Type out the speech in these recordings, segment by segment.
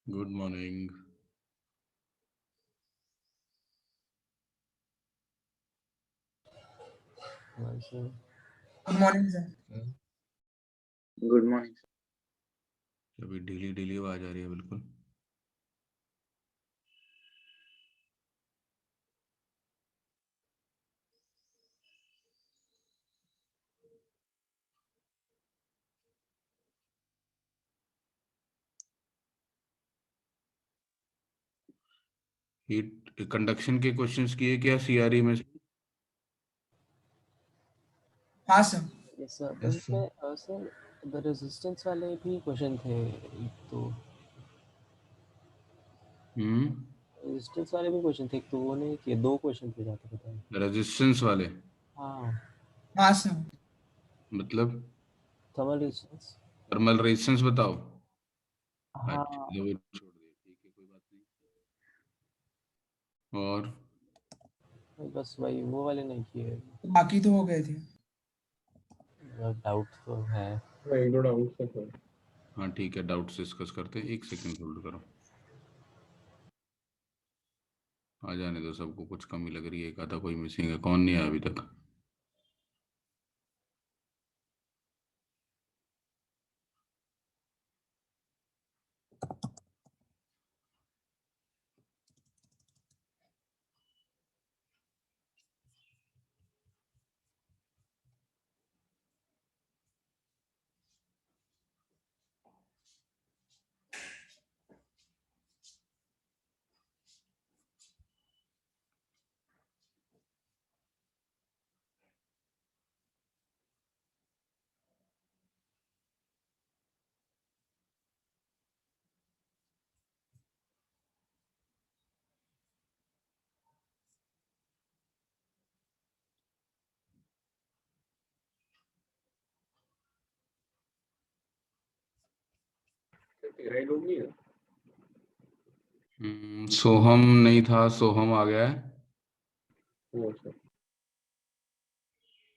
Good morning. Good morning sir. Good morning. अभी ढीली ढीली आवाज आ रही है बिल्कुल। हीट कंडक्शन के क्वेश्चंस किए क्या सीआरई में से? हाँ सर। यस सर, उसमें सर रेजिस्टेंस वाले भी क्वेश्चन थे एक तो। रेजिस्टेंस वाले भी क्वेश्चन थे, एक तो वो नहीं किए, दो क्वेश्चन थे जाते बताए। रेजिस्टेंस वाले हाँ हाँ सर। मतलब थर्मल रेजिस्टेंस। थर्मल रेजिस्टेंस बताओ। हाँ अच्छा तो वो छोड़ दिए, ठीक है, कोई बात नहीं। और बस वही वो वाले नहीं किए। बाकी तो हो गए थे। डाउट तो है। एक दो डाउट है सर। हाँ ठीक है, डाउट्स डिस्कस करते हैं। एक सेकंड होल्ड करो, आ जाने दो सबको। कुछ कमी लग रही है, एक आधा कोई मिसिंग है। कौन नहीं आया अभी तक? तेरा ही लोग नहीं है। सोहम नहीं था, सोहम आ गया है। वो सर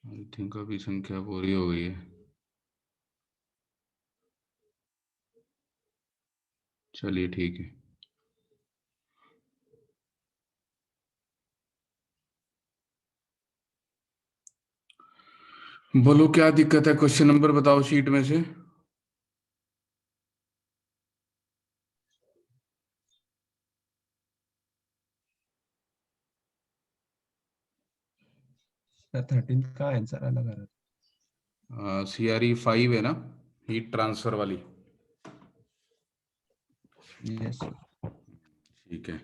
आई थिंक अभी संख्या पूरी हो गई है। चलिए ठीक है। बोलो क्या दिक्कत है? क्वेश्चन नंबर बताओ शीट में से। सर 13 का आंसर अलग आ रहा सीआरई 5 है ना, हीट ट्रांसफर वाली। है। Yes sir. ठीक है,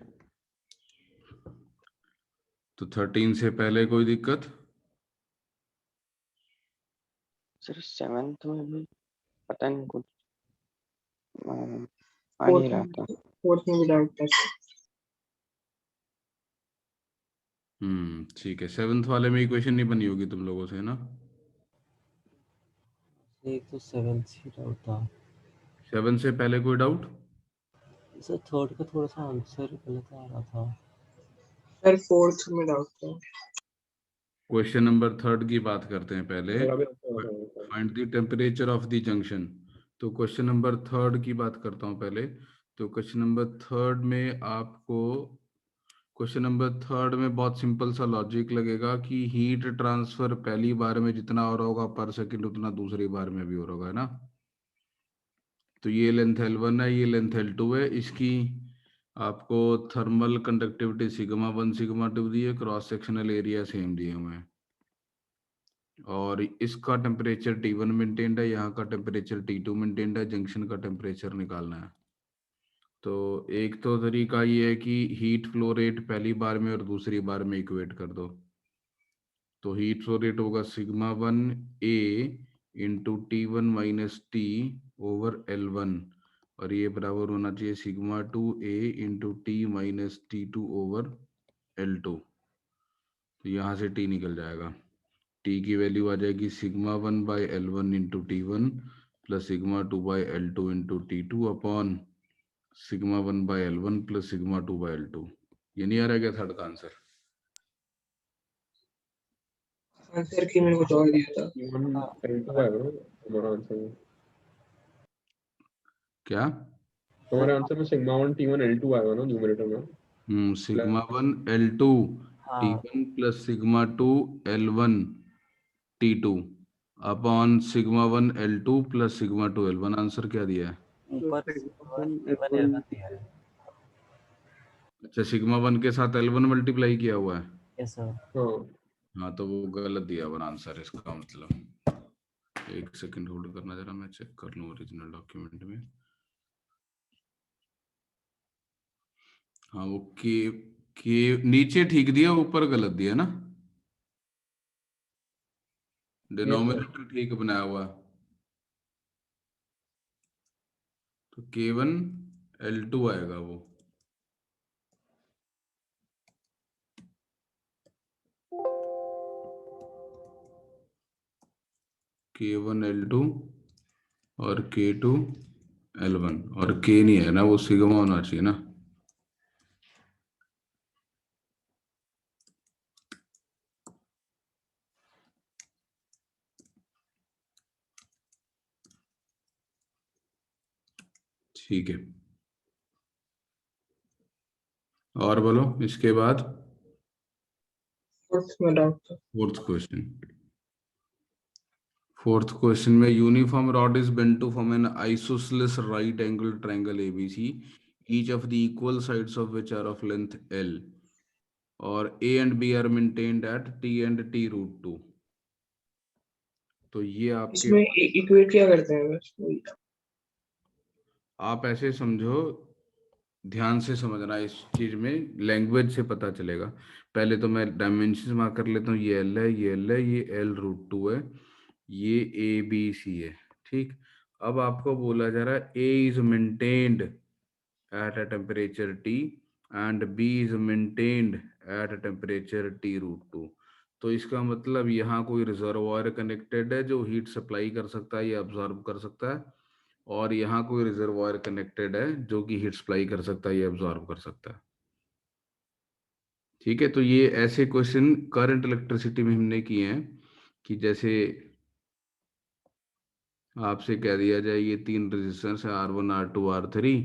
तो 13 से पहले कोई दिक्कत? सर 7th में भी पता नहीं कुछ आ नहीं रहा था। फोर्थ में भी डाउट था। ठीक है। 7th वाले में इक्वेशन नहीं बनी होगी तुम लोगों से, है ना? एक तो 7th ही डाउट था 7 से पहले कोई डाउट? सर। थर्ड का थोड़ा सा आंसर गलत आ रहा था सर फोर्थ में डाउट था। क्वेश्चन नंबर 3 की बात करते हैं पहले। मेरा भी अच्छा हो रहा है। Find the temperature of the junction. तो क्वेश्चन नंबर 3 की बात करता हूँ पहले। तो क्वेश्चन नंबर 3 में आपको, क्वेश्चन नंबर 3 में बहुत सिंपल सा लॉजिक लगेगा कि हीट ट्रांसफर पहली बार में जितना हो रहा होगा पर सेकंड, उतना दूसरी बार में भी हो रहा होगा, है ना? तो ये लेंथ L1 है, ये लेंथ L2 है। इसकी आपको थर्मल कंडक्टिविटी σ1 σ2 दी है, क्रॉस सेक्शनल एरिया सेम दिए हुए हैं, और इसका टेम्परेचर T1 मेंटेन्ड है, यहाँ का टेम्परेचर T2 मेंटेन्ड है। जंक्शन का टेम्परेचर निकालना है। तो एक तो तरीका ये है कि हीट फ्लो रेट पहली बार में और दूसरी बार में इक्वेट कर दो। तो हीट फ्लो रेट होगा σ1 A into T1 minus T over L1, और ये बराबर होना चाहिए σ2 A into T minus T2 over L2। तो यहाँ से T निकल जाएगा। T की वैल्यू आ जाएगी σ1 by L1 into T1 plus σ2 by L2 into T2 upon σ1 by L1 plus σ2 by L2। ये नहीं आ रहा क्या थर्ड का आंसर? आंसर की मैंने कुछ और दिया था। सही तो है ना हमारा आंसर। क्या? हमारे आंसर में सिग्मा 1 T1 L2 आएगा ना न्यूमरेटर में। सिग्मा 1 L2 हाँ T1 plus sigma 2 L1 T2 upon sigma 1 L2 plus sigma 2 L1। Answer क्या दिया है? ऊपर T1 L1 दिया है। अच्छा, सिग्मा 1 के साथ L1 मल्टीप्लाई किया हुआ है। Yes sir. हाँ हाँ, तो वो गलत दिया हुआ आंसर। इसका मतलब एक सेकंड होल्ड करना जरा, मैं चेक कर लूँ ओरिजिनल डॉक्यूमेंट में। हाँ, वो के नीचे ठीक दिया, ऊपर गलत दिया ना। Yes sir. डिनोमिनेटर ठीक बनाया हुआ, तो K1 L2 आएगा वो। K1 L2 और K2 L1, और K नहीं है ना, वो सिग्मा होना चाहिए ना। ठीक है, और बोलो इसके बाद। फोर्थ में डाउट था। फोर्थ क्वेश्चन में uniform rod is bent to form an isosceles right angle triangle ABC, each of the equal sides of which are of length L, और A and B are maintained at T and T root 2। तो ये आपके, इसमें equate क्या करते हैं बस वही। आप ऐसे समझो, ध्यान से समझना इस चीज में, लैंग्वेज से पता चलेगा। पहले तो मैं डायमेंशन मार्क कर लेता हूँ। ये L है, ये L है, ये L√2 है, ये ABC है। ठीक, अब आपको बोला जा रहा है A is maintained at a temperature T and B is maintained at a temperature T√2। तो इसका मतलब यहाँ कोई रिजर्वायर कनेक्टेड है जो हीट सप्लाई कर सकता है या अब्जॉर्ब कर सकता है, और यहाँ कोई रिजर्वायर कनेक्टेड है जो कि हीट सप्लाई कर सकता है या अब्जॉर्ब कर सकता है। ठीक है, तो ये ऐसे क्वेश्चन करंट इलेक्ट्रिसिटी में हमने किए हैं कि जैसे आपसे कह दिया जाए ये 3 रेजिस्टेंस है R1 R2 R3,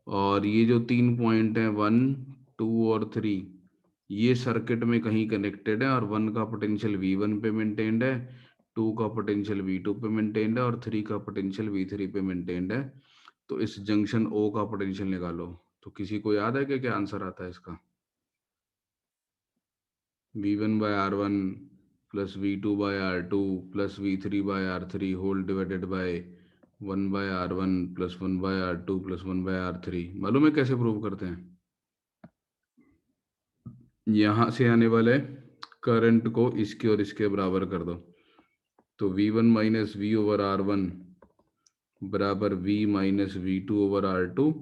और ये जो 3 पॉइंट हैं 1 2 और 3, ये सर्किट में कहीं कनेक्टेड है, और 1 का पोटेंशियल V1 पे मेंटेन्ड है, 2 का पोटेंशियल V2 पे मेंटेन्ड है, और 3 का पोटेंशियल V3 पे मेंटेन्ड है। तो इस जंक्शन O का पोटेंशियल निकालो। तो किसी को याद है कि क्या आंसर आता है इसका? V1/R1 plus V2/R2 plus V3/R3 whole divided by 1/R1 plus 1/R2 plus 1/R3। मालूम है कैसे प्रूव करते हैं? यहां से आने वाले करंट को इसके और इसके बराबर कर दो, तो V1 माइनस V/R1 बराबर V minus V2/R2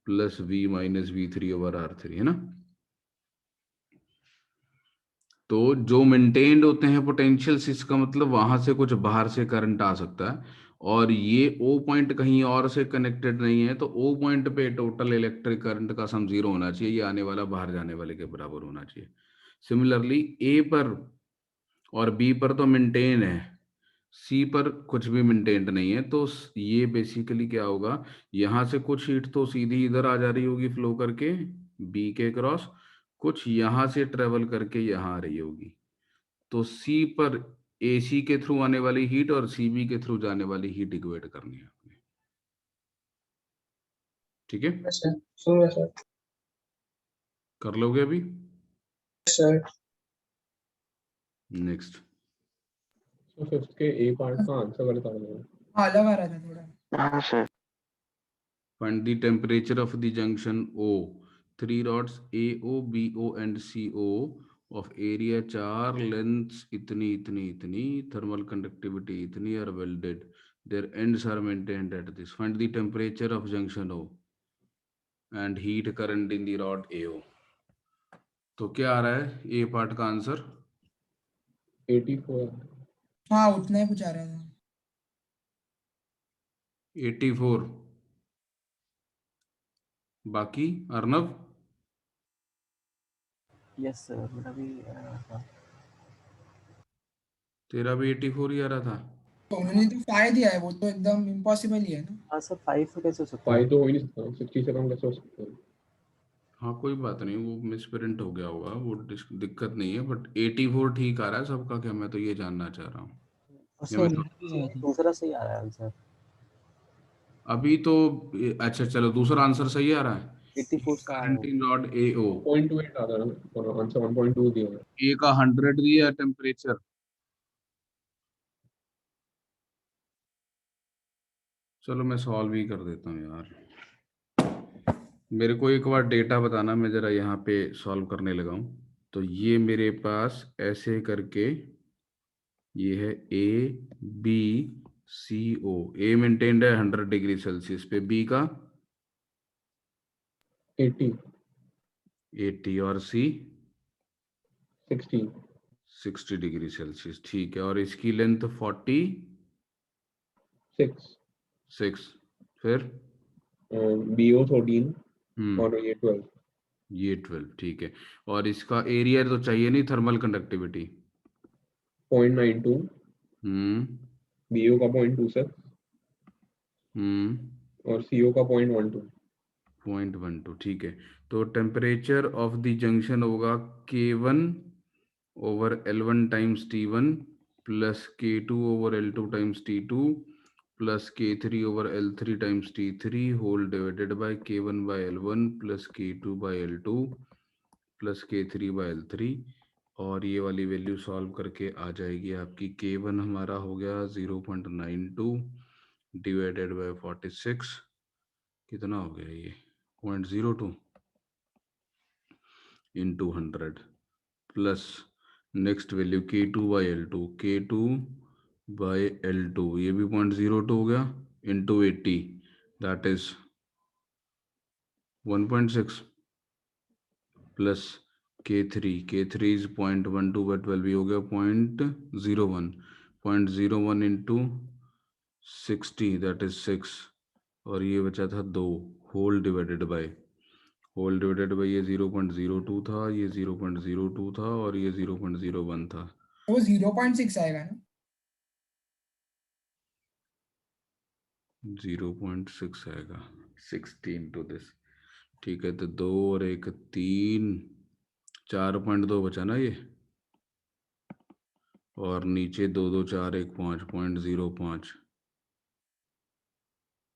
plus V minus V3/R3, है ना। तो जो मेंटेन्ड होते हैं पोटेंशियल्स, इसका मतलब वहां से कुछ बाहर से करंट आ सकता है, और ये O पॉइंट कहीं और से कनेक्टेड नहीं है, तो O पॉइंट पे टोटल इलेक्ट्रिक करंट का सम 0 होना चाहिए, ये आने वाला बाहर जाने वाले के बराबर होना चाहिए। सिमिलरली A पर और B पर तो मेंटेन है, C पर कुछ भी मेंटेन्ड नहीं है, तो ये बेसिकली क्या होगा, यहाँ से कुछ हीट तो सीधी इधर आ जा रही होगी फ्लो करके B के क्रॉस, कुछ यहाँ से ट्रेवल करके यहाँ आ रही होगी। तो C पर AC के थ्रू आने वाली हीट और CB के थ्रू जाने वाली हीट इक्वेट करनी है आपने। ठीक है, सर सुनो सर। कर लोगे अभी? सर नेक्स्ट, तो फिफ्थ के A पार्ट का आंसर गलत आ गया। हाँ अलग आ रहा था थोड़ा। हाँ sir. find the temperature of the junction O, 3 rods AO BO and CO of area 4 lengths इतनी इतनी इतनी, thermal conductivity इतनी are welded, their ends are maintained at this। find the temperature of junction O and heat current in the rod AO। तो क्या आ रहा है ए part का answer? 84। हाँ उतना ही कुछ आ रहा था। 84। बाकी अर्नव? यस सर, मेरा भी था। तेरा भी 84 ही आ रहा था। तो उन्होंने तो 5 दिया है, वो तो एकदम इम्पॉसिबल ही है ना। हाँ सर 5 कैसे हो सकता है? 5 तो हो ही नहीं सकता, 60 से कम कैसे हो सकता है? हाँ कोई बात नहीं, वो मिसप्रिंट हो गया होगा, वो दिक्कत नहीं है, बट 84 ठीक आ रहा है सबका क्या, मैं तो ये जानना चाह रहा हूँ। और या सर मैं मेरा भी दूसरा सही आ रहा है आंसर। अभी तो अच्छा चलो, दूसरा आंसर सही आ रहा है। 84 से आ रहा है। कैंटीन रॉड AO, 1.28 आ रहा है और आंसर 1.2 दिया है। ए का 100 दिया टेम्परेचर। चलो मैं सॉल्व ही कर देता हूँ यार, मेरे को एक बार डेटा बताना, मैं जरा यहाँ पे सॉल्व करने लगा हूँ। तो ये मेरे पास ऐसे करके ये है ABCO, ए मेंटेन्ड है 100 डिग्री सेल्सियस पे, बी का 80, 80 और C 60, 60 डिग्री सेल्सियस, ठीक है। और इसकी लेंथ 46, 6, फिर BO 14 हम्म और ये 12, ये 12, ठीक है। और इसका एरिया तो चाहिए नहीं, थर्मल कंडक्टिविटी 0.92, हम्म BO का 0.26 और CO का 0.12। 0.12, ठीक है। तो टेम्परेचर ऑफ द जंक्शन होगा K1 over L1 times T1 plus K2 over L2 times T2 plus K3 over L3 times T3 whole divided by K1 by L1 plus K2 by L2 plus K3 by L3। और ये वाली value solve करके आ जाएगी आपकी, K1 हमारा हो गया 0.92 divided by 46, कितना हो गया ये 0.02 into 100 plus next value K2 by L2, K2 by L2 ये भी 0.02 हो गया into 80, that is 1.6 plus K3 is 0.12 by 12, ये हो गया 0.01, 0.01 इंटू 60 दैट इज 6, और ये बचा था 2 होल डिवाइडेड बाय ये 0.02 था, ये 0.02 था और ये 0.01 था। तो वो 0.6 आएगा ना। 0.6 आएगा 16 टू दिस, ठीक है। तो 2 और 1 3, 4.2 बचा ना ये, और नीचे 2 2 4 1 5, 0.05,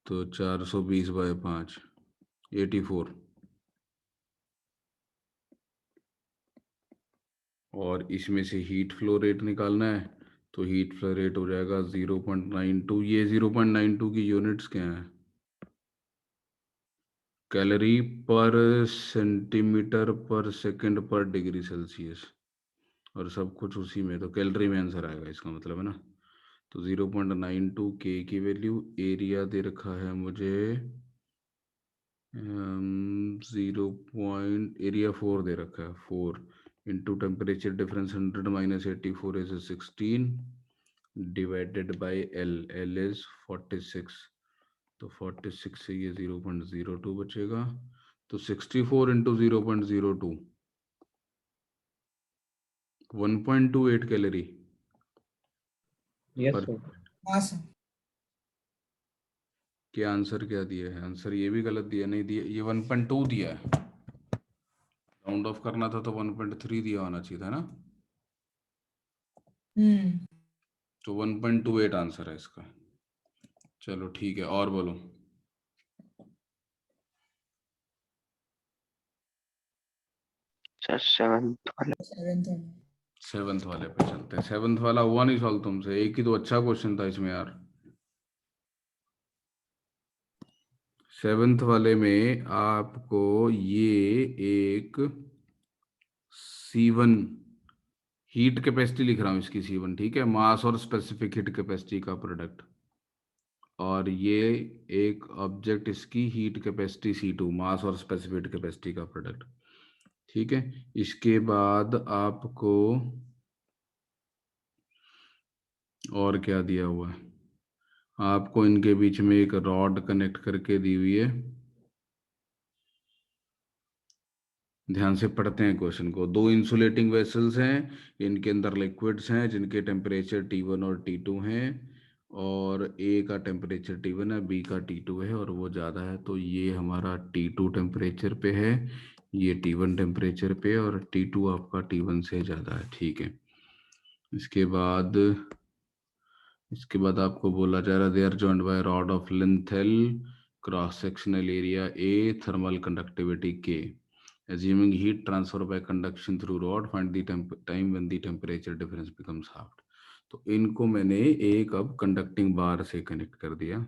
तो 420 बाय 5 84, और इसमें से हीट फ्लो रेट निकालना है, तो हीट फ्लो रेट हो जाएगा 0.92। ये 0.92 की यूनिट्स क्या हैं? कैलोरी पर सेंटीमीटर पर सेकंड पर डिग्री सेल्सियस, और सब कुछ उसी में, तो कैलोरी में आंसर आएगा इसका मतलब है ना। तो 0.92 K की वैल्यू, एरिया दे रखा है मुझे एरिया 4 दे रखा है 4 into temperature difference 100 minus 84 is 16 divided by L is 46, तो 46 से ये 0.02 बचेगा, तो 64 इंटू 0.02 1.28 कैलोरी यस पर। सर। हाँ सर। क्या आंसर क्या दिया है? आंसर ये भी गलत दिया, नहीं दिया, ये 1.2 दिया है, राउंड ऑफ करना था तो 1.3 दिया होना चाहिए था ना, तो 1.28 आंसर है इसका। चलो ठीक है, और बोलो। सर 7th वाला। 7th वाला। 7th वाले पे चलते हैं। 7th वाला हुआ नहीं सॉल्व तुमसे, एक ही तो अच्छा क्वेश्चन था इसमें यार। 7th वाले में आपको ये एक C1 हीट कैपेसिटी लिख रहा हूँ इसकी, C1 ठीक है, मास और स्पेसिफिक हीट कैपेसिटी का प्रोडक्ट, और ये एक ऑब्जेक्ट इसकी हीट कैपेसिटी C2 मास और स्पेसिफिक कैपेसिटी का प्रोडक्ट, ठीक है। इसके बाद आपको और क्या दिया हुआ है, आपको इनके बीच में एक रॉड कनेक्ट करके दी हुई है, ध्यान से पढ़ते हैं क्वेश्चन को। 2 इंसुलेटिंग वेसल्स हैं, इनके अंदर लिक्विड्स हैं जिनके टेम्परेचर T1 और T2 हैं, और ए का टेम्परेचर T1 है, बी का T2 है और वो ज़्यादा है, तो ये हमारा T2 टेम्परेचर पे है, ये T1 टेम्परेचर पे और T2 आपका T1 से ज़्यादा है। ठीक है, इसके बाद आपको बोला जा रहा है they are joined by rod of length L, cross sectional area A, thermal conductivity K, assuming heat transfer by conduction through rod, find the time when the temperature difference becomes half। तो इनको मैंने एक अब conducting बार से connect कर दिया।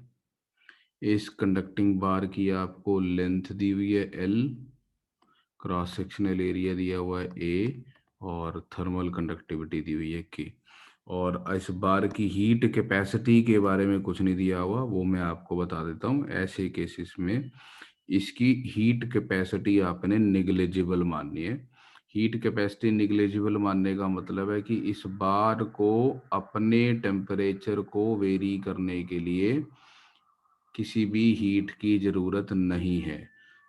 इस conducting बार की आपको लेंथ दी हुई है L, क्रॉस सेक्शनल एरिया दिया हुआ है A और थर्मल कंडक्टिविटी दी हुई है K। और इस बार की हीट कैपेसिटी के बारे में कुछ नहीं दिया हुआ, वो मैं आपको बता देता हूँ। ऐसे केसेस में इसकी हीट कैपेसिटी आपने निग्लेजिबल माननी है। हीट कैपेसिटी निग्लेजिबल मानने का मतलब है कि इस बार को अपने टेम्परेचर को वेरी करने के लिए किसी भी हीट की ज़रूरत नहीं है।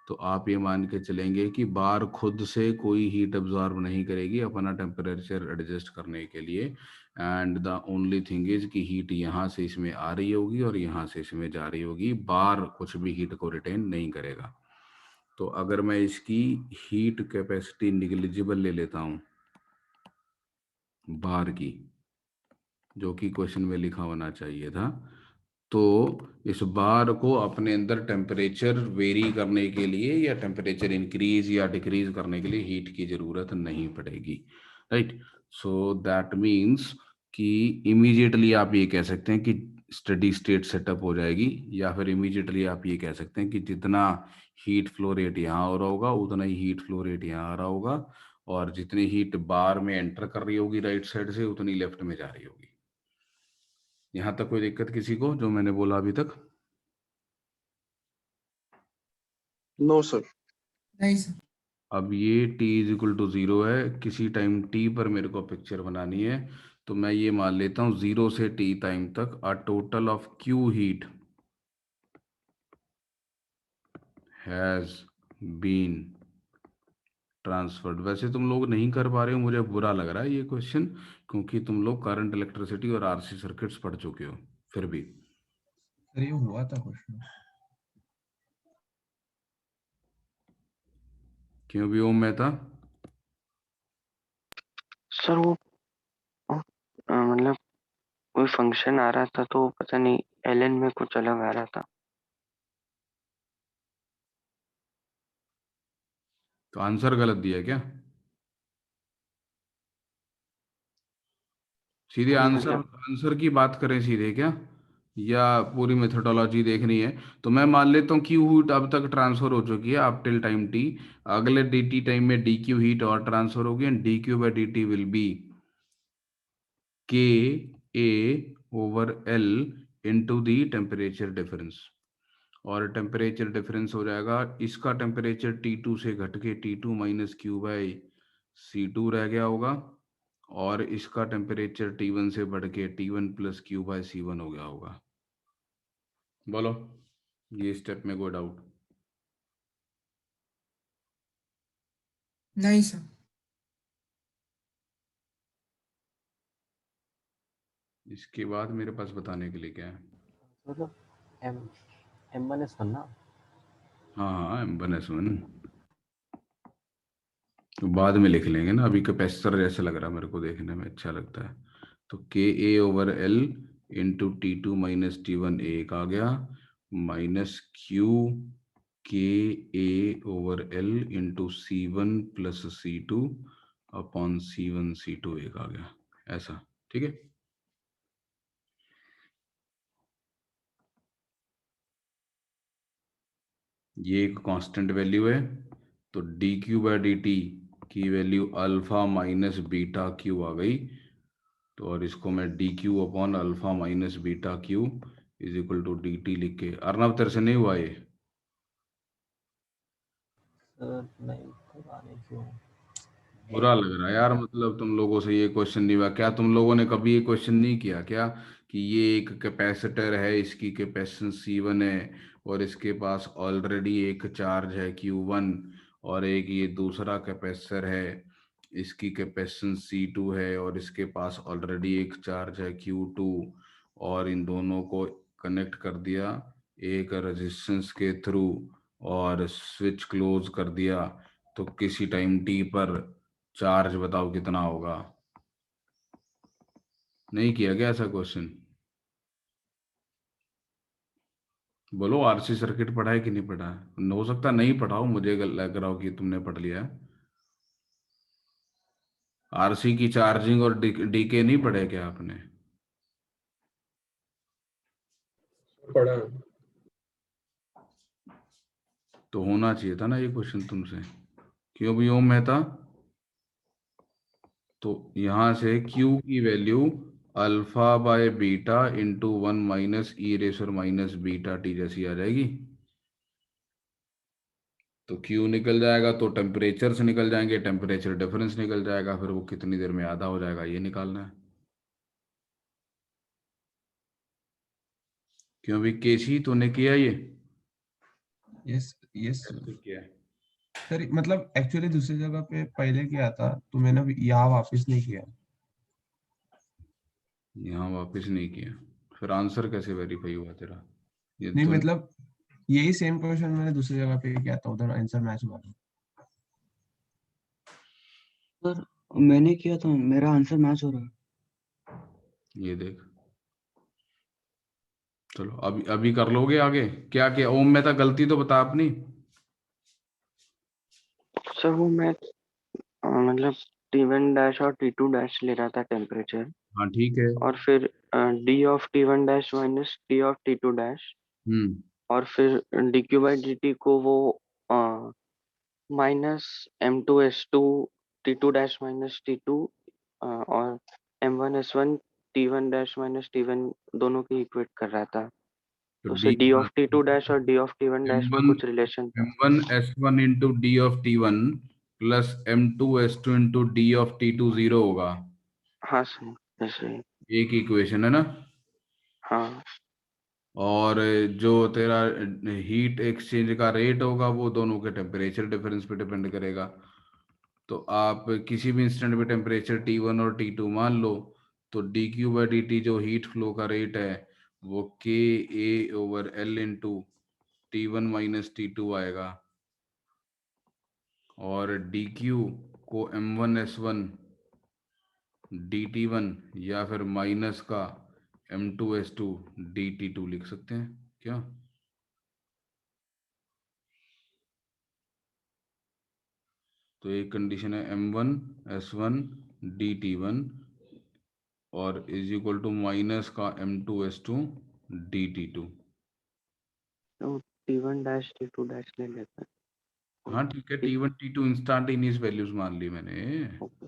तो आप ये मान के चलेंगे कि बार खुद से कोई हीट अब्जॉर्ब नहीं करेगी अपना टेम्परेचर एडजस्ट करने के लिए, and the only thing is कि हीट यहाँ से इसमें आ रही होगी और यहाँ से इसमें जा रही होगी, बार कुछ भी हीट को रिटेन नहीं करेगा। तो अगर मैं इसकी हीट कैपेसिटी निग्लिजिबल ले लेता हूँ बार की, जो कि क्वेश्चन में लिखा होना चाहिए था, तो इस बार को अपने अंदर टेम्परेचर वेरी करने के लिए या टेम्परेचर इंक्रीज या डिक्रीज करने के लिए हीट की जरूरत नहीं पड़ेगी, राइट। सो दैट मीन्स कि इमीडिएटली आप ये कह सकते हैं कि स्टेडी स्टेट सेटअप हो जाएगी, या फिर इमीडिएटली आप ये कह सकते हैं कि जितना हीट फ्लो रेट यहाँ हो रहा होगा उतना ही हीट फ्लो रेट यहाँ आ रहा होगा, और जितनी हीट बार में एंटर कर रही होगी राइट साइड से उतनी लेफ्ट में जा रही होगी। यहाँ तक कोई दिक्कत किसी को जो मैंने बोला अभी तक? No sir. नहीं सर। अब ये t इज इक्वल टू 0 है, किसी टाइम t पर मेरे को पिक्चर बनानी है, तो मैं ये मान लेता हूँ 0 से t टाइम तक a total of q heat has been transferred. वैसे तुम लोग नहीं कर पा रहे हो, मुझे बुरा लग रहा है ये क्वेश्चन, क्योंकि तुम लोग करंट इलेक्ट्रिसिटी और आरसी सर्किट्स पढ़ चुके हो। फिर भी सर ये हुआ था क्वेश्चन। क्यों भी ओम में था? सर वो मतलब कोई फंक्शन आ रहा था तो पता नहीं एलएन में कुछ अलग आ रहा था। तो आंसर गलत दिया क्या? सीधे आंसर की बात करें सीधे क्या, या पूरी मेथोडोलॉजी देखनी है? तो मैं मान लेता हूँ क्यू हीट अब तक ट्रांसफर हो चुकी है अप टिल टाइम टी, अगले डी टी टाइम में डी क्यू हीट और ट्रांसफर होगी, and D Q by D T will be K A over L into the temperature difference. और टेम्परेचर डिफरेंस हो जाएगा, इसका टेम्परेचर T2 से घट के T2 minus Q by C2 रह गया होगा, और इसका टेम्परेचर T1 से बढ़ के T1 plus Q by C1 हो गया होगा। बोलो ये स्टेप में कोई डाउट? नहीं सर। इसके बाद मेरे पास बताने के लिए क्या है? मतलब M1S1 ना? हाँ हाँ M1S1 तो बाद में लिख लेंगे ना, अभी कैपेसिटर जैसे लग रहा है मेरे को, देखने में अच्छा लगता है। तो K A over L into T2 minus T1 एक आ गया, minus Q K A over L into C1 plus C2 upon C1 C2 एक आ गया, ऐसा। ठीक है, ये एक कांस्टेंट वैल्यू है, तो D Q by D T की value alpha minus beta Q आ गई, तो और इसको मैं D Q upon alpha minus beta Q is equal to D T लिख के। अर्नब तेरे से नहीं हुआ ये? सर नहीं पता नहीं क्यों। बुरा लग रहा है यार, मतलब तुम लोगों से ये क्वेश्चन नहीं हुआ क्या? तुम लोगों ने कभी ये क्वेश्चन नहीं किया क्या कि ये एक कैपेसिटर है, इसकी कैपेसिटेंस C1 है, और इसके पास ऑलरेडी एक चार्ज है Q1, और एक ये दूसरा कैपेसिटर है, इसकी कैपेसिटेंस C2 है और इसके पास ऑलरेडी एक चार्ज है Q2, और इन दोनों को कनेक्ट कर दिया एक रेजिस्टेंस के थ्रू और स्विच क्लोज कर दिया, तो किसी टाइम t पर चार्ज बताओ कितना होगा। नहीं किया गया ऐसा क्वेश्चन? बोलो, आरसी सर्किट पढ़ा है कि नहीं पढ़ा है? हो सकता नहीं पढ़ाओ, मुझे लग रहा हो कि तुमने पढ़ लिया है। आरसी की चार्जिंग और डीके नहीं पढ़े क्या आपने? पढ़ा। तो होना चाहिए था ना ये क्वेश्चन तुमसे, क्यों भी ओम मेहता? तो यहां से Q की value alpha by beta into 1 minus E racer minus beta T जैसी आ जाएगी। तो Q निकल जाएगा तो टेम्परेचर से निकल जाएंगे, टेम्परेचर डिफरेंस निकल जाएगा, फिर वो कितनी देर में आधा हो जाएगा ये निकालना है। क्यों भी केसी तूने किया ये? यस यस कैसे किया है? सर, मतलब एक्चुअली दूसरी जगह पे पहले किया था तो मैंने यहाँ वापस नहीं किया। यहाँ वापस नहीं किया, फिर आंसर कैसे वेरीफाई हुआ तेरा? ये नहीं तो मतलब यही सेम क्वेश्चन मैंने दूसरी जगह पे किया था, उधर आंसर मैच हुआ था। सर मैंने किया था, मेरा आंसर मैच हो रहा है। ये देख, चलो अभी अभी कर लोगे आगे? क्या क्या ओम में था, गलती तो बता अपनी। सर वो मैं मतलब T1 डैश और T2 डैश ले रहा था टेम्परेचर, हाँ ठीक है। और फिर D of T1 dash minus D of T2 dash, और फिर dq/dt को वो minus M2S2 T2 dash minus T2 और M1S1 T1 dash minus T1 दोनों की इक्वेट कर रहा था। तो तो डी उससे D ऑफ T2 डैश और D ऑफ T1 डैश में कुछ रिलेशन था। M1S1 into D of T1 plus M2S2 into D of T2 0 होगा। हाँ सर, ऐसे ही। एक इक्वेशन है ना। हाँ और जो तेरा हीट एक्सचेंज का रेट होगा वो दोनों के टेम्परेचर डिफरेंस पे डिपेंड करेगा। तो आप किसी भी इंस्टेंट पे टेम्परेचर T1 और T2 मान लो, तो dq/dt जो हीट फ्लो का रेट है वो KA/L into T1 minus T2 आएगा, और dq को M1S1 dt1 या फिर माइनस का M2S2 dt2 लिख सकते हैं क्या? तो एक कंडीशन है M1S1 dt1 और इज इक्वल टू माइनस का M2S2 dt2। तो T1 डैश T2 डैश ले लेते हैं। हाँ ठीक है, T1 T2 इंस्टेंटेनियस वैल्यूज मान ली मैंने। ओके।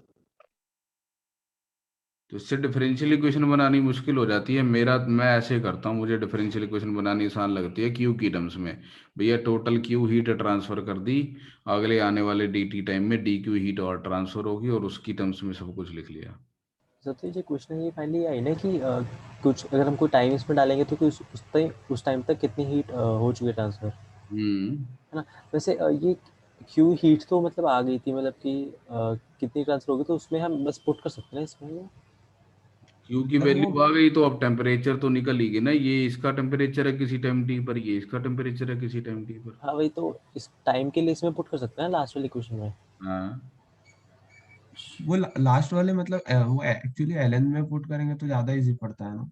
तो इससे डिफरेंशियल इक्वेशन बनानी मुश्किल हो जाती है। मैं ऐसे करता हूँ, मुझे डिफरेंशियल इक्वेशन बनानी आसान लगती है क्यू की टर्म्स में। भैया टोटल क्यू हीट ट्रांसफर कर दी, अगले आने वाले dt टाइम में डी क्यू हीट और ट्रांसफर होगी, और उसकी टर्म्स में सब कुछ लिख लिया। सर तो ये क्वेश्चन ये फाइनली आई ना कि कुछ अगर हम कोई टाइम इसमें डालेंगे तो उस टाइम तक कितनी हीट हो चुकी है ट्रांसफर, है ना। वैसे ये क्यू हीट तो मतलब आ गई थी, मतलब कि कितनी ट्रांसफर होगी, तो उसमें हम बस पुट कर सकते हैं इसमें। क्यू की सर वैल्यू वो आ गई तो अब टेम्परेचर तो निकल ही गई ना। ये इसका टेम्परेचर है किसी टाइम टी पर, ये इसका टेम्परेचर है किसी टाइम टी पर। हाँ वही तो, इस टाइम के लिए इसमें पुट कर सकते हैं लास्ट वाली क्वेश्चन में। हाँ वो लास्ट वाले मतलब वो एक्चुअली एलएन में पुट करेंगे तो ज्यादा इजी पड़ता है ना।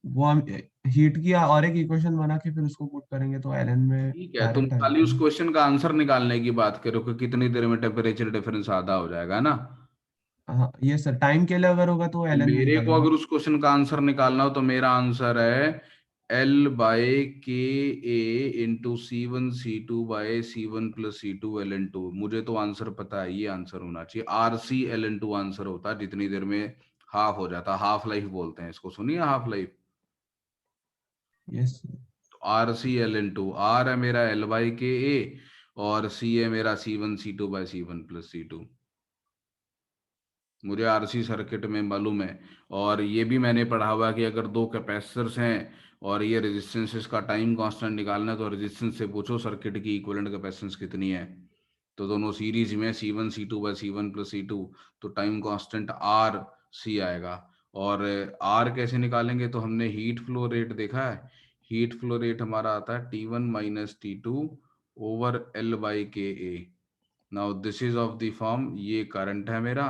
वो हम हीट की और एक इक्वेशन बना के फिर उसको पुट करेंगे तो एलएन में ठीक है, तुम डायरेक्ट आ खाली जाता उस है। क्वेश्चन का आंसर निकालने की बात करो कि कितनी देर में टेम्परेचर डिफरेंस आधा हो जाएगा ना। हाँ ये सर, टाइम के लिए अगर होगा तो तो एलएन में मेरे को निकालेंगे। अगर उस क्वेश्चन का आंसर निकालना हो तो मेरा आंसर है L/KA into C1 C2/C1 + C2 Ln2। मुझे तो आंसर पता है, ये आंसर होना चाहिए। RC/Ln2 आंसर होता है जितनी देर में हाफ हो जाता है, हाफ लाइफ बोलते हैं इसको, सुनिए हाफ लाइफ। यस। तो RC/Ln2, R है मेरा L/KA और C है मेरा C1 C2/C1 + C2। मुझे आरसी सर्किट में मालूम है, और ये भी मैंने पढ़ा हुआ है कि अगर दो कैपेसिटर्स हैं और ये रेजिस्टेंस का टाइम कांस्टेंट निकालना है तो रेजिस्टेंस से पूछो सर्किट की इक्विवेलेंट कैपेसिटेंस कितनी है। तो दोनों सीरीज में C1 C2/C1 + C2, तो टाइम कांस्टेंट RC आएगा। और आर कैसे निकालेंगे, तो हमने हीट फ्लो रेट देखा है, हीट फ्लो रेट हमारा आता है T1 minus T2 over L by K A. Now this is of the form, ये करंट है मेरा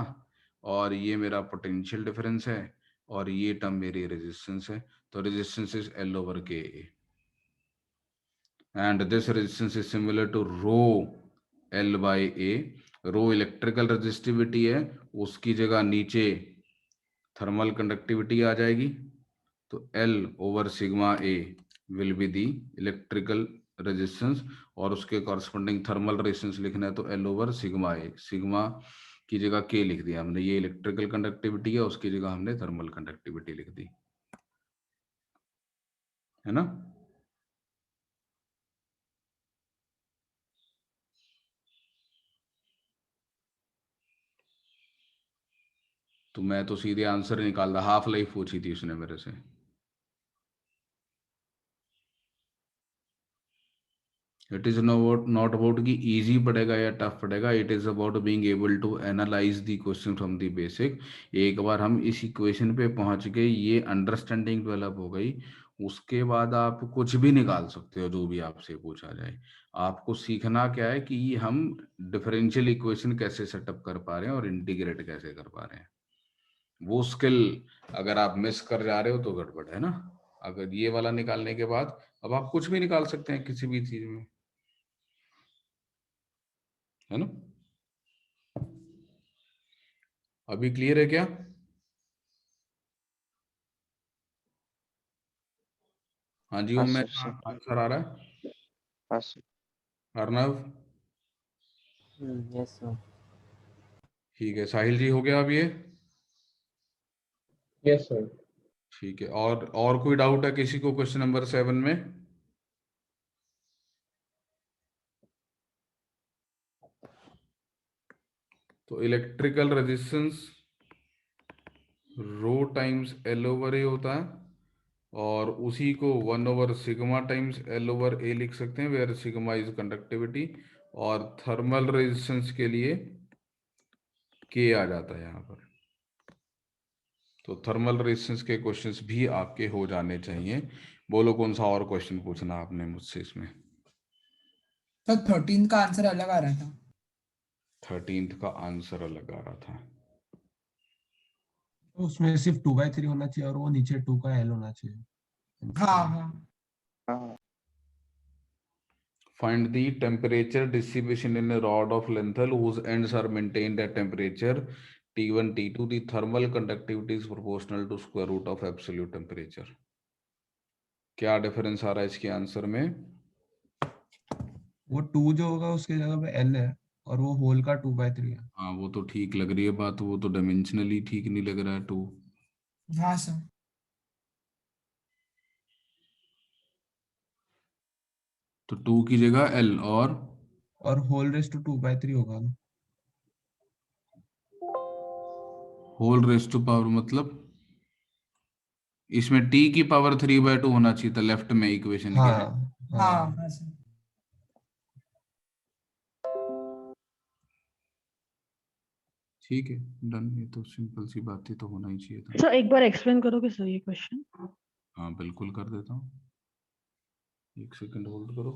और ये मेरा पोटेंशियल डिफरेंस है और ये टर्म मेरी रेजिस्टेंस है, तो रेजिस्टेंस इज L ओवर के ए and this resistance is similar to rho L by A। Rho electrical resistivity है, उसकी जगह नीचे थर्मल कंडक्टिविटी आ जाएगी, तो L over sigma A will be the electrical resistance और उसके कॉरस्पॉन्डिंग थर्मल रेजिस्टेंस लिखना है तो L over sigma A, sigma की जगह K लिख दिया हमने, ये इलेक्ट्रिकल कंडक्टिविटी है, उसकी जगह हमने थर्मल कंडक्टिविटी लिख दी, है ना। तो मैं तो सीधे आंसर निकाल रहा, हाफ लाइफ पूछी थी उसने मेरे से। इट इज नॉट अबाउट कि इजी पड़ेगा या टफ पड़ेगा, it is about being able to analyse the question from the basic. एक बार हम इस इक्वेशन पे पहुंच गए, ये अंडरस्टैंडिंग डेवलप हो गई, उसके बाद आप कुछ भी निकाल सकते हो जो भी आपसे पूछा जाए। आपको सीखना क्या है कि हम डिफरेंशियल इक्वेशन कैसे सेटअप कर पा रहे हैं और इंटीग्रेट कैसे कर पा रहे हैं, वो स्किल अगर आप मिस कर जा रहे हो तो गड़बड़ है ना। अगर ये वाला निकालने के बाद अब आप कुछ भी निकाल सकते हैं किसी भी चीज में, है ना। अभी क्लियर है क्या? हाँ जी, हाँ ओम, मैं सर। आंसर आ रहा है। हाँ सर। Arnav, yes sir. ठीक है। साहिल जी, हो गया अब ये? Yes sir. ठीक है। और कोई डाउट है किसी को क्वेश्चन नंबर 7 में? तो electrical resistance rho times L over A होता है और उसी को 1 over sigma times L over A लिख सकते हैं, वेयर सिग्मा इज कंडक्टिविटी, और थर्मल रेजिस्टेंस के लिए K आ जाता है यहाँ पर। तो थर्मल रेजिस्टेंस के क्वेश्चंस भी आपके हो जाने चाहिए। बोलो कौन सा और क्वेश्चन पूछना आपने मुझसे इसमें? तो 13 का आंसर अलग आ रहा था। 13th का आंसर अलग आ रहा था। तो उसमें सिर्फ 2/3 होना चाहिए और वो नीचे 2 का L होना चाहिए। हाँ हाँ। हाँ Find the temperature distribution in a rod of Lenthal whose ends are maintained at temperature T1, T2. The thermal conductivity is proportional to square root of absolute temperature. क्या डिफरेंस आ रहा है इसके आंसर में? वो 2 जो होगा उसके जगह पे L है और वो होल का 2/3 है। हाँ, वो तो ठीक लग रही है बात, वो तो डायमेंशनली ठीक नहीं लग रहा है 2। हाँ सर। तो 2 की जगह L और होल रेस टू 2/3 होगा ना। होल रेस टू पावर मतलब इसमें T की पावर 3/2 होना चाहिए था लेफ्ट में इक्वेशन के। हाँ हाँ हाँ। हाँ सर। ठीक है, डन। ये तो सिंपल सी बात थी, तो होना ही चाहिए था। सर एक बार एक्सप्लेन करोगे सर ये क्वेश्चन? हाँ बिल्कुल कर देता हूँ, 1 सेकंड होल्ड करो,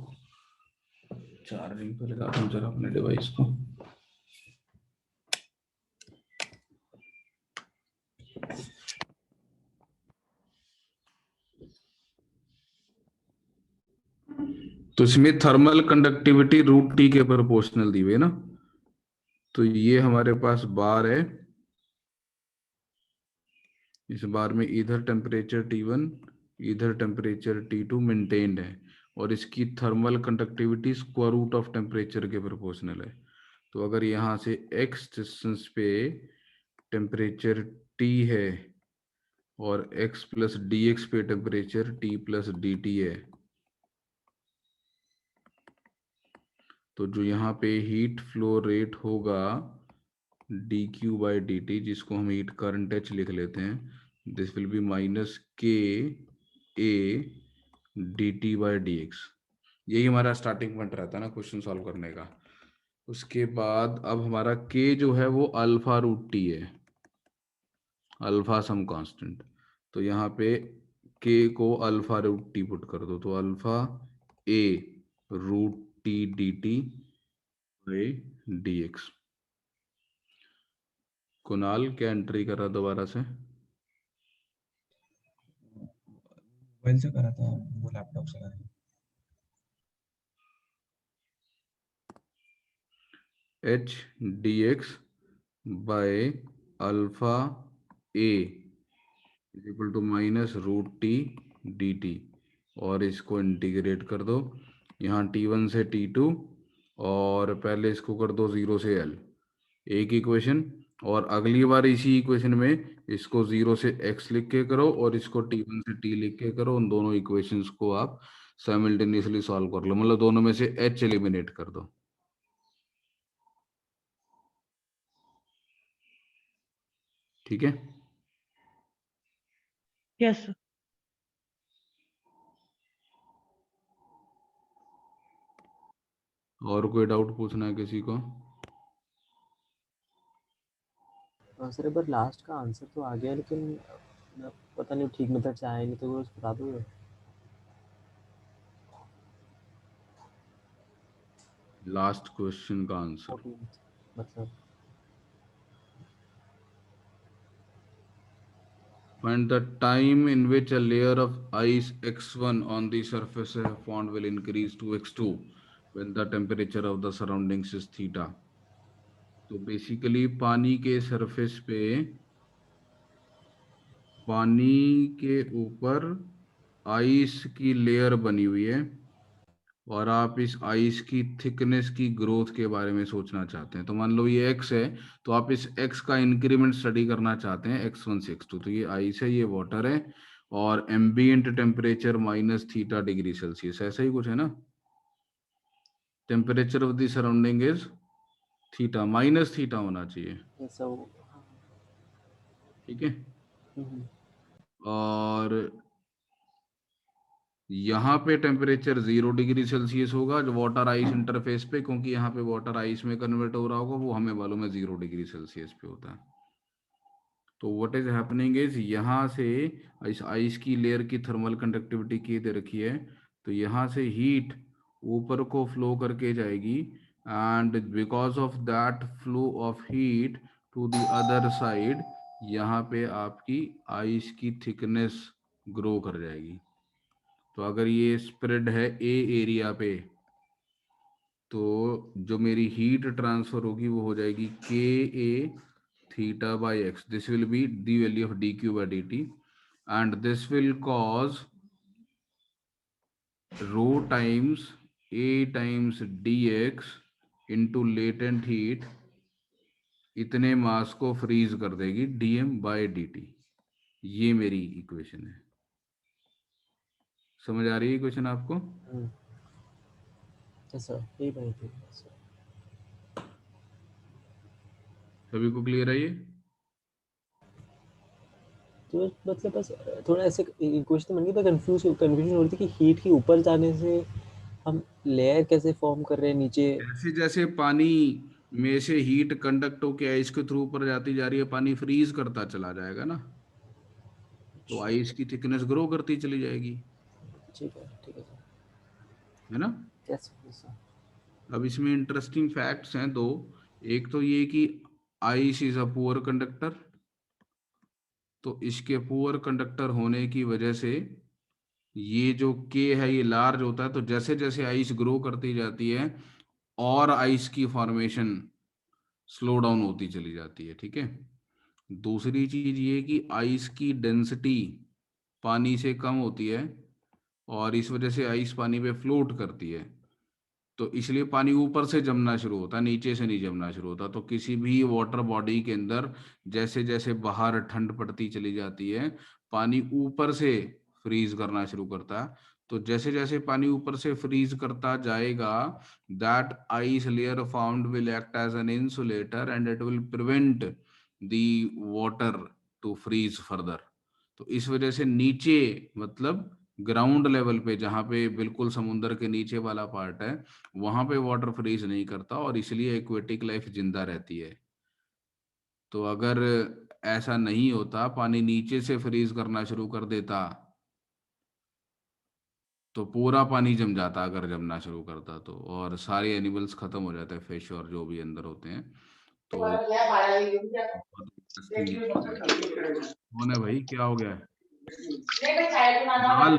चार्जिंग पे लगाता हूँ जरा अपने डिवाइस को। तो इसमें थर्मल कंडक्टिविटी रूट टी के प्रोपोर्शनल दी हुई है ना। तो ये हमारे पास बार है, इस बार में इधर टेम्परेचर T1 इधर टेम्परेचर T2 मेंटेन्ड है और इसकी thermal conductivity square root of temperature के प्रोपोर्शनल है। तो अगर यहाँ से x डिस्टेंस पे टेम्परेचर T है और x प्लस dx पे टेम्परेचर T प्लस dt है, तो जो यहाँ पे हीट फ्लो रेट होगा dq बाई dt, जिसको हम हीट करंट H लिख लेते हैं, this will be minus k a dt by dx। यही हमारा स्टार्टिंग पॉइंट रहता है ना क्वेश्चन सॉल्व करने का। उसके बाद अब हमारा k जो है वो अल्फा रूट टी है, अल्फा सम कांस्टेंट, तो यहाँ पे के को अल्फा रूट टी पुट कर दो, तो alpha A root T D T by D X. Kunal क्या एंट्री करा दोबारा से? मोबाइल से करा था, वो लैपटॉप से करा। H D X by alpha A is equal to minus root T D T, और इसको इंटीग्रेट कर दो यहाँ t1 से t2, और पहले इसको कर दो 0 से l, एक इक्वेशन, और अगली बार इसी इक्वेशन में इसको 0 से x लिख के करो और इसको t1 से t लिख के करो। उन दोनों इक्वेशंस को आप साइमल्टेनियसली सॉल्व कर लो, मतलब दोनों में से h एलिमिनेट कर दो। ठीक है? Yes sir. और कोई डाउट पूछना है किसी को? सर एक बार लास्ट का आंसर तो आ गया, लेकिन पता नहीं ठीक मेथड से आया नहीं, तो वो बता दो। लास्ट क्वेश्चन का आंसर मतलब find the time in which a layer of ice x1 on the surface of a pond will increase to x2 when the temperature of the surroundings is theta। तो basically पानी के surface पे, पानी के ऊपर ice की layer बनी हुई है, और आप इस आइस की थिकनेस की ग्रोथ के बारे में सोचना चाहते हैं। तो मान लो ये x है, तो आप इस x का इंक्रीमेंट स्टडी करना चाहते हैं x1 से x2। तो ये आइस है, ये वाटर है, और ambient temperature minus theta degree Celsius, ऐसा ही कुछ है ना। Temperature of the surrounding is theta, minus theta होना चाहिए। ठीक है? और यहाँ पे टेम्परेचर 0 डिग्री सेल्सियस होगा जो वाटर आइस इंटरफेस पे, क्योंकि यहाँ पे वाटर आइस में कन्वर्ट हो रहा होगा, वो हमें मालूम है 0 डिग्री सेल्सियस पे होता है। तो व्हाट इज हैपनिंग इज, यहाँ से इस आइस की लेयर की थर्मल कंडक्टिविटी की दे रखी है, तो यहाँ से हीट ऊपर को फ्लो करके जाएगी, and because of that flow of heat to the other side, यहाँ पे आपकी आइस की थिकनेस ग्रो कर जाएगी। तो अगर ये स्प्रेड है ए एरिया पे, तो जो मेरी हीट ट्रांसफर होगी वो हो जाएगी K A theta by X. This will be the value of D Q by D T, and this will cause rho times A times D X into latent heat, इतने mass को freeze कर देगी DM by D T. ये मेरी equation है। समझ आ रही है इक्वेशन आपको? सभी को क्लियर है ये? तो मतलब बस थोड़ा ऐसे क्वेश्चन बन गया, तो कंफ्यूजन हो रही थी कि हीट के ऊपर जाने से हम लेयर कैसे फॉर्म कर रहे हैं नीचे। जैसे जैसे पानी में से हीट कंडक्ट होके आइस के थ्रू ऊपर जाती जा रही है, पानी फ्रीज करता चला जाएगा ना, तो आइस की थिकनेस ग्रो करती चली जाएगी। ठीक है सर, है ना? Yes sir. अब इसमें इंटरेस्टिंग फैक्ट्स हैं दो। एक तो ये कि ice is a poor conductor, तो इसके पुअर कंडक्टर होने की वजह से ये जो के है ये लार्ज होता है, तो जैसे जैसे आइस ग्रो करती जाती है और आइस की फॉर्मेशन स्लो डाउन होती चली जाती है। ठीक है? दूसरी चीज ये कि आइस की डेंसिटी पानी से कम होती है, और इस वजह से आइस पानी पे फ्लोट करती है, तो इसलिए पानी ऊपर से जमना शुरू होता है, नीचे से नहीं जमना शुरू होता। तो किसी भी वाटर बॉडी के अंदर जैसे जैसे बाहर ठंड पड़ती चली जाती है, पानी ऊपर से फ्रीज करना शुरू करता है। तो जैसे जैसे पानी ऊपर से फ्रीज करता जाएगा, that ice layer found will act as an insulator and it will prevent the water to freeze further. तो इस वजह से नीचे, मतलब ग्राउंड लेवल पे, जहाँ पे बिल्कुल समुद्र के नीचे वाला पार्ट है, वहां पे वाटर फ्रीज नहीं करता, और इसलिए एक्वेटिक लाइफ जिंदा रहती है। तो अगर ऐसा नहीं होता, पानी नीचे से फ्रीज करना शुरू कर देता तो पूरा पानी जम जाता, अगर जमना शुरू करता तो, और सारे एनिमल्स खत्म हो जाते, फिश और जो भी अंदर होते हैं। तो बहुत interesting कौन है भाई, क्या हो गया है? दाल।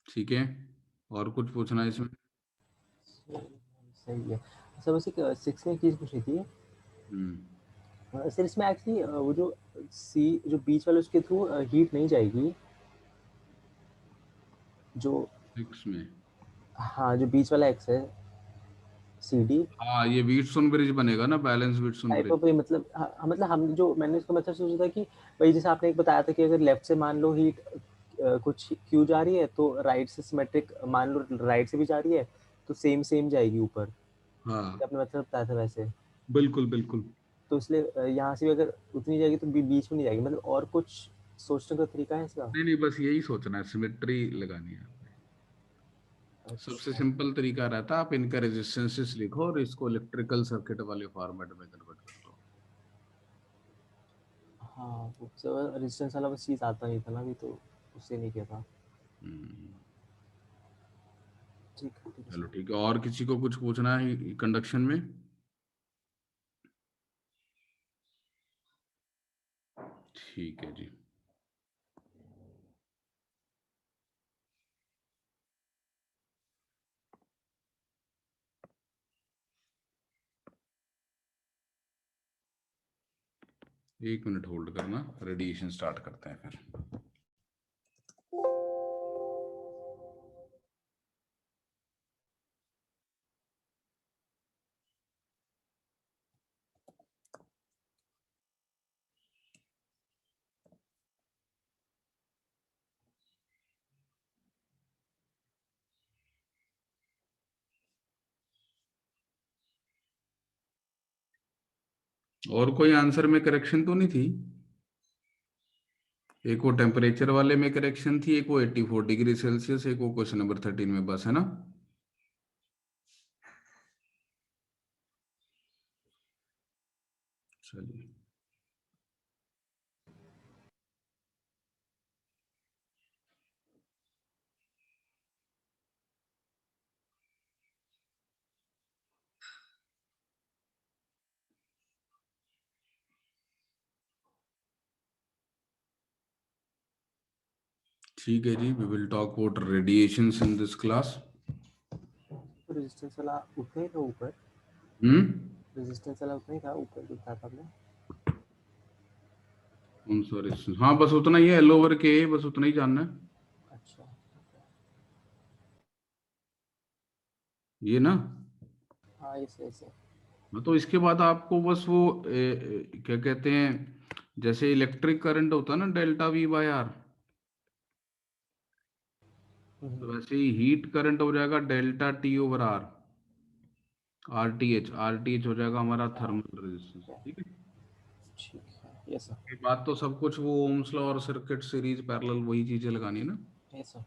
ठीक है, और कुछ पूछना है इसमें? सही है सर। वैसे 6 में एक चीज़ पूछनी थी सर, इसमें एक्चुअली वो जो सी जो बीच वाले उसके थ्रू हीट नहीं जाएगी जो 6 में? हाँ, जो बीच वाला एक्स है CD हाँ, ये व्हीटस्टोन ब्रिज बनेगा ना, balance Wheatstone type bridge. Of, मतलब मतलब हम जो मैंने इसका मतलब सोचा था कि भाई जैसे आपने एक बताया था कि अगर लेफ्ट से मान लो हीट कुछ क्यू जा रही है तो राइट से सिमेट्रिक मान लो राइट से भी जा रही है तो सेम जाएगी ऊपर। हाँ आपने मतलब बताया था वैसे, बिल्कुल बिल्कुल। तो इसलिए यहाँ से भी अगर उतनी जाएगी तो बीच में नहीं जाएगी, मतलब और कुछ सोचने का तरीका है इसका? नहीं नहीं, बस यही सोचना है, सिमेट्री लगानी है। सबसे सिंपल तरीका रहता है, आप इनका रेजिस्टेंसेस लिखो और इसको इलेक्ट्रिकल सर्किट वाले फॉर्मेट में कन्वर्ट कर दो। हाँ, वो रेजिस्टेंस वाला बस चीज़ आता नहीं था ना अभी, तो उससे नहीं किया था। ठीक है चलो ठीक है, और किसी को कुछ पूछना है कंडक्शन में? ठीक है जी। एक मिनट होल्ड करना, रेडिएशन स्टार्ट करते हैं फिर। और कोई आंसर में करेक्शन तो नहीं थी? एक वो टेम्परेचर वाले में करेक्शन थी, एक वो 84 डिग्री सेल्सियस, एक वो क्वेश्चन नंबर 13 में, बस है ना? चलिए ठीक है जी, we will talk about radiations in this class. Resistance वाला उतना ही था ऊपर, रेजिस्टेंस वाला उतना ही था ऊपर जो था आपने। सॉरी, हाँ बस उतना ही है, L over K, बस उतना ही जानना है। अच्छा, ये ना, हाँ ऐसे ऐसे। तो इसके बाद आपको बस वो क्या कहते हैं, जैसे इलेक्ट्रिक करंट होता है ना डेल्टा V बाय R, तो वैसे ही हीट करंट हो जाएगा delta T over R, RTH हो जाएगा हमारा थर्मल रेजिस्टेंस। ठीक है, ठीक है, यस सर, ये बात तो सब कुछ वो ओम्स लॉ और सर्किट सीरीज पैरेलल वही चीजें लगानी है ना। Yes sir.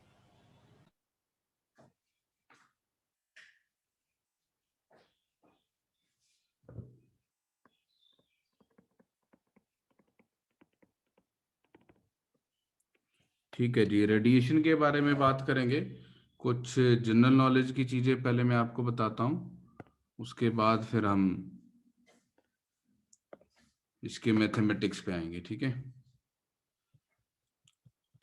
ठीक है जी, रेडिएशन के बारे में बात करेंगे। कुछ जनरल नॉलेज की चीजें पहले मैं आपको बताता हूँ, उसके बाद फिर हम इसके मैथमेटिक्स पे आएंगे। ठीक है,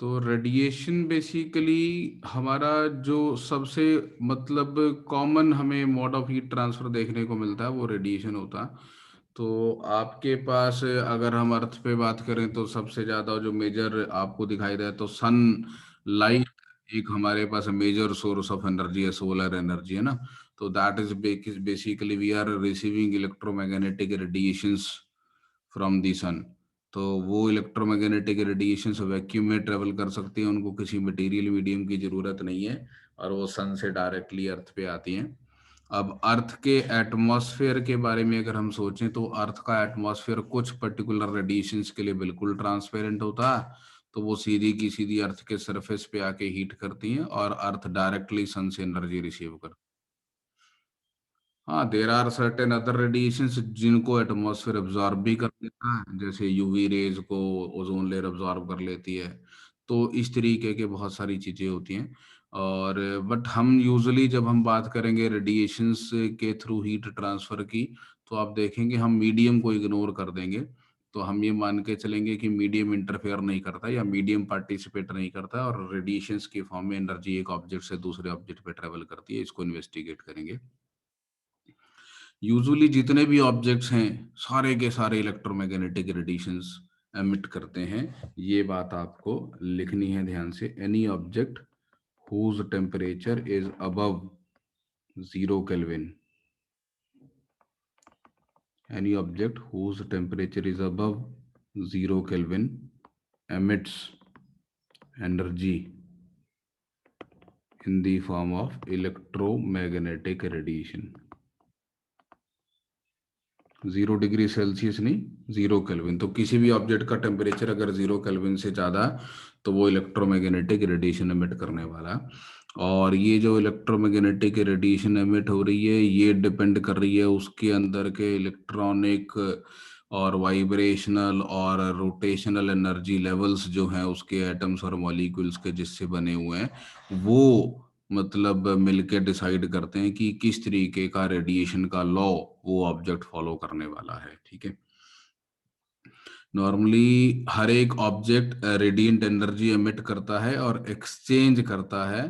तो रेडिएशन बेसिकली हमारा जो सबसे मतलब कॉमन हमें मोड ऑफ हीट ट्रांसफर देखने को मिलता है वो रेडिएशन होता है। तो आपके पास अगर हम अर्थ पे बात करें तो सबसे ज्यादा जो मेजर आपको दिखाई दे तो सन लाइट एक हमारे पास मेजर सोर्स ऑफ एनर्जी है, सोलर एनर्जी है ना। तो that is basically we are receiving electromagnetic radiations from the sun. तो वो इलेक्ट्रोमैग्नेटिक रेडिएशंस वैक्यूम में ट्रेवल कर सकती हैं, उनको किसी मटेरियल मीडियम की जरूरत नहीं है और वो सन से डायरेक्टली अर्थ पे आती हैं। अब अर्थ के एटमॉस्फेयर के बारे में अगर हम सोचें तो अर्थ का एटमॉस्फेयर कुछ पर्टिकुलर रेडिएशंस के लिए बिल्कुल ट्रांसपेरेंट होता है, तो वो सीधी की सीधी अर्थ के सरफेस पे आके हीट करती हैं और अर्थ डायरेक्टली सन से एनर्जी रिसीव करती है। हाँ, there are certain other radiations जिनको एटमॉस्फेयर एब्जॉर्ब भी कर लेता है, जैसे यूवी रेज को ओजोन लेयर एब्जॉर्ब कर लेती है। तो इस तरीके के बहुत सारी चीजें होती हैं। और बट हम यूजुअली जब हम बात करेंगे रेडिएशंस के थ्रू हीट ट्रांसफर की, तो आप देखेंगे हम मीडियम को इग्नोर कर देंगे। तो हम ये मान के चलेंगे कि मीडियम इंटरफेयर नहीं करता या मीडियम पार्टिसिपेट नहीं करता और रेडिएशंस के फॉर्म में एनर्जी एक ऑब्जेक्ट से दूसरे ऑब्जेक्ट पे ट्रेवल करती है। इसको इन्वेस्टिगेट करेंगे। यूजुअली जितने भी ऑब्जेक्ट्स हैं सारे के सारे इलेक्ट्रोमैग्नेटिक रेडिएशंस एमिट करते हैं। ये बात आपको लिखनी है ध्यान से। Any object whose temperature is above 0 Kelvin, any object whose temperature is above 0 Kelvin emits energy in the form of electromagnetic radiation. 0 degree Celsius नहीं, 0 केल्विन। तो किसी भी ऑब्जेक्ट का टेम्परेचर अगर 0 केल्विन से ज़्यादा तो वो इलेक्ट्रोमैग्नेटिक रेडिएशन एमिट करने वाला। और ये जो इलेक्ट्रोमैग्नेटिक रेडिएशन एमिट हो रही है ये डिपेंड कर रही है उसके अंदर के इलेक्ट्रॉनिक और वाइब्रेशनल और रोटेशनल एनर्जी लेवल्स जो हैं उसके एटम्स और मॉलिक्यूल्स के जिससे बने हुए हैं, वो मतलब मिलके डिसाइड करते हैं कि किस तरीके का रेडिएशन का लॉ वो ऑब्जेक्ट फॉलो करने वाला है। ठीक है। नॉर्मली हर एक ऑब्जेक्ट रेडिएंट एनर्जी एमिट करता है और एक्सचेंज करता है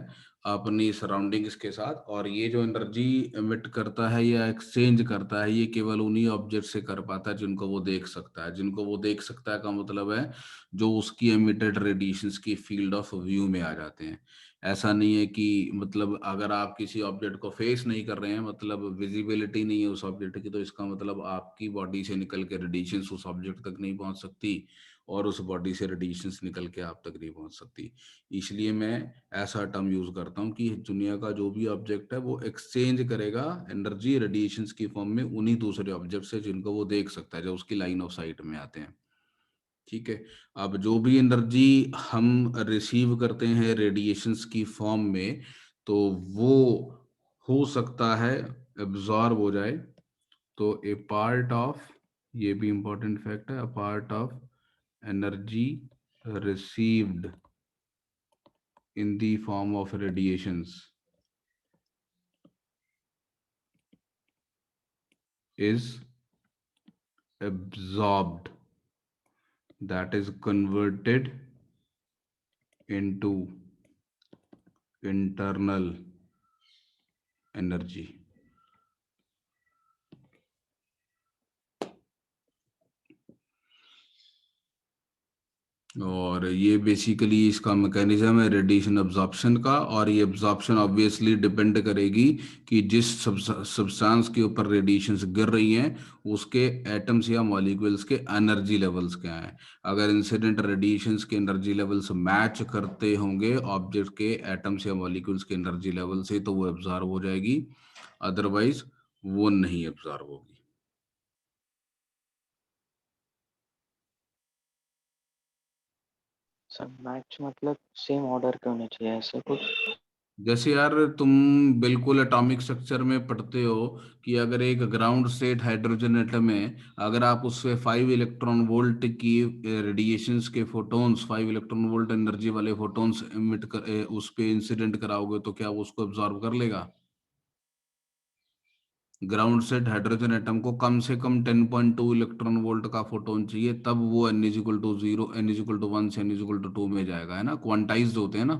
अपनी सराउंडिंग्स के साथ। और ये जो एनर्जी एमिट करता है या एक्सचेंज करता है ये केवल उन्हीं ऑब्जेक्ट से कर पाता है जिनको वो देख सकता है। जिनको वो देख सकता है का मतलब है जो उसकी एमिटेड रेडिएशंस की फील्ड ऑफ व्यू में आ जाते हैं। ऐसा नहीं है कि मतलब अगर आप किसी ऑब्जेक्ट को फेस नहीं कर रहे हैं, मतलब विजिबिलिटी नहीं है उस ऑब्जेक्ट की, तो इसका मतलब आपकी बॉडी से निकल के रेडिएशंस उस ऑब्जेक्ट तक नहीं पहुंच सकती और उस बॉडी से रेडिएशंस निकल के आप तक नहीं पहुंच सकती। इसलिए मैं ऐसा टर्म यूज करता हूं कि दुनिया का जो भी ऑब्जेक्ट है वो एक्सचेंज करेगा एनर्जी रेडिएशंस की फॉर्म में उन्हीं दूसरे ऑब्जेक्ट से जिनको वो देख सकता है, जो उसकी लाइन ऑफ साइट में आते हैं। ठीक है। अब जो भी एनर्जी हम रिसीव करते हैं रेडिएशंस की फॉर्म में, तो वो हो सकता है एब्जॉर्ब हो जाए। तो ए पार्ट ऑफ, ये भी इंपॉर्टेंट फैक्ट है, a part of energy received in the form of radiations is absorbed, that is converted into internal energy. और ये बेसिकली इसका मैकेनिज्म है रेडिएशन अब्जॉर्प्शन का। और ये अब्जॉर्प्शन ऑब्वियसली डिपेंड करेगी कि जिस सब्सटेंस के ऊपर रेडिएशंस गिर रही हैं उसके एटम्स या मॉलिक्यूल्स के एनर्जी लेवल्स क्या हैं। अगर इंसिडेंट रेडिएशंस के एनर्जी लेवल्स मैच करते होंगे ऑब्जेक्ट के एटम्स या मॉलिक्यूल्स के एनर्जी लेवल से तो वो एब्जॉर्ब हो जाएगी, अदरवाइज वो नहीं एब्जॉर्ब होगी। सर मैच मतलब सेम ऑर्डर के होने चाहिए ऐसे कुछ? जैसे यार तुम बिल्कुल एटॉमिक स्ट्रक्चर में पढ़ते हो कि अगर एक ग्राउंड स्टेट हाइड्रोजन एटम है, अगर आप उससे 5 इलेक्ट्रॉन वोल्ट की रेडिएशंस के फोटॉन्स, 5 इलेक्ट्रॉन वोल्ट एनर्जी वाले फोटॉन्स एमिट कर उस पे इंसिडेंट कराओगे तो क्या वो उसको एब्जॉर्ब कर लेगा? ग्राउंड स्टेट हाइड्रोजन एटम को कम से कम 10.2 इलेक्ट्रॉन वोल्ट का फोटोन चाहिए, तब वो n = 0, n = 1 से n = 2 में जाएगा, है ना, क्वांटाइज्ड होते हैं ना।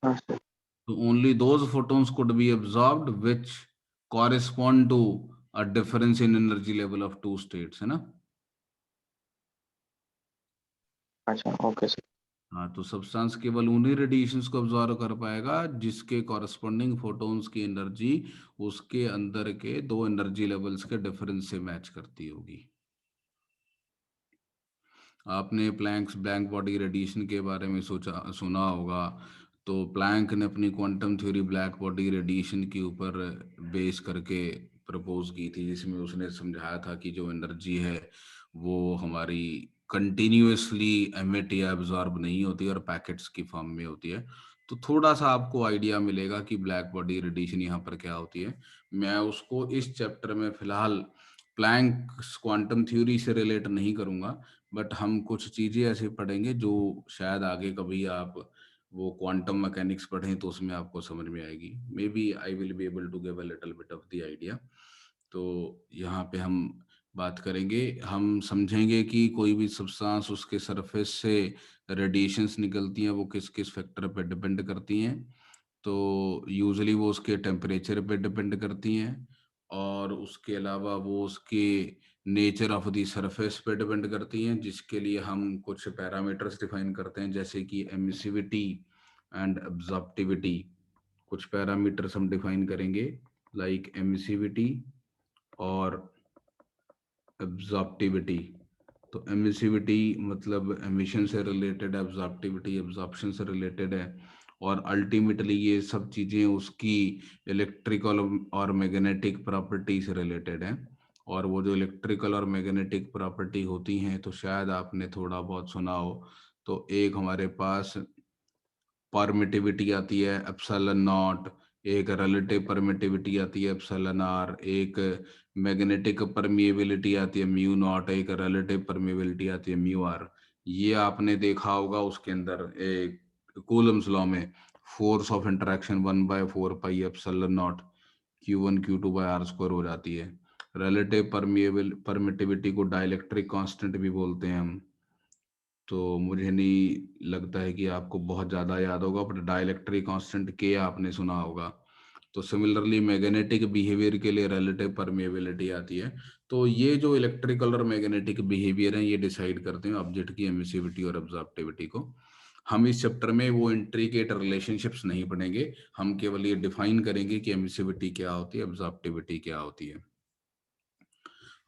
हाँ sir. So only those photons could be absorbed which correspond to a difference in energy level of two states, है ना। अच्छा ओके सर। हाँ, तो सब्सटेंस केवल उन्हीं रेडिएशंस को अब्जॉर्ब कर पाएगा जिसके कॉरस्पॉन्डिंग फोटॉन्स की एनर्जी उसके अंदर के दो एनर्जी लेवल्स के डिफरेंस से मैच करती होगी। आपने प्लैंक्स ब्लैंक बॉडी रेडिएशन के बारे में सुना होगा। तो प्लैंक ने अपनी quantum theory black body radiation के ऊपर बेस करके प्रपोज की थी, जिसमें उसने समझाया था कि जो एनर्जी है वो हमारी कंटिन्यूअसली एमिट या एब्जॉर्ब नहीं होती और पैकेट्स की फॉर्म में होती है। तो थोड़ा सा आपको आइडिया मिलेगा कि ब्लैक बॉडी रेडिएशन यहाँ पर क्या होती है। मैं उसको इस चैप्टर में फिलहाल प्लैंक क्वांटम थ्योरी से रिलेट नहीं करूँगा, बट हम कुछ चीज़ें ऐसे पढ़ेंगे जो शायद आगे कभी आप वो क्वांटम मैकेनिक्स पढ़ें तो उसमें आपको समझ में आएगी। Maybe I will be able to give a little bit of the idea. तो यहाँ पे हम बात करेंगे, हम समझेंगे कि कोई भी सब्सटेंस उसके सरफेस से रेडिएशंस निकलती हैं वो किस किस फैक्टर पे डिपेंड करती हैं। तो यूजुअली वो उसके टेम्परेचर पे डिपेंड करती हैं, और उसके अलावा वो उसके नेचर ऑफ द सरफेस पे डिपेंड करती हैं, जिसके लिए हम कुछ पैरामीटर्स डिफाइन करते हैं, जैसे कि एमिसिविटी एंड एब्जॉर्प्टिविटी। कुछ पैरामीटर्स हम डिफाइन करेंगे लाइक एमिसिविटी और एब्जॉर्प्टिविटी। तो एमिसिविटी मतलब एमिशन से रिलेटेड, एब्जॉर्प्टिविटी एब्जॉर्प्शन से रिलेटेड है, और अल्टीमेटली ये सब चीज़ें उसकी इलेक्ट्रिकल और मैग्नेटिक प्रॉपर्टी से रिलेटेड है। और वो जो इलेक्ट्रिकल और मैग्नेटिक प्रॉपर्टी होती हैं तो शायद आपने थोड़ा बहुत सुना हो। तो एक हमारे पास परमिटिविटी आती है एप्सिलॉन नॉट, एक रिलेटिव परमिटिविटी आती है एप्सिलॉन आर, एक मैग्नेटिक परमिएबिलिटी आती है म्यू नॉट, एक रिलेटिव परमिएबिलिटी आती है म्यू आर। ये आपने देखा होगा उसके अंदर एक कूलम्स लॉ में, force of interaction 1/4 pi epsilon naught Q1 Q2 by r square हो जाती है। रिलेटिव परमिटिविटी को डाइलेक्ट्रिक कांस्टेंट भी बोलते हैं हम। तो मुझे नहीं लगता है कि आपको बहुत ज़्यादा याद होगा, बट डाइलेक्ट्रिक कांस्टेंट के आपने सुना होगा। तो सिमिलरली मैग्नेटिक बिहेवियर के लिए रिलेटिव परमेबिलिटी आती है। तो ये जो इलेक्ट्रिकल और मैग्नेटिक बिहेवियर हैं ये डिसाइड करते हैं ऑब्जेक्ट की एमिसिविटी और एब्जॉर्प्टिविटी को। हम इस चैप्टर में वो इंट्रिकेट रिलेशनशिप्स नहीं पढ़ेंगे, हम केवल ये डिफाइन करेंगे कि एमिसिविटी क्या होती है, एब्जॉर्प्टिविटी क्या होती है।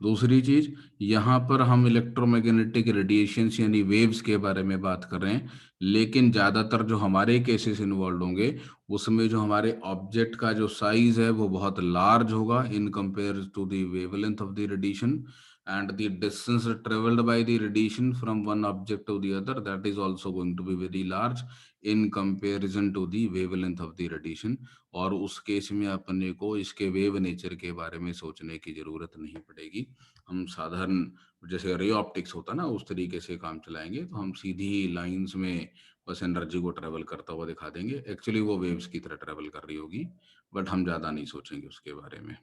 दूसरी चीज, यहाँ पर हम इलेक्ट्रोमैग्नेटिक रेडिएशंस यानी वेव्स के बारे में बात कर रहे हैं, लेकिन ज़्यादातर जो हमारे केसेस इन्वॉल्व होंगे उसमें जो हमारे ऑब्जेक्ट का जो साइज है वो बहुत लार्ज होगा in compare to the wavelength of the radiation, and the distance traveled by the radiation from one object to the other, that is also going to be very large in comparison to the wavelength of the radiation। और उस case में अपने को इसके wave nature के बारे में सोचने की जरूरत नहीं पड़ेगी। हम साधारण जैसे रे ऑप्टिक्स होता ना उस तरीके से काम चलाएंगे, तो हम सीधी लाइंस में बस एनर्जी को ट्रेवल करता हुआ दिखा देंगे। एक्चुअली वो वेव्स की तरह ट्रेवल कर रही होगी, बट हम ज्यादा नहीं सोचेंगे उसके बारे में।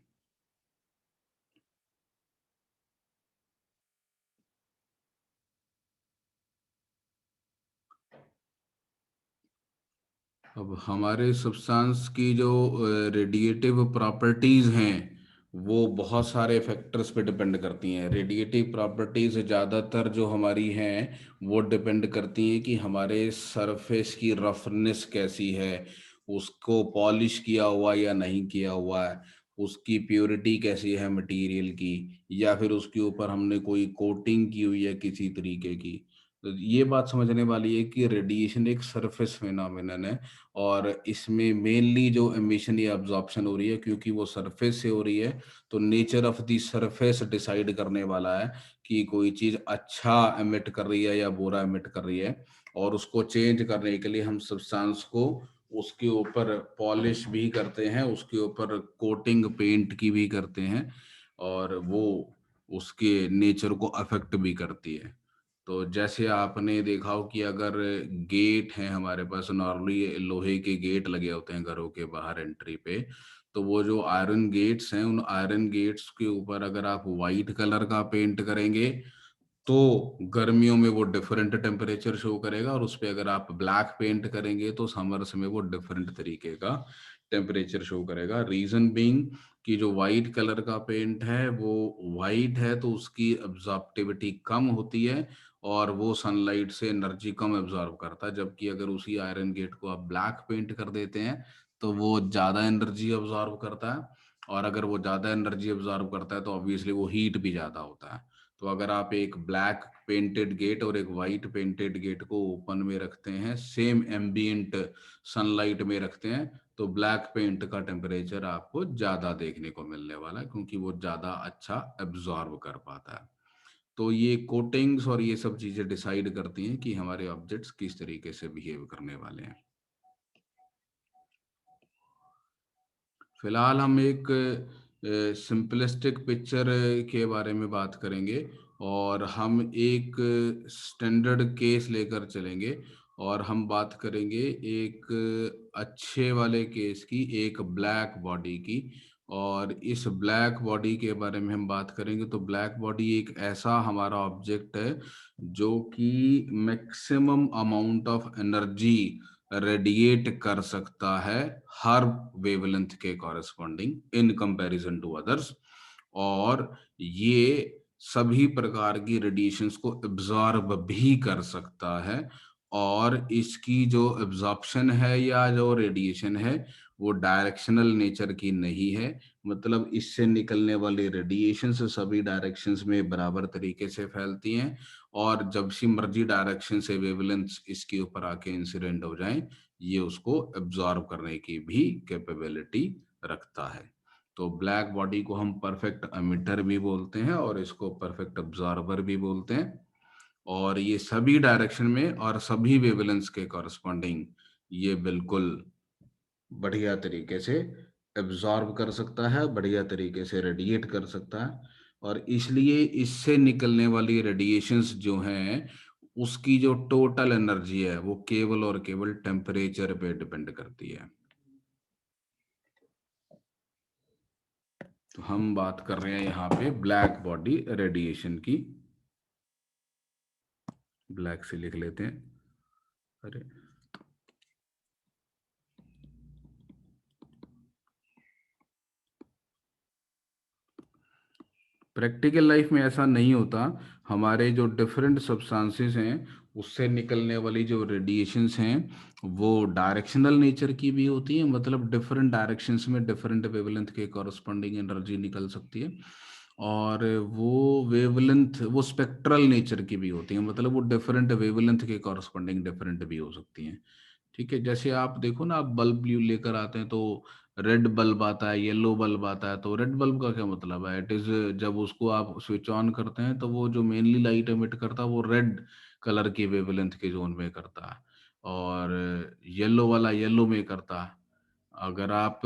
अब हमारे सब्सटेंस की जो रेडिएटिव प्रॉपर्टीज हैं वो बहुत सारे फैक्टर्स पे डिपेंड करती हैं। रेडिएटिव प्रॉपर्टीज ज़्यादातर जो हमारी हैं वो डिपेंड करती हैं कि हमारे सरफेस की रफनेस कैसी है, उसको पॉलिश किया हुआ या नहीं किया हुआ है, उसकी प्योरिटी कैसी है मटेरियल की, या फिर उसके ऊपर हमने कोई कोटिंग की हुई है किसी तरीके की। तो ये बात समझने वाली है कि रेडिएशन एक सरफेस फिनोमेनन है, और इसमें मेनली जो एमिशन या एब्जॉर्प्शन हो रही है क्योंकि वो सरफेस से हो रही है, तो nature of the surface decide करने वाला है कि कोई चीज अच्छा एमिट कर रही है या बुरा एमिट कर रही है। और उसको चेंज करने के लिए हम सब्सटेंस को उसके ऊपर पॉलिश भी करते हैं, उसके ऊपर कोटिंग पेंट की भी करते हैं, और वो उसके नेचर को अफेक्ट भी करती है। तो जैसे आपने देखा हो कि अगर गेट है हमारे पास, नॉर्मली लोहे के गेट लगे होते हैं घरों के बाहर एंट्री पे, तो वो जो आयरन गेट्स हैं उन आयरन गेट्स के ऊपर अगर आप वाइट कलर का पेंट करेंगे तो गर्मियों में वो डिफरेंट टेम्परेचर शो करेगा, और उस पे अगर आप ब्लैक पेंट करेंगे तो समर्स में वो डिफरेंट तरीके का टेम्परेचर शो करेगा। रीजन बीइंग कि जो वाइट कलर का पेंट है वो वाइट है तो उसकी एब्जॉर्प्टिविटी कम होती है और वो सनलाइट से एनर्जी कम एब्जॉर्ब करता है, जबकि अगर उसी आयरन गेट को आप ब्लैक पेंट कर देते हैं तो वो ज़्यादा एनर्जी एब्जॉर्ब करता है, और अगर वो ज़्यादा एनर्जी एब्जॉर्ब करता है तो ऑब्वियसली वो हीट भी ज़्यादा होता है। तो अगर आप एक ब्लैक पेंटेड गेट और एक वाइट पेंटेड गेट को ओपन में रखते हैं, सेम एम्बिएंट सनलाइट में रखते हैं, तो ब्लैक पेंट का टेम्परेचर आपको ज्यादा देखने को मिलने वाला है, क्योंकि वो ज्यादा अच्छा एब्जॉर्ब कर पाता है। तो ये कोटिंग्स और ये सब चीजें डिसाइड करती हैं कि हमारे ऑब्जेक्ट्स किस तरीके से बिहेव करने वाले हैं। फिलहाल हम एक सिंपलिस्टिक पिक्चर के बारे में बात करेंगे और हम एक स्टैंडर्ड केस लेकर चलेंगे और हम बात करेंगे एक अच्छे वाले केस की, एक ब्लैक बॉडी की। और इस ब्लैक बॉडी के बारे में हम बात करेंगे तो ब्लैक बॉडी एक ऐसा हमारा ऑब्जेक्ट है जो कि maximum amount of energy radiate कर सकता है हर वेवलेंथ के corresponding in comparison to others, और ये सभी प्रकार की रेडिएशंस को एब्जॉर्ब भी कर सकता है। और इसकी जो एब्जॉर्प्शन है या जो रेडिएशन है वो डायरेक्शनल नेचर की नहीं है, मतलब इससे निकलने वाली रेडिएशन सभी डायरेक्शंस में बराबर तरीके से फैलती हैं, और जब सी मर्जी डायरेक्शन से वेवलेंथ्स इसके ऊपर आके इंसिडेंट हो जाएं, ये उसको एब्जॉर्ब करने की भी कैपेबिलिटी रखता है। तो ब्लैक बॉडी को हम परफेक्ट एमिटर भी बोलते हैं और इसको परफेक्ट एब्जॉर्बर भी बोलते हैं, और ये सभी डायरेक्शन में और सभी वेवलेंथ्स के कॉरस्पॉन्डिंग ये बिल्कुल बढ़िया तरीके से एब्जॉर्ब कर सकता है, बढ़िया तरीके से रेडिएट कर सकता है, और इसलिए इससे निकलने वाली रेडिएशंस जो हैं उसकी जो टोटल एनर्जी है वो केवल और केवल टेम्परेचर पे डिपेंड करती है। तो हम बात कर रहे हैं यहाँ पे ब्लैक बॉडी रेडिएशन की। ब्लैक से लिख लेते हैं, अरे प्रैक्टिकल लाइफ में ऐसा नहीं होता। हमारे जो डिफरेंट सब्सटेंसेस हैं उससे निकलने वाली जो रेडिएशंस हैं वो डायरेक्शनल नेचर की भी होती है, मतलब डिफरेंट डायरेक्शंस में डिफरेंट वेवलेंथ के कॉरस्पॉन्डिंग एनर्जी निकल सकती है, और वो वेवलेंथ वो स्पेक्ट्रल नेचर की भी होती है, मतलब वो डिफरेंट वेवलेंथ के कॉरस्पॉन्डिंग डिफरेंट भी हो सकती हैं। ठीक है, जैसे आप देखो ना, आप बल्ब लेकर आते हैं तो रेड बल्ब आता है, येलो बल्ब आता है, तो रेड बल्ब का क्या मतलब है? इट इज, जब उसको आप स्विच ऑन करते हैं तो वो जो मेनली लाइट एमिट करता है वो रेड कलर की वेवलेंथ के जोन में करता है, और येलो वाला येलो में करता है। अगर आप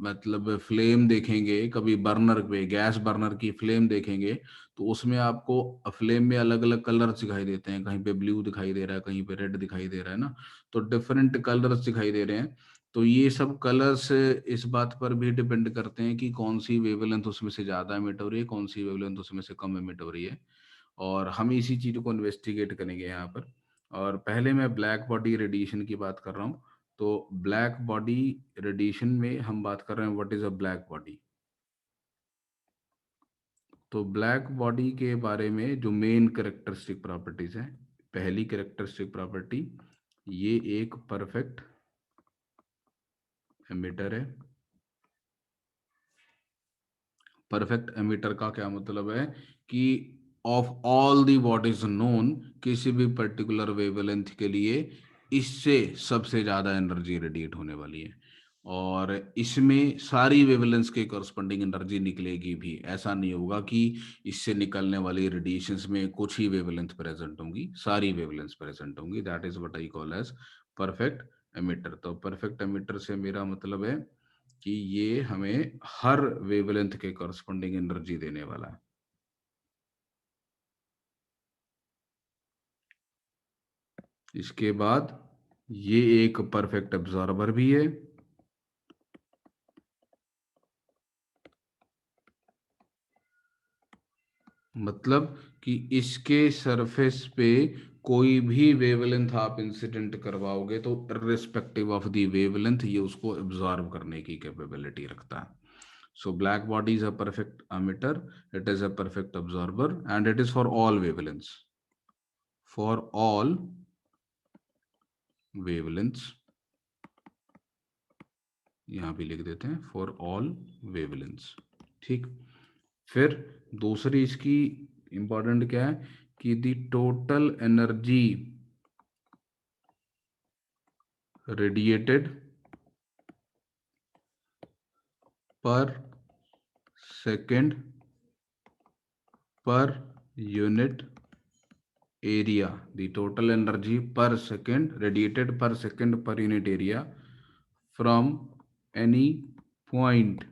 मतलब फ्लेम देखेंगे कभी बर्नर पे, गैस बर्नर की फ्लेम देखेंगे तो उसमें आपको फ्लेम में अलग अलग कलर्स दिखाई देते हैं, कहीं पे ब्लू दिखाई दे रहा है, कहीं पे रेड दिखाई दे रहा है ना, तो डिफरेंट कलर्स दिखाई दे रहे हैं। तो ये सब कलर्स इस बात पर भी डिपेंड करते हैं कि कौन सी वेवलेंथ उसमें से ज्यादा एमिट हो रही है, कौन सी वेवलेंथ उसमें से कम एमिट हो रही है, और हम इसी चीज को इन्वेस्टिगेट करेंगे यहाँ पर। और पहले मैं ब्लैक बॉडी रेडिएशन की बात कर रहा हूँ। तो ब्लैक बॉडी रेडिएशन में हम बात कर रहे हैं what is a black body. तो ब्लैक बॉडी के बारे में जो मेन कैरेक्टरिस्टिक प्रॉपर्टीज हैं, पहली कैरेक्टरिस्टिक प्रॉपर्टी, ये एक परफेक्ट एमिटर है। परफेक्ट एमिटर का क्या मतलब है कि of all the what is known, किसी भी पर्टिकुलर वेवलेंथ के लिए इससे सबसे ज्यादा एनर्जी रेडिएट होने वाली है, और इसमें सारी वेवलेंथ के कॉरस्पॉन्डिंग एनर्जी निकलेगी भी। ऐसा नहीं होगा कि इससे निकलने वाली रेडिएशंस में कुछ ही वेवलेंथ प्रेजेंट होंगी, सारी वेवलेंथ प्रेजेंट होंगी। That is what I call as perfect emitter. तो परफेक्ट एमिटर से मेरा मतलब है कि ये हमें हर वेवलेंथ के कॉरस्पॉन्डिंग एनर्जी देने वाला है। इसके बाद ये एक परफेक्ट एब्जॉर्बर भी है। मतलब कि इसके सरफेस पे कोई भी वेवलेंथ आप इंसिडेंट करवाओगे तो इर्रिस्पेक्टिव ऑफ द वेवलेंथ ये उसको एब्जॉर्ब करने की कैपेबिलिटी रखता है। So black body is a perfect emitter, it is a perfect absorber, and it is for all wavelengths. For all wavelengths, यहाँ भी लिख देते हैं for all wavelengths। ठीक, फिर दूसरी इसकी इंपॉर्टेंट क्या है कि द टोटल एनर्जी रेडिएटेड पर second per unit area, the total energy per second radiated per second per unit area from any point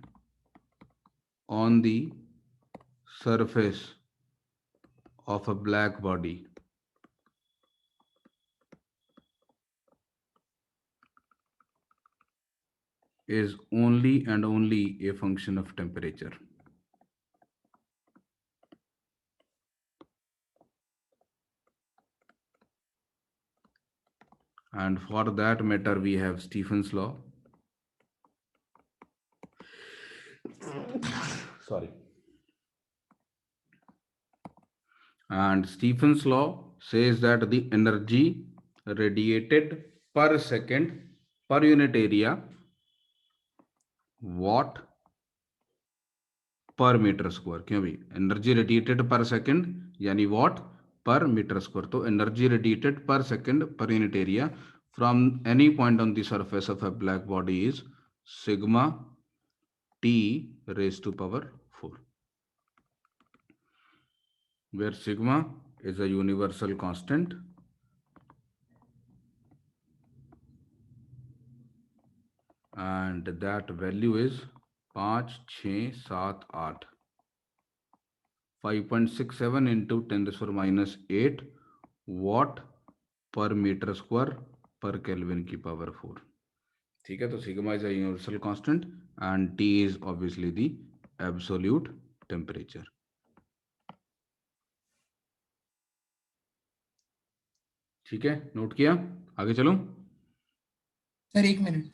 on the surface of a black body is only and only a function of temperature. And for that matter, we have Stephen's law. Sorry. And Stephen's law says that the energy radiated per second per unit area, watt per metre square. क्यों भाई? Energy radiated per second यानी watt per metre square. तो energy radiated per second per unit area from any point on the surface of a black body is sigma T raise to power 4, where sigma is a universal constant and that value is 5, 6, 7, 8. 5.67 into 10⁻⁸ watt per meter square per Kelvin की power 4. ठीक है, तो sigma is a universal constant and T is obviously the absolute temperature. ठीक है, note किया? आगे चलूं? Sir 1 minute.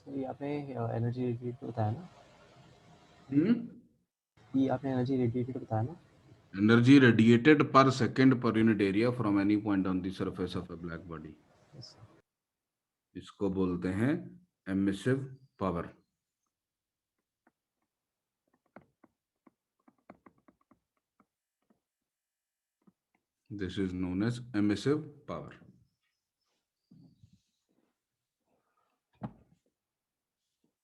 ये आपने एनर्जी रेडिएटेड बताया ना? ये आपने एनर्जी रेडिएटेड बताया ना? Energy radiated per second per unit area from any point on the surface of a black body. Yes, sir. इसको बोलते हैं emissive power. This is known as emissive power.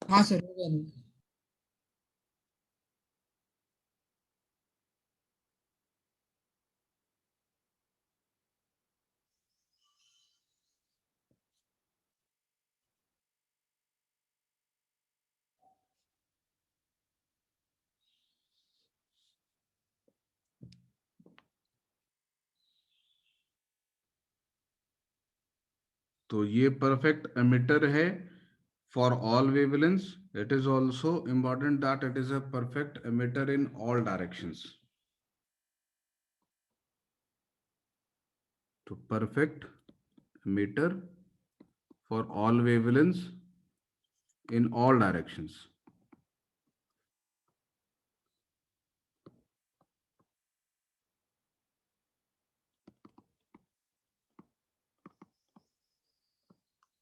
हाँ सर, हो गया नहीं. तो ये perfect emitter है for all wavelengths. It is also important that it is a perfect emitter in all directions. तो perfect emitter for all wavelengths in all directions.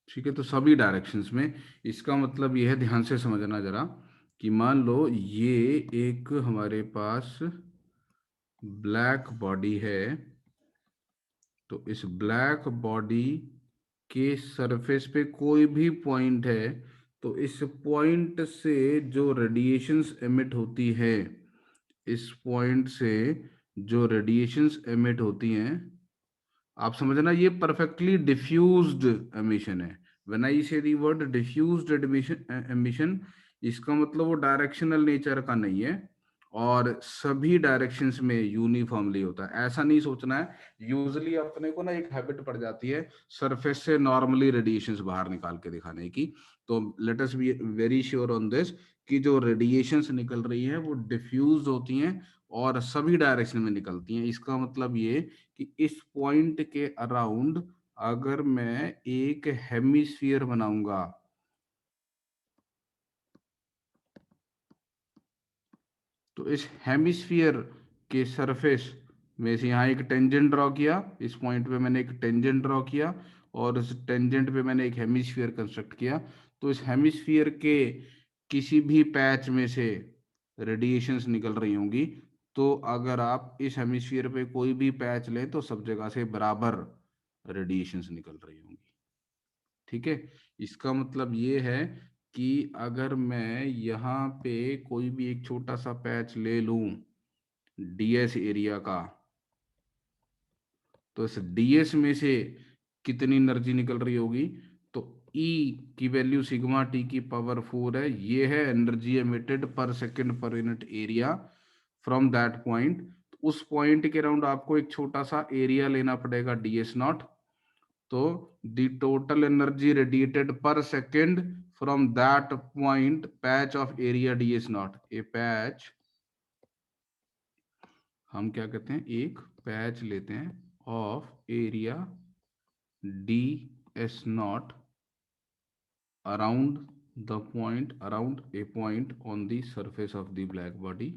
ठीक है, तो सभी डायरेक्शंस में. इसका मतलब यह है, ध्यान से समझना जरा, कि मान लो ये एक हमारे पास ब्लैक बॉडी है, तो इस ब्लैक बॉडी के सरफेस पे कोई भी पॉइंट है, तो इस पॉइंट से जो रेडिएशंस एमिट होती है, इस पॉइंट से जो रेडिएशंस एमिट होती हैं, आप समझना ये परफेक्टली डिफ्यूज्ड एमिशन है. व्हेन आई से द वर्ड डिफ्यूज्ड एमिशन, इसका मतलब वो डायरेक्शनल नेचर का नहीं है और सभी डायरेक्शंस में यूनिफॉर्मली होता है. ऐसा नहीं सोचना है. यूजुअली अपने को ना एक हैबिट पड़ जाती है सरफेस से नॉर्मली रेडिएशंस बाहर निकाल के दिखाने की. तो let us be very sure on this कि जो रेडिएशंस निकल रही है वो डिफ्यूज होती हैं और सभी डायरेक्शन में निकलती हैं. इसका मतलब ये कि इस पॉइंट के अराउंड अगर मैं एक हेमिस्फीयर बनाऊंगा, तो इस हेमिस्फीयर के सरफेस में से यहाँ एक टेंजेंट ड्रॉ किया, इस पॉइंट पे मैंने एक टेंजेंट ड्रॉ किया और इस टेंजेंट पे मैंने एक हेमिस्फीयर कंस्ट्रक्ट किया। तो इस हेमिस्फीयर के किसी भी पैच में से रेडिएशंस निकल रही होंगी। तो अगर आप इस हेमिस्फीयर पे कोई भी पैच लें तो सब जगह से बराबर रेडिएशंस निकल रही होंगी। ठीक है, इसका मतलब ये है कि अगर मैं यहाँ पे कोई भी एक छोटा सा पैच ले लूं डीएस एरिया का, तो इस डीएस में से कितनी एनर्जी निकल रही होगी? तो E की वैल्यू सिग्मा T की पावर 4 है। ये है एनर्जी एमिटेड पर second per unit area from that point. उस पॉइंट के अराउंड आपको एक छोटा सा एरिया लेना पड़ेगा ds नॉट। तो the total energy radiated per second from that point patch of area ds not. A patch, हम क्या कहते हैं, एक पैच लेते हैं of area ds not around a point on the surface of the black body,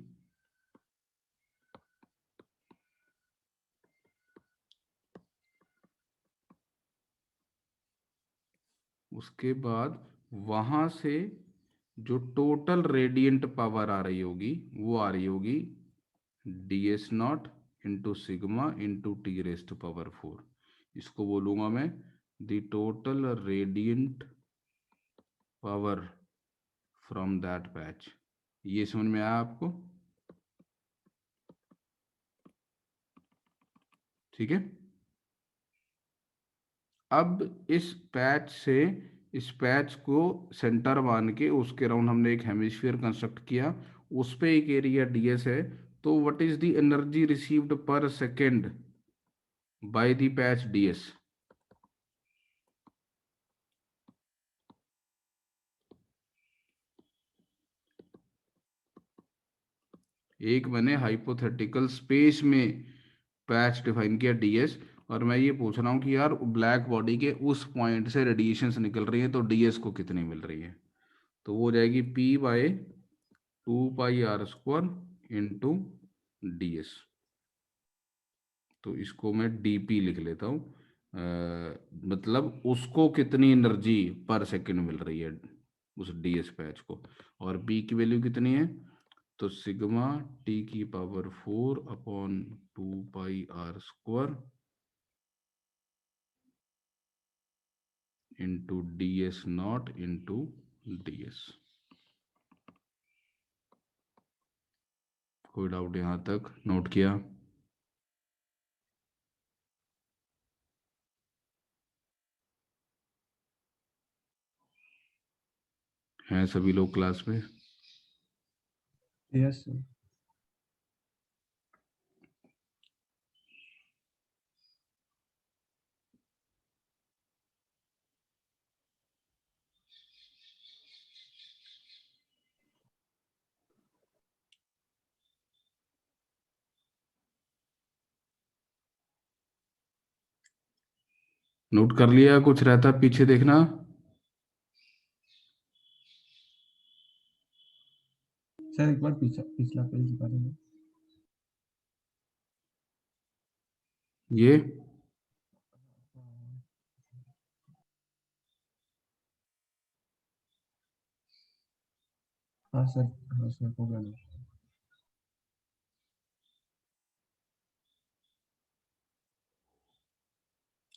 उसके बाद वहां से जो टोटल रेडियंट पावर आ रही होगी वो आ रही होगी ds not into sigma into T rest power 4। इसको बोलूंगा मैं the total radiant power from that patch. ये समझ में आया आपको? ठीक है, अब इस पैच से इस पैच को सेंटर मान के उसके राउंड हमने एक हेमिस्फीयर कंस्ट्रक्ट किया, उस पे एक एरिया ds है। तो what is the energy received per second by the patch ds? एक मैंने हाइपोथेटिकल स्पेस में पैच डिफाइन किया ds, और मैं ये पूछ रहा हूँ कि यार ब्लैक बॉडी के उस पॉइंट से रेडिएशंस निकल रही है तो ds को कितनी मिल रही है? तो वो हो जाएगी p bye 2πr² into ds। तो इसको मैं dp लिख लेता हूँ, मतलब उसको कितनी एनर्जी पर सेकंड मिल रही है उस ds पैच को, और p की वैल्यू कितनी है? तो सिग्मा t की power 4 upon 2πr² into ds not into ds। कोई डाउट यहां तक? नोट किया? हैं सभी लोग क्लास में? Yes sir. नोट कर लिया? कुछ रहता पीछे देखना। सर एक बार पिछला पेज दिखा देंगे। ये हाँ सर हो गया ना।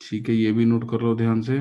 ठीक है, ये भी नोट कर लो ध्यान से।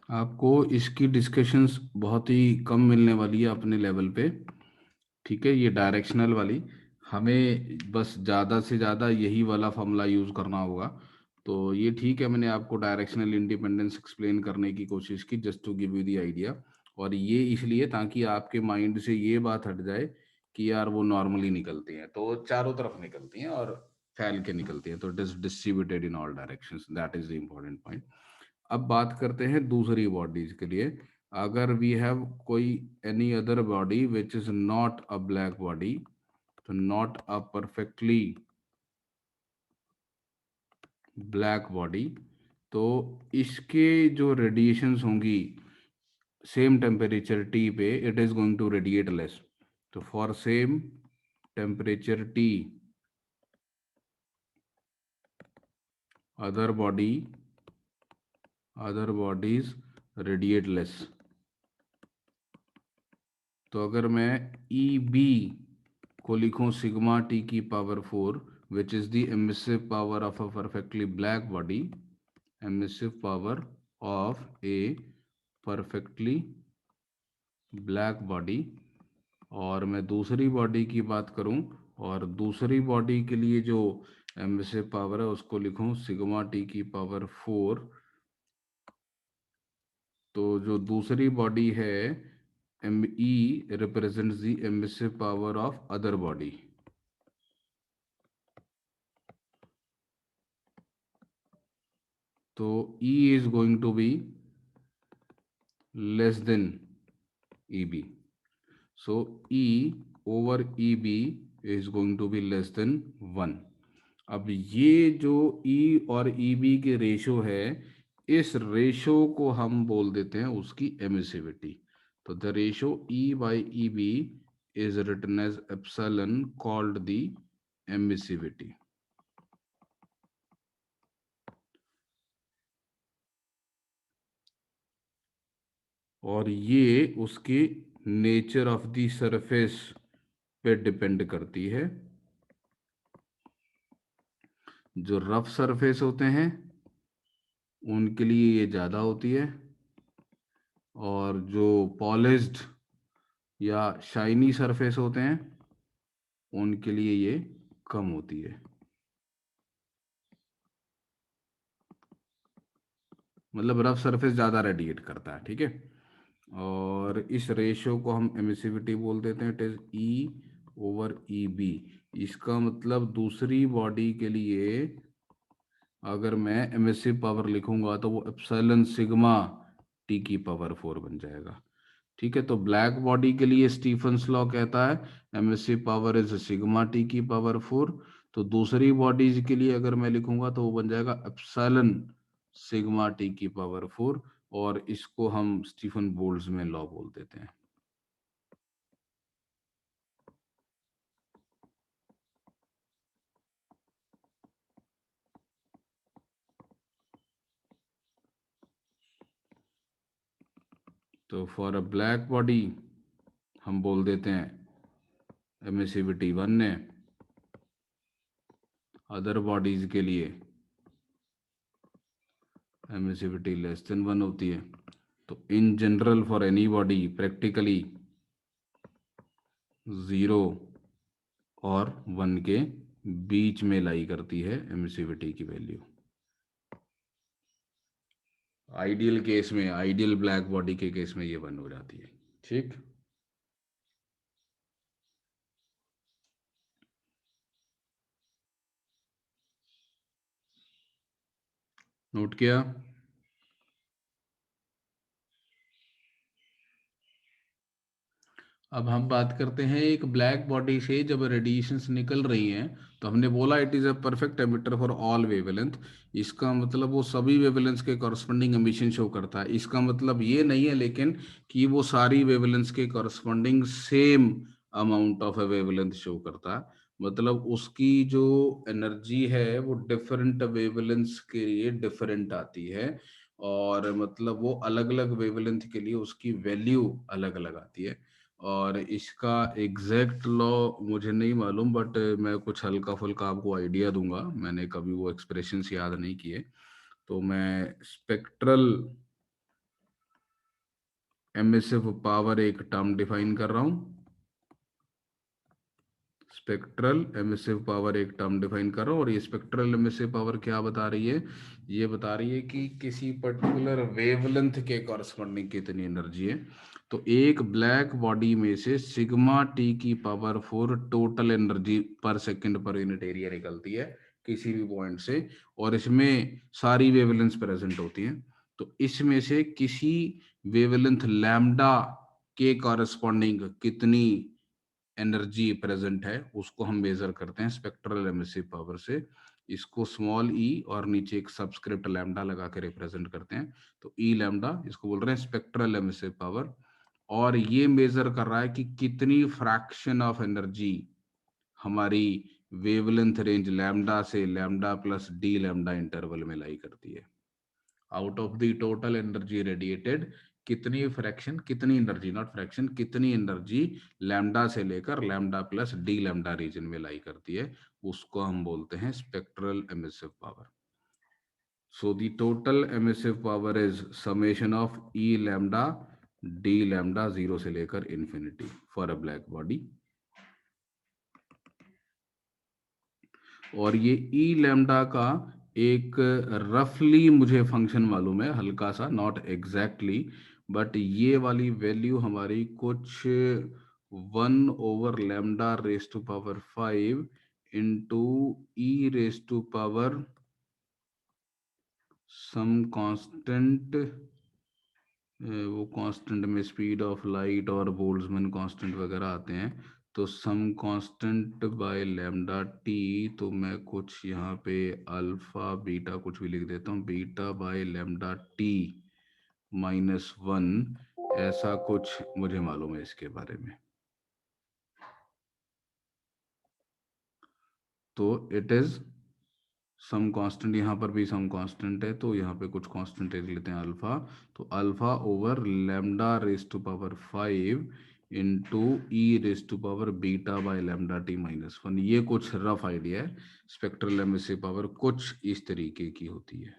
आपको इसकी डिस्कशंस बहुत ही कम मिलने वाली है अपने लेवल पे, ठीक है। ये डायरेक्शनल वाली हमें बस ज़्यादा से ज़्यादा यही वाला फॉर्मूला यूज़ करना होगा। तो ये ठीक है, मैंने आपको डायरेक्शनल इंडिपेंडेंस एक्सप्लेन करने की कोशिश की just to give you the idea. और ये इसलिए ताकि आपके माइंड से ये बात हट जाए कि यार वो नॉर्मली निकलती हैं, तो चारों तरफ निकलती हैं और फैल के निकलती हैं, तो it is distributed in all directions, that is the important point. अब बात करते हैं दूसरी बॉडीज के लिए। अगर वी हैव कोई any other body which is not a black body, तो not a perfectly black body, तो इसके जो रेडिएशंस होंगी सेम टेम्परेचर टी पे, it is going to radiate less. तो for same temperature T other bodies radiate less। तो अगर मैं EB को लिखूं सिग्मा टी की power 4 which is the emissive power of a perfectly black body, emissive power of A perfectly black body, और मैं दूसरी बॉडी की बात करूं और दूसरी बॉडी के लिए जो एमिसिव पावर है उसको लिखूं सिग्मा टी की पावर 4, तो जो दूसरी बॉडी है ME represents the emissive power of other body. तो E is going to be less than EB, so E over EB is going to be less than 1। अब ये जो E और EB के रेशो है, इस रेशो को हम बोल देते हैं उसकी एमिसिविटी। तो the ratio E by EB is written as epsilon, called the emissivity। और ये उसके नेचर ऑफ द सरफेस पे डिपेंड करती है। जो रफ सरफेस होते हैं उनके लिए ये ज़्यादा होती है, और जो पॉलिश्ड या शाइनी सरफेस होते हैं उनके लिए ये कम होती है। मतलब रफ सरफेस ज़्यादा रेडिएट करता है, ठीक है। और इस रेशो को हम एमिसिविटी बोल देते हैं, इट इज E/EB। इसका मतलब दूसरी बॉडी के लिए अगर मैं एमिसिव पावर लिखूंगा तो वो एप्सिलॉन सिग्मा टी की पावर 4 बन जाएगा, ठीक है। तो ब्लैक बॉडी के लिए स्टीफन्स लॉ कहता है emissive power is sigma T की पावर 4। तो दूसरी बॉडीज के लिए अगर मैं लिखूंगा तो वो बन जाएगा एप्सिलॉन सिग्मा टी की पावर 4, और इसको हम स्टीफन बोल्ट्जमैन लॉ बोल देते हैं। तो फॉर अ ब्लैक बॉडी हम बोल देते हैं एमिसिविटी 1 है, अदर बॉडीज के लिए एमिसिविटी लेस देन 1 होती है। तो in general for any body practically 0 और 1 के बीच में लाई करती है एमिसिविटी की वैल्यू। आइडियल केस में, आइडियल ब्लैक बॉडी के केस में ये 1 हो जाती है, ठीक। नोट किया? अब हम बात करते हैं एक ब्लैक बॉडी से जब रेडिएशंस निकल रही हैं, तो हमने बोला it is a perfect emitter for all wavelength. इसका मतलब वो सभी वेवलेंथ्स के कॉरस्पॉन्डिंग एमिशन शो करता है। इसका मतलब ये नहीं है लेकिन कि वो सारी वेवलेंथ्स के corresponding same amount of A wavelength show करता है। मतलब उसकी जो एनर्जी है वो डिफरेंट वेवलेंथ्स के लिए डिफरेंट आती है, और मतलब वो अलग अलग वेवलेंथ के लिए उसकी वैल्यू अलग अलग आती है। और इसका एग्जैक्ट लॉ मुझे नहीं मालूम, बट मैं कुछ हल्का फुल्का आपको आइडिया दूंगा। मैंने कभी वो एक्सप्रेशंस याद नहीं किए, तो मैं स्पेक्ट्रल एमिसिव पावर एक टर्म डिफाइन कर रहा हूं, स्पेक्ट्रल एमिसिव पावर एक टर्म डिफाइन कर रहा हूं, और ये स्पेक्ट्रल एमिसिव पावर क्या बता रही है? ये बता रही है कि किसी पर्टिकुलर वेवलेंथ के कॉरस्पॉन्डिंग कितनी एनर्जी है। तो एक ब्लैक बॉडी में से सिग्मा टी की पावर 4 टोटल एनर्जी पर सेकंड पर यूनिट एरिया निकलती है किसी भी पॉइंट से, और इसमें सारी वेवलेंथ प्रेजेंट होती हैं। तो इसमें से किसी वेवलेंथ लैम्डा के कॉरस्पॉन्डिंग कितनी एनर्जी प्रेजेंट है उसको हम मेजर करते हैं स्पेक्ट्रल एमिसिव पावर से। इसको स्मॉल ई और नीचे एक सबस्क्रिप्ट लैम्डा लगा के रिप्रेजेंट करते हैं। तो ई लैम्डा इसको बोल रहे हैं स्पेक्ट्रल एमिसिव पावर, और ये मेजर कर रहा है कि कितनी फ्रैक्शन ऑफ एनर्जी हमारी वेवलेंथ रेंज लैम्डा से lambda plus d lambda interval में लाई करती है। Out of the total energy radiated कितनी फ्रैक्शन, कितनी एनर्जी, नॉट फ्रैक्शन, कितनी एनर्जी लैम्डा से लेकर lambda plus d lambda region में लाई करती है, उसको हम बोलते हैं spectral emissive power. So the total emissive power is summation of e lambda d lambda 0 से लेकर infinity for a black body. और ये ई लैम्डा का एक रफली मुझे फंक्शन मालूम है, हल्का सा, नॉट एग्जैक्टली, बट ये वाली वैल्यू हमारी कुछ 1 over lambda raise to power 5 into e raise to power some constant, वो कांस्टेंट में स्पीड ऑफ लाइट और बोल्ट्जमैन कांस्टेंट वगैरह आते हैं, तो some constant by lambda T, तो मैं कुछ यहाँ पे अल्फा बीटा कुछ भी लिख देता हूँ, बीटा बाय लैम्डा टी -1, ऐसा कुछ मुझे मालूम है इसके बारे में। तो इट इज सम कांस्टेंट, यहाँ पर भी सम कांस्टेंट है, तो यहाँ पे कुछ कांस्टेंट ले लेते हैं अल्फा, तो alpha over lambda raise to power 5 into e raise to power beta by lambda T -1। ये कुछ रफ आइडिया है। स्पेक्ट्रल एमिसिव पावर कुछ इस तरीके की होती है,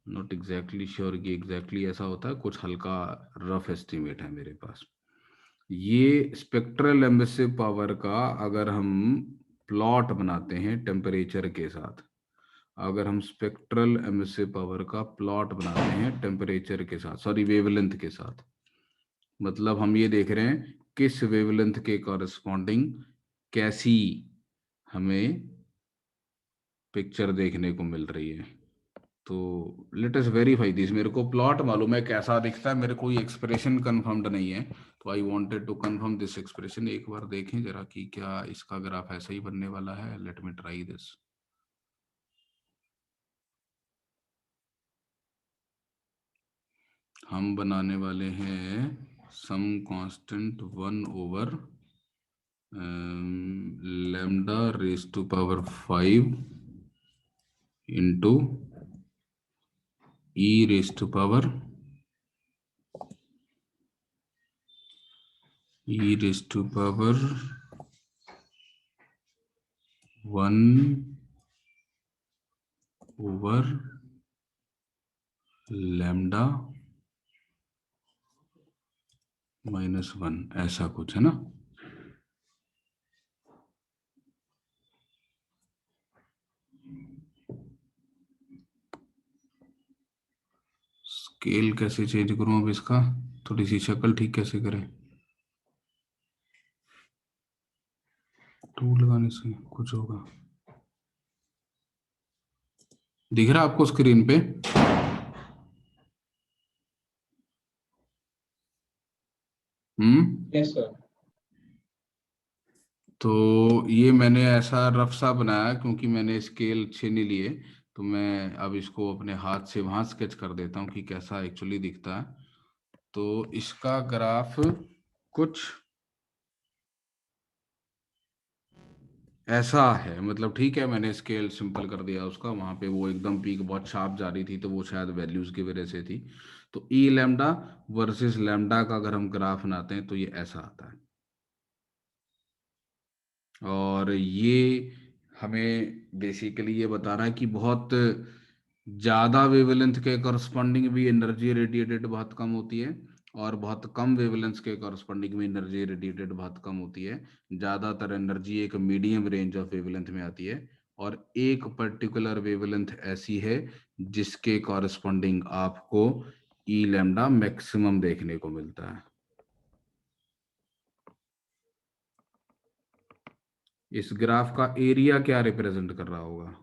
नॉट एग्जैक्टली श्योर कि एग्जैक्टली ऐसा होता है, कुछ हल्का रफ एस्टिमेट है मेरे पास। ये स्पेक्ट्रल एमिसिव पावर का अगर हम प्लॉट बनाते हैं टेम्परेचर के साथ, अगर हम स्पेक्ट्रल एमिसिव पावर का प्लॉट बनाते हैं टेम्परेचर के साथ, सॉरी वेवलेंथ के साथ, मतलब हम ये देख रहे हैं किस वेवलेंथ के कॉरेस्पॉन्डिंग कैसी हमें पिक्चर देखने को मिल रही है। तो लेट अस वेरीफाई दिस। मेरे को प्लॉट मालूम है कैसा दिखता है, मेरे को ये एक्सप्रेशन कंफर्म्ड नहीं है, तो I wanted to confirm this expression. एक बार देखें जरा कि क्या इसका ग्राफ ऐसा ही बनने वाला है। Let me try this. हम बनाने वाले हैं some constant 1 over lambda raise to power 5 into e raise to power e raised to power 1 over lambda -1, ऐसा कुछ है ना। स्केल कैसे चेंज करूं अब इसका, थोड़ी सी शक्ल ठीक कैसे करें, टूल लगाने से कुछ होगा। दिख रहा आपको स्क्रीन पे? Yes sir. तो ये मैंने ऐसा रफ सा बनाया क्योंकि मैंने स्केल अच्छे नहीं लिए, तो मैं अब इसको अपने हाथ से वहां स्केच कर देता हूँ कि कैसा एक्चुअली दिखता है। तो इसका ग्राफ कुछ ऐसा है, मतलब ठीक है, मैंने स्केल सिंपल कर दिया उसका, वहां पे वो एकदम पीक बहुत शार्प जा रही थी, तो वो शायद वैल्यूज की वजह से थी। तो ई लैम्डा वर्सेस लैम्डा का अगर हम ग्राफ बनाते हैं तो ये ऐसा आता है, और ये हमें बेसिकली ये बता रहा है कि बहुत ज्यादा वेवलेंथ के करस्पॉन्डिंग भी एनर्जी रेडिएटेड बहुत कम होती है, और बहुत कम वेवलेंथ के करस्पॉन्डिंग में एनर्जी रेडिएटेड बहुत कम होती है। ज्यादातर एनर्जी एक मीडियम रेंज ऑफ वेवलेंथ में आती है, और एक पर्टिकुलर वेवलेंथ ऐसी है जिसके कॉरस्पॉन्डिंग आपको ई लैम्डा मैक्सिमम देखने को मिलता है। इस ग्राफ का एरिया क्या रिप्रेजेंट कर रहा होगा?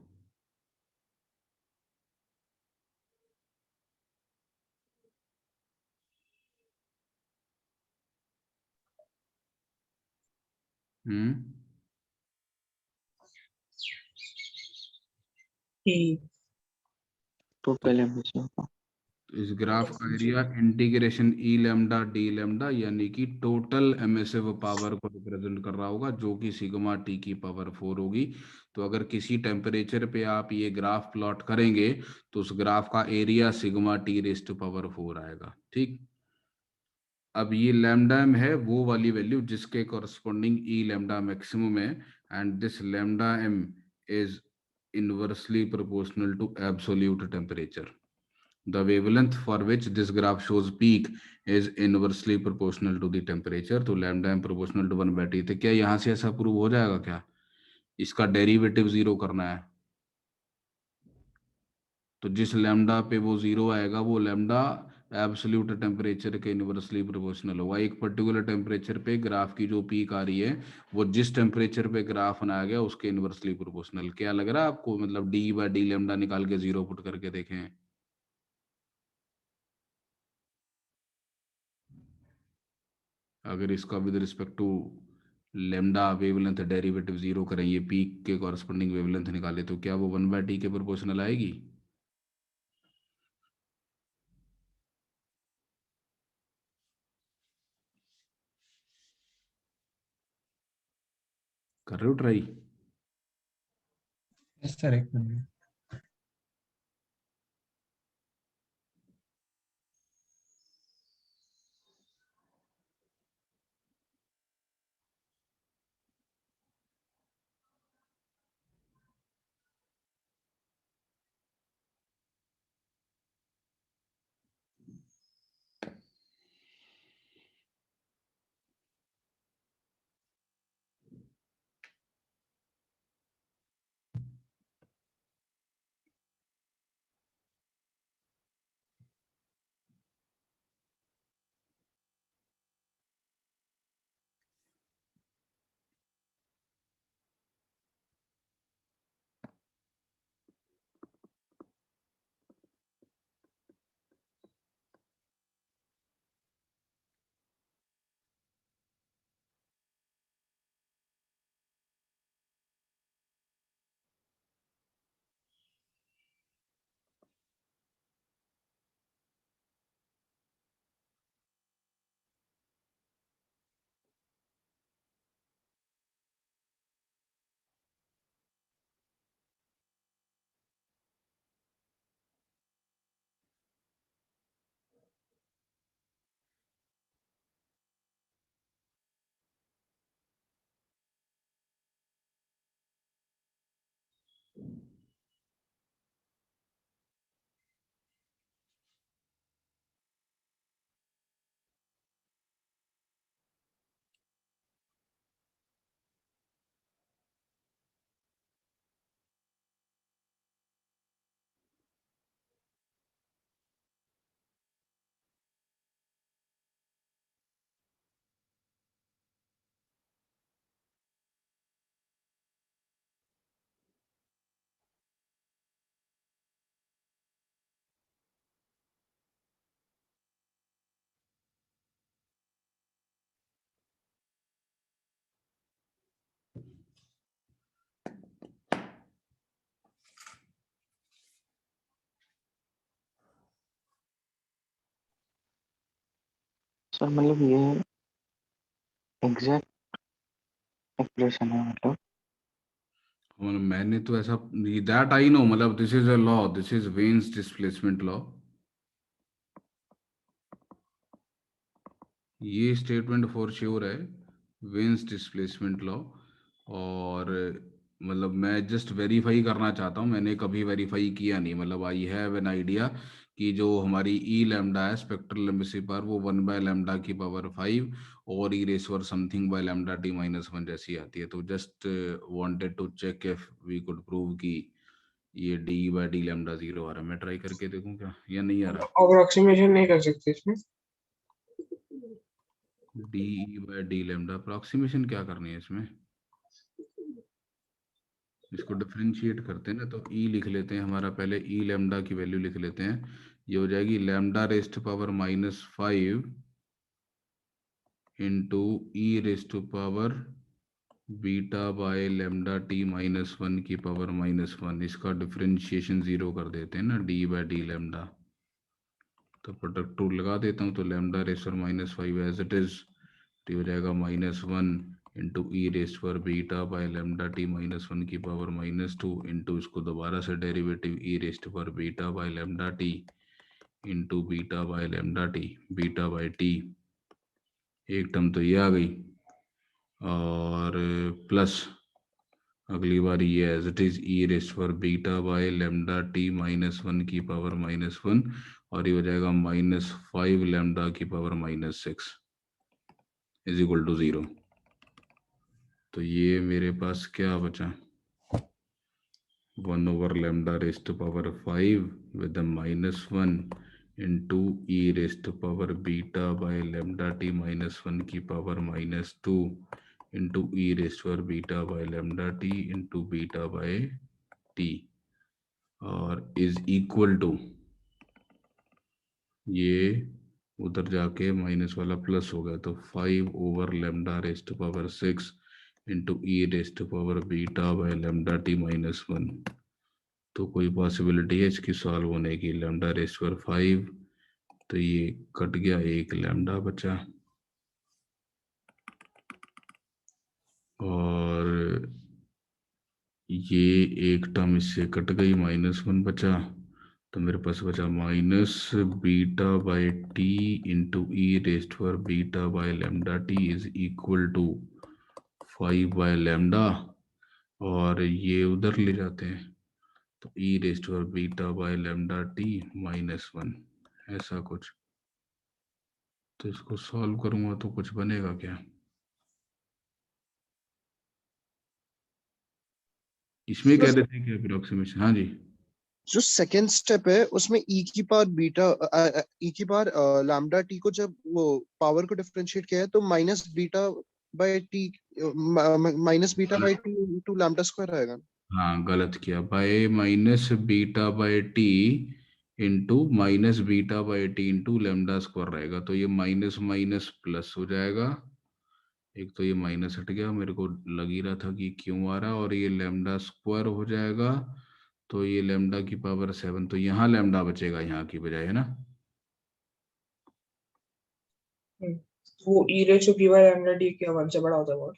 A. टोटल एम्बिशन होगा। इस ग्राफ का एरिया इंटीग्रेशन ई लैम्डा डी लैम्डा यानी कि टोटल एमिसिव पावर को रिप्रेजेंट कर रहा होगा, जो कि सिग्मा टी की पावर 4 होगी। तो अगर किसी टेम्परेचर पे आप ये ग्राफ प्लॉट करेंगे तो उस ग्राफ का area sigma T raise to power 4 आएगा। ठीक, अब ये लैम्डा एम है वो वाली वैल्यू जिसके कॉरस्पॉन्डिंग ई लैम्डा मैक्सिमम है, and this lambda m is inversely proportional to absolute temperature. The wavelength for which this graph shows peak is inversely proportional to the temperature. तो lambda m proportional to 1/t। तो क्या यहाँ से ऐसा prove हो जाएगा क्या? इसका डेरिवेटिव जीरो करना है, तो जिस लैम्डा पे वो जीरो आएगा वो लैम्डा एब्सोल्यूट टेम्परेचर के इनवर्सली प्रोपोर्शनल होगा। एक पर्टिकुलर टेम्परेचर पे ग्राफ की जो पीक आ रही है वो जिस टेम्परेचर पे ग्राफ बनाया गया उसके इनवर्सली प्रोपोर्शनल। क्या लग रहा है आपको? मतलब डी बाय डी लैम्डा निकाल के जीरो पुट करके देखें। अगर इसका with respect to lambda wavelength derivative zero करें, ये पीक के कॉरस्पॉन्डिंग वेवलेंथ निकाले, तो क्या वो 1/t के प्रोपोर्शनल आएगी? कर रहे हो ट्राई? यस सर, एक मिनट। सर मतलब ये एग्जैक्ट एक्सप्रेशन है मतलब? और मैंने तो ऐसा, दैट आई नो, मतलब this is a law, this is veins displacement law. ये स्टेटमेंट फॉर श्योर है, वेन्स डिस्प्लेसमेंट लॉ। और मतलब मैं जस्ट वेरीफाई करना चाहता हूँ, मैंने कभी वेरीफाई किया नहीं, मतलब आई हैव एन आइडिया कि जो हमारी ई लैम्डा है स्पेक्ट्रल लेम्बसी पर वो 1/λ⁵ और ई रेस पर समथिंग बाय लैम्डा टी -1 जैसी आती है। तो just wanted to check if we could prove कि ये d/d λ 0 आ रहा है। मैं ट्राई करके देखूं क्या, या नहीं आ रहा? अप्रोक्सीमेशन नहीं कर सकते इसमें? d/d λ अप्रोक्सीमेशन क्या करनी है इसमें? इसको डिफरेंशिएट करते हैं ना, तो ई लिख लेते हैं हमारा, पहले ई लैम्डा की वैल्यू लिख लेते हैं। ये हो जाएगी λ⁵ into e raised to power β/λ⁵ की पावर -1। इसका डिफरेंशिएशन 0 कर देते हैं ना, d/d λ। तो प्रोडक्ट रूल लगा देता हूँ, तो λ⁵ एज इट इज, तो हो जाएगा -1 इंटू ई रेस्ट पर β/λ⁵ की पावर -2 इंटू इसको दोबारा से डेरिवेटिव ई रेस्ट पर β/λ⁵ इंटू β/λ⁵, β/t एक टर्म तो ये आ गई, और प्लस अगली बार ये as it is e raised पर β/λ⁵ -1 की पावर -1, और ये हो जाएगा -5λ की पावर -6 इज इक्वल टू 0। तो ये मेरे पास क्या बचा, 1/λ⁵ with the -1 into e raised power β/λ⁵ -1 की पावर -2 इंटू ई रेस्ट पर β/λ⁵ इंटू β/t, और इज इक्वल टू, ये उधर जाके माइनस वाला प्लस हो गया, तो 5/λ⁵ इंटू ई रेस्ट पावर β/λ⁵ -1। तो कोई पॉसिबिलिटी है इसकी सॉल्व होने की? λ⁵ तो ये कट गया, एक लैम्डा बचा, और ये एक टर्म इससे कट गई, -1 बचा, तो मेरे पास बचा -β/t इंटू ई रेस्ट पर β/λ⁵ इज इक्वल टू 5/λ, और ये उधर ले जाते हैं, तो ई रेस्ट पर β/λ⁵ -1, ऐसा कुछ। तो इसको सॉल्व करूंगा तो कुछ बनेगा क्या? इसमें कह रहे थे कि अप्रोक्सीमेशन, हाँ जी, जो सेकेंड स्टेप है उसमें ई की पावर लैम्डा टी को जब वो पावर को डिफरेंशिएट किया है तो -β/t इंटू λ² आएगा। हाँ गलत किया, bye -β/t into -β/t into λ² रहेगा, तो ये माइनस माइनस प्लस हो जाएगा। एक तो ये माइनस हट गया, मेरे को लग ही रहा था कि क्यों आ रहा, और ये λ² हो जाएगा, तो ये लैम्डा की पावर 7, तो यहाँ लैम्डा बचेगा यहाँ की बजाय, है ना? वो e raise to B by lambda T क्या 1 से बड़ा होता है बहुत?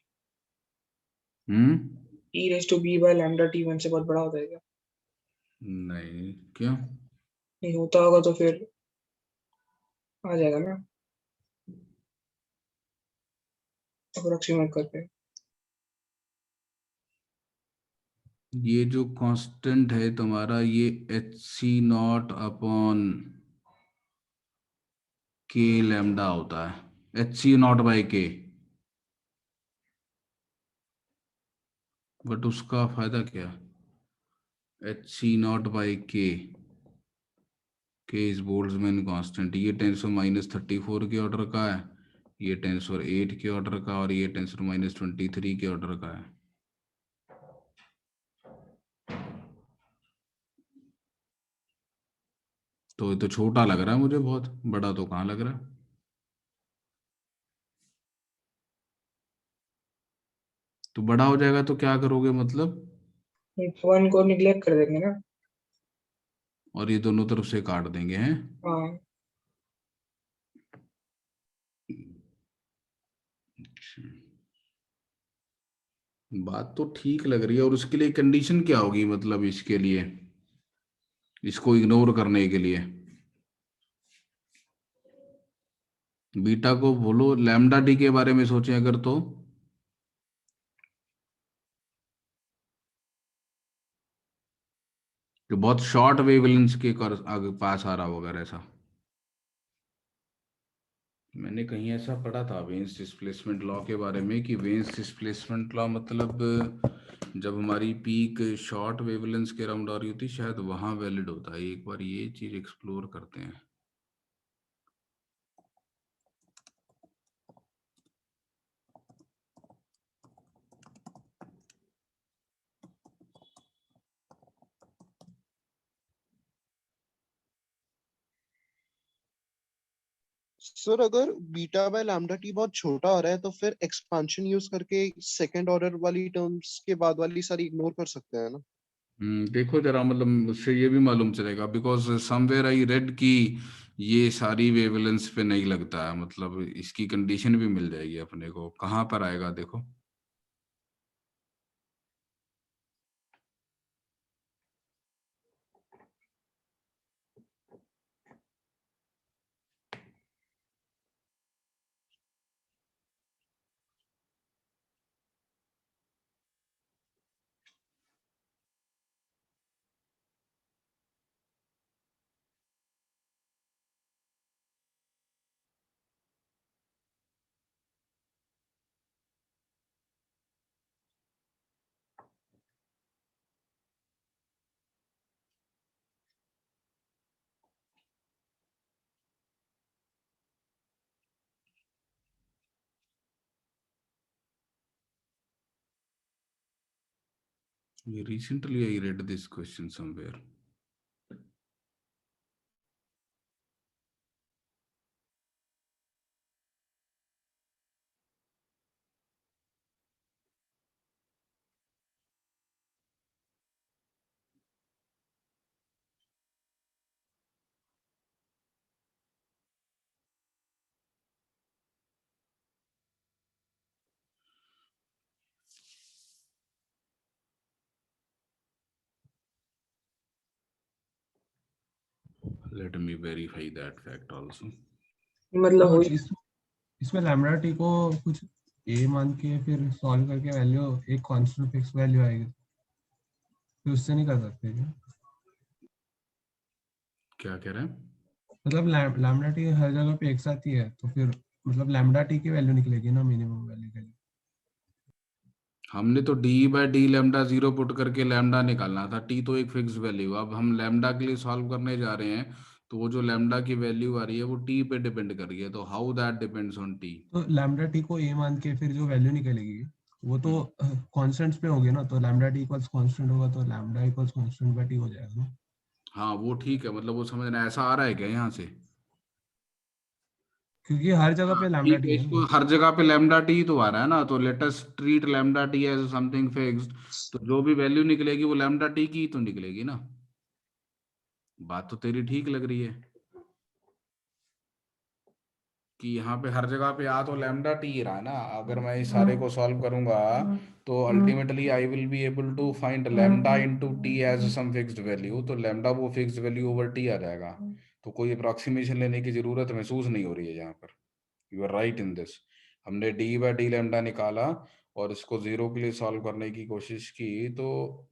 E raise to B by lambda T 1 से बहुत बड़ा होता है क्या? नहीं, क्यों? नहीं होता होगा तो फिर आ जाएगा ना अप्रोक्सीमेट करके। ये जो कांस्टेंट है तुम्हारा, ये hc0 अपॉन k लैम्डा होता है, hc0/k, बट उसका फायदा क्या? hc0/k, k is Boltzmann constant, ये 10⁻34 के ऑर्डर का है, ये 10⁸ के ऑर्डर का, और ये 10⁻23 के ऑर्डर का है। तो ये तो छोटा लग रहा है मुझे, बहुत बड़ा तो कहाँ लग रहा है। तो बड़ा हो जाएगा तो क्या करोगे मतलब? 1 को निग्लेक्ट कर देंगे ना। और ये दोनों तरफ से काट देंगे, हैं? हाँ बात तो ठीक लग रही है, और उसके लिए कंडीशन क्या होगी, मतलब इसके लिए, इसको इग्नोर करने के लिए? बीटा को बोलो, लैम्डा टी के बारे में सोचें अगर, तो कि बहुत शॉर्ट वेवलेंथ के आगे पास आ रहा होगा ऐसा। मैंने कहीं ऐसा पढ़ा था वेन्स डिस्प्लेसमेंट लॉ के बारे में कि वेन्स डिस्प्लेसमेंट लॉ मतलब जब हमारी पीक शॉर्ट वेवलेंस के अराउंड आ रही होती शायद वहां वैलिड होता है। एक बार ये चीज एक्सप्लोर करते हैं। सर अगर बीटा बाय लैम्डा टी बहुत छोटा हो रहा है तो फिर एक्सपांशन यूज करके सेकंड ऑर्डर वाली टर्म्स के बाद वाली सारी इग्नोर कर सकते हैं ना? देखो जरा, मतलब उससे ये भी मालूम चलेगा बिकॉज समवेयर आई रेड की ये सारी वेवलेंस पे नहीं लगता है, मतलब इसकी कंडीशन भी मिल जाएगी अपने को। कहाँ पर आएगा देखो। Recently I read this question somewhere. Let me verify that fact also. मतलब तो वही इसमें लैम्डा टी को कुछ ए मान के फिर सॉल्व करके वैल्यू एक कांस्टेंट फिक्स वैल्यू आएगी, फिर उससे नहीं कर सकते क्या? क्या कह रहे हैं? मतलब लैम्डा टी हर जगह पे एक साथ ही है तो फिर मतलब लैम्डा टी की वैल्यू निकलेगी ना मिनिमम वैल्यू के लिए। हमने तो d by d lambda 0 put करके लैम्डा निकालना था। टी तो एक फिक्स वैल्यू। अब हम लैम्डा के लिए सॉल्व करने जा रहे हैं तो वो जो लैम्डा की वैल्यू आ रही है वो टी पे डिपेंड कर रही है। तो how that depends on T. तो लैम्डा टी को ए मान के फिर जो वैल्यू निकलेगी वो तो कांस्टेंट्स पे होगी ना, तो लैम्डा टी इक्वल्स कांस्टेंट होगा तो lambda equals constant by T हो जाएगा ना। हाँ वो ठीक है, मतलब वो समझना ऐसा आ रहा है क्या यहाँ से? क्योंकि हर जगह पे लैम्डा ठीक टी है, है इसको ना। हर जगह पे लैम्डा टी तो आ रहा है ना, तो let us treat lambda T as something fixed. तो जो भी वैल्यू निकलेगी वो लैम्डा टी की तो निकलेगी ना। बात तो तेरी ठीक लग रही है कि यहाँ पे हर जगह पे आ तो लैम्डा टी रहा ना। अगर मैं इस सारे को सॉल्व करूंगा तो ultimately I will be able to find lambda into T as some fixed value. तो लैम्डा वो फिक्स्ड वैल्यू ओवर टी आ जाएगा। तो कोई अप्रोक्सीमेशन लेने की जरूरत महसूस नहीं हो रही है यहाँ पर। You are right in this. हमने डी बाय डी लैम्डा निकाला और इसको 0 के लिए सॉल्व करने की कोशिश की तो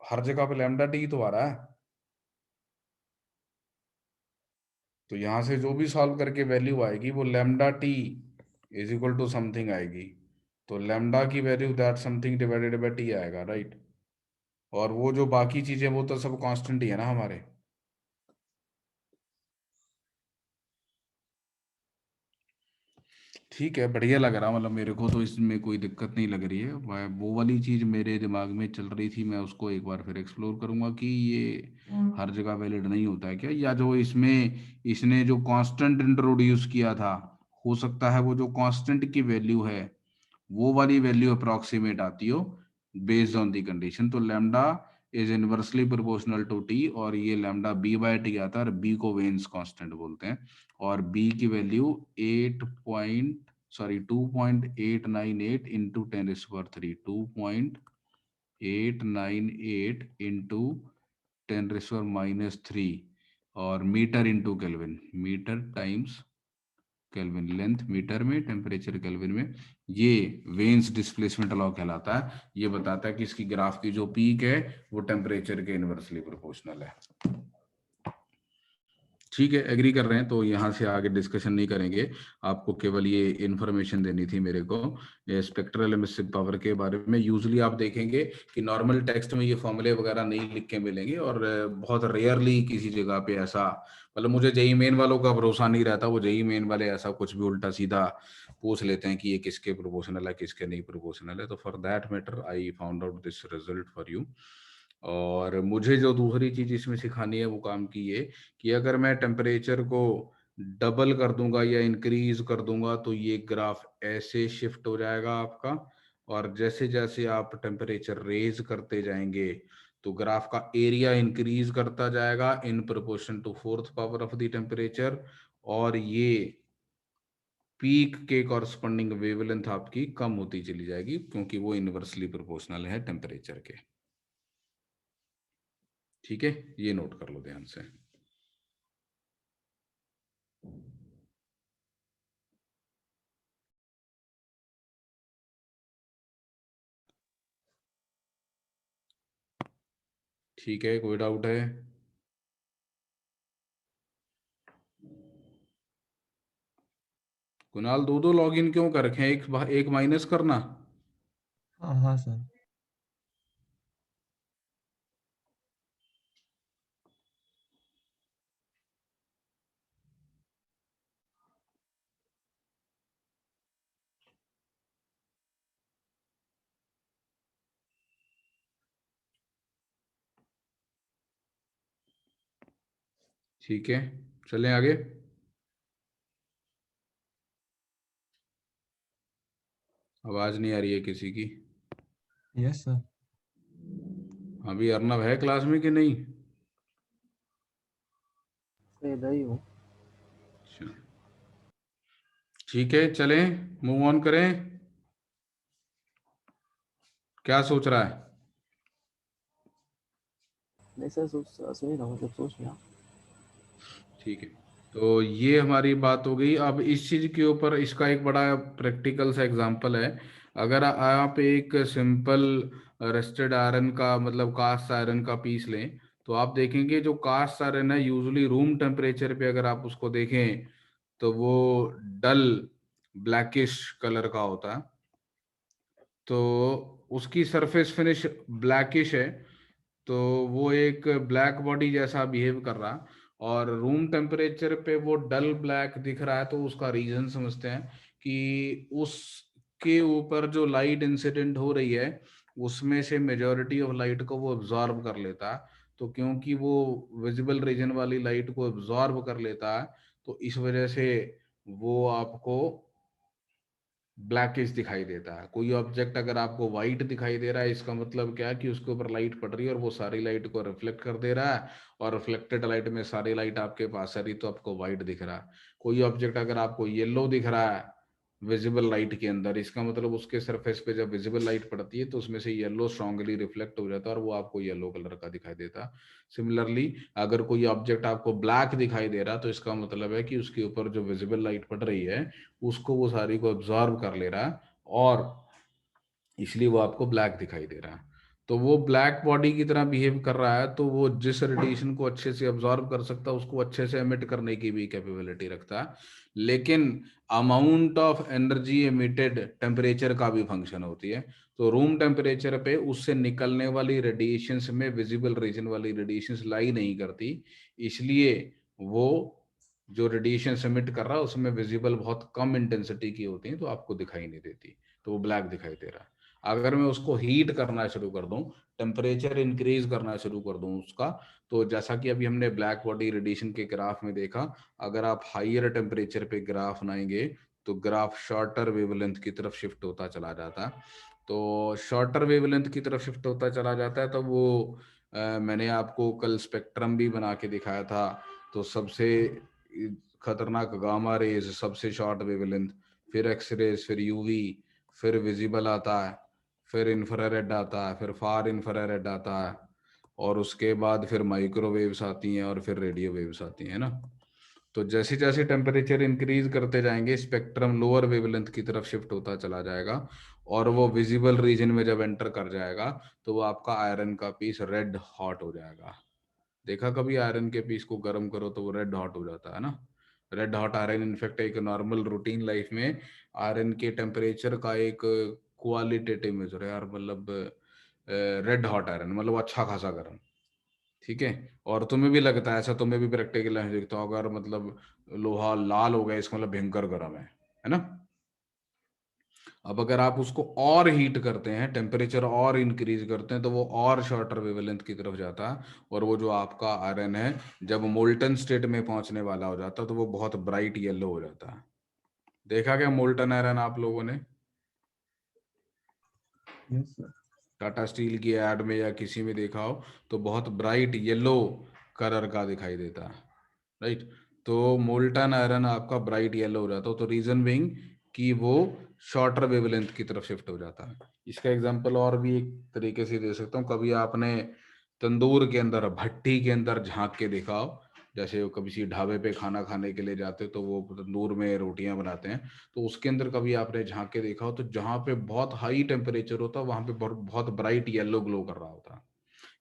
हर जगह पे लैम्डा टी तो आ रहा है। तो यहाँ से जो भी सॉल्व करके वैल्यू आएगी वो lambda T is equal to something आएगी। तो लैम्डा की value that something divided by T आएगा, राइट। और वो जो बाकी चीजें वो तो सब कांस्टेंट ही है ना हमारे। ठीक है, बढ़िया लग रहा, मतलब मेरे को तो इसमें कोई दिक्कत नहीं लग रही है। वो वाली चीज मेरे दिमाग में चल रही थी, मैं उसको एक बार फिर एक्सप्लोर करूंगा कि ये हर जगह वैलिड नहीं होता है क्या, या जो इसमें इसने जो कांस्टेंट इंट्रोड्यूस किया था हो सकता है वो जो कांस्टेंट की वैल्यू है वो वाली वैल्यू अप्रोक्सीमेट आती हो बेस्ड ऑन दी कंडीशन। तो lambda is inversely proportional to T और ये लैम्डा बी बाय टी आता है और बी को वेन्स कांस्टेंट बोलते हैं। और बी की वैल्यू 2.898 इंटू 10⁻³ 2.898 इंटू 10⁻³ और metre into kelvin. Metre times kelvin, length metre में, टेम्परेचर केल्विन में। ये वेन्स डिस्प्लेसमेंट लॉ कहलाता है। ये बताता है कि इसकी ग्राफ की जो पीक है वो टेम्परेचर के इनवर्सली प्रोपोर्शनल है। ठीक है, एग्री कर रहे हैं, तो यहाँ से आगे डिस्कशन नहीं करेंगे। आपको केवल ये इन्फॉर्मेशन देनी थी मेरे को स्पेक्ट्रल एमिसिव पावर के बारे में। यूजुअली आप देखेंगे कि नॉर्मल टेक्स्ट में ये फॉर्मूले वगैरह नहीं लिख के मिलेंगे, और बहुत रेयरली किसी जगह पे ऐसा, मतलब मुझे जेई मेन वालों का भरोसा नहीं रहता, वो जेई मेन वाले ऐसा कुछ भी उल्टा सीधा पूछ लेते हैं कि ये किसके प्रोपोर्शनल है, किसके नहीं प्रोपोर्शनल है। तो for that matter I found out this result for you. और मुझे जो दूसरी चीज इसमें सिखानी है वो काम की ये कि अगर मैं टेम्परेचर को डबल कर दूंगा या इंक्रीज कर दूंगा तो ये ग्राफ ऐसे शिफ्ट हो जाएगा आपका, और जैसे जैसे आप टेम्परेचर रेज करते जाएंगे तो ग्राफ का एरिया इंक्रीज करता जाएगा in proportion to fourth power of the temperature, और ये पीक के कॉरस्पॉन्डिंग वेवलेंथ आपकी कम होती चली जाएगी क्योंकि वो इनवर्सली प्रोपोर्शनल है टेम्परेचर के। ठीक है, ये नोट कर लो ध्यान से। ठीक है, कोई डाउट है? कुणाल, दो लॉगिन क्यों कर रखे हैं? एक माइनस करना। हाँ हाँ सर। ठीक है, चलें आगे। आवाज नहीं आ रही है किसी की? Yes sir. अभी अर्नव है क्लास में कि नहीं? इधर ही हूँ। अच्छा, ठीक है, चलें मूव ऑन करें। क्या सोच रहा है? नहीं सर, सुन ही रहा हूँ, मतलब सोच रहा। ठीक है, तो ये हमारी बात हो गई। अब इस चीज के ऊपर इसका एक बड़ा प्रैक्टिकल सा एग्जांपल है। अगर आप एक सिंपल रस्टेड आयरन का, मतलब कास्ट आयरन का पीस लें, तो आप देखेंगे जो कास्ट आयरन है यूजुअली रूम टेम्परेचर पे अगर आप उसको देखें तो वो डल ब्लैकिश कलर का होता है। तो उसकी सरफेस फिनिश ब्लैकिश है, तो वो एक ब्लैक बॉडी जैसा बिहेव कर रहा, और रूम टेम्परेचर पे वो डल ब्लैक दिख रहा है। तो उसका रीजन समझते हैं कि उसके ऊपर जो लाइट इंसिडेंट हो रही है उसमें से मेजॉरिटी ऑफ लाइट को वो एब्जॉर्ब कर लेता है। तो क्योंकि वो विजिबल रीजन वाली लाइट को एब्जॉर्ब कर लेता है, तो इस वजह से वो आपको ब्लैकिश दिखाई देता है। कोई ऑब्जेक्ट अगर आपको व्हाइट दिखाई दे रहा है, इसका मतलब क्या है कि उसके ऊपर लाइट पड़ रही है और वो सारी लाइट को रिफ्लेक्ट कर दे रहा है, और रिफ्लेक्टेड लाइट में सारी लाइट आपके पास आ रही, तो आपको व्हाइट दिख रहा है। कोई ऑब्जेक्ट अगर आपको येलो दिख रहा है विजिबल लाइट के अंदर, इसका मतलब उसके सरफेस पे जब विजिबल लाइट पड़ती है तो उसमें से येलो स्ट्रांगली रिफ्लेक्ट हो जाता है और वो आपको येलो कलर का दिखाई देता है। सिमिलरली अगर कोई ऑब्जेक्ट आपको ब्लैक दिखाई दे रहा है तो इसका मतलब है कि उसके ऊपर जो विजिबल लाइट पड़ रही है उसको वो सारी को एब्जॉर्ब कर ले रहा है, और इसलिए वो आपको ब्लैक दिखाई दे रहा है। तो वो ब्लैक बॉडी की तरह बिहेव कर रहा है, तो वो जिस रेडिएशन को अच्छे से एब्जॉर्ब कर सकता है उसको अच्छे से एमिट करने की भी कैपेबिलिटी रखता है। लेकिन amount of energy emitted temperature का भी फंक्शन होती है। तो रूम टेम्परेचर पे उससे निकलने वाली रेडिएशंस में विजिबल रीजन वाली रेडिएशंस लाई नहीं करती, इसलिए वो जो रेडिएशन एमिट कर रहा है उसमें विजिबल बहुत कम इंटेंसिटी की होती है, तो आपको दिखाई नहीं देती, तो वो ब्लैक दिखाई दे रहा है। अगर मैं उसको हीट करना शुरू कर दूं, टेम्परेचर इंक्रीज करना शुरू कर दूं उसका, तो जैसा कि अभी हमने ब्लैक बॉडी रेडिएशन के ग्राफ में देखा, अगर आप हाइयर टेम्परेचर पे ग्राफ बनाएंगे तो ग्राफ शॉर्टर वेवलेंथ की तरफ शिफ्ट होता चला जाता है। तो शॉर्टर वेवलेंथ की तरफ शिफ्ट होता चला जाता है, तो वो मैंने आपको कल स्पेक्ट्रम भी बना के दिखाया था। तो सबसे खतरनाक गामा रेज, सबसे शॉर्ट वेवलेंथ, फिर एक्स रेज, फिर यूवी, फिर विजिबल आता है, फिर इंफ्रारेड आता है, फिर फार इंफ्रारेड आता है, और उसके बाद फिर माइक्रोवेव्स आती हैं और फिर रेडियो वेव्स आती हैं ना। तो जैसे जैसे टेम्परेचर इंक्रीज करते जाएंगे स्पेक्ट्रम लोअर वेवलेंथ की तरफ शिफ्ट होता चला जाएगा, और वो विजिबल रीजन में जब एंटर कर जाएगा तो वो आपका आयरन का पीस रेड हॉट हो जाएगा। देखा कभी आयरन के पीस को गर्म करो तो वो रेड हॉट हो जाता है ना। रेड हॉट आयरन इनफैक्ट एक नॉर्मल रूटीन लाइफ में आयरन के टेम्परेचर का एक क्वालिटेटिव मेजर है यार, मतलब रेड हॉट आयरन मतलब अच्छा खासा गर्म। ठीक है, और तुम्हें भी लगता है ऐसा, तुम्हें भी प्रैक्टिकल दिखता हो अगर मतलब लोहा लाल हो गया इसका मतलब भयंकर गर्म है ना। अब अगर आप उसको और हीट करते हैं, टेम्परेचर और इंक्रीज करते हैं, तो वो और शॉर्टर वेवलेंथ की तरफ जाता है, और वो जो आपका आयरन है जब मोल्टन स्टेट में पहुंचने वाला हो जाता है तो वो बहुत ब्राइट येलो हो जाता है। देखा क्या मोल्टन आयरन आप लोगों ने यस सर। टाटा स्टील की एड में या किसी में देखा हो तो बहुत ब्राइट येलो कलर का दिखाई देता है, राइट। तो मोल्टन आयरन आपका ब्राइट येलो हो जाता है, तो रीजन बीइंग कि वो शॉर्टर वेवलेंथ की तरफ शिफ्ट हो जाता है। इसका एग्जांपल और भी एक तरीके से दे सकता हूँ, कभी आपने तंदूर के अंदर भट्टी के अंदर झांक के देखा हो, जैसे वो कभी किसी ढाबे पे खाना खाने के लिए जाते तो वो तंदूर में रोटियां बनाते हैं, तो उसके अंदर कभी आपने झांक के देखा हो तो जहाँ पे बहुत हाई टेम्परेचर होता है वहां पे बहुत ब्राइट येलो ग्लो कर रहा होता है।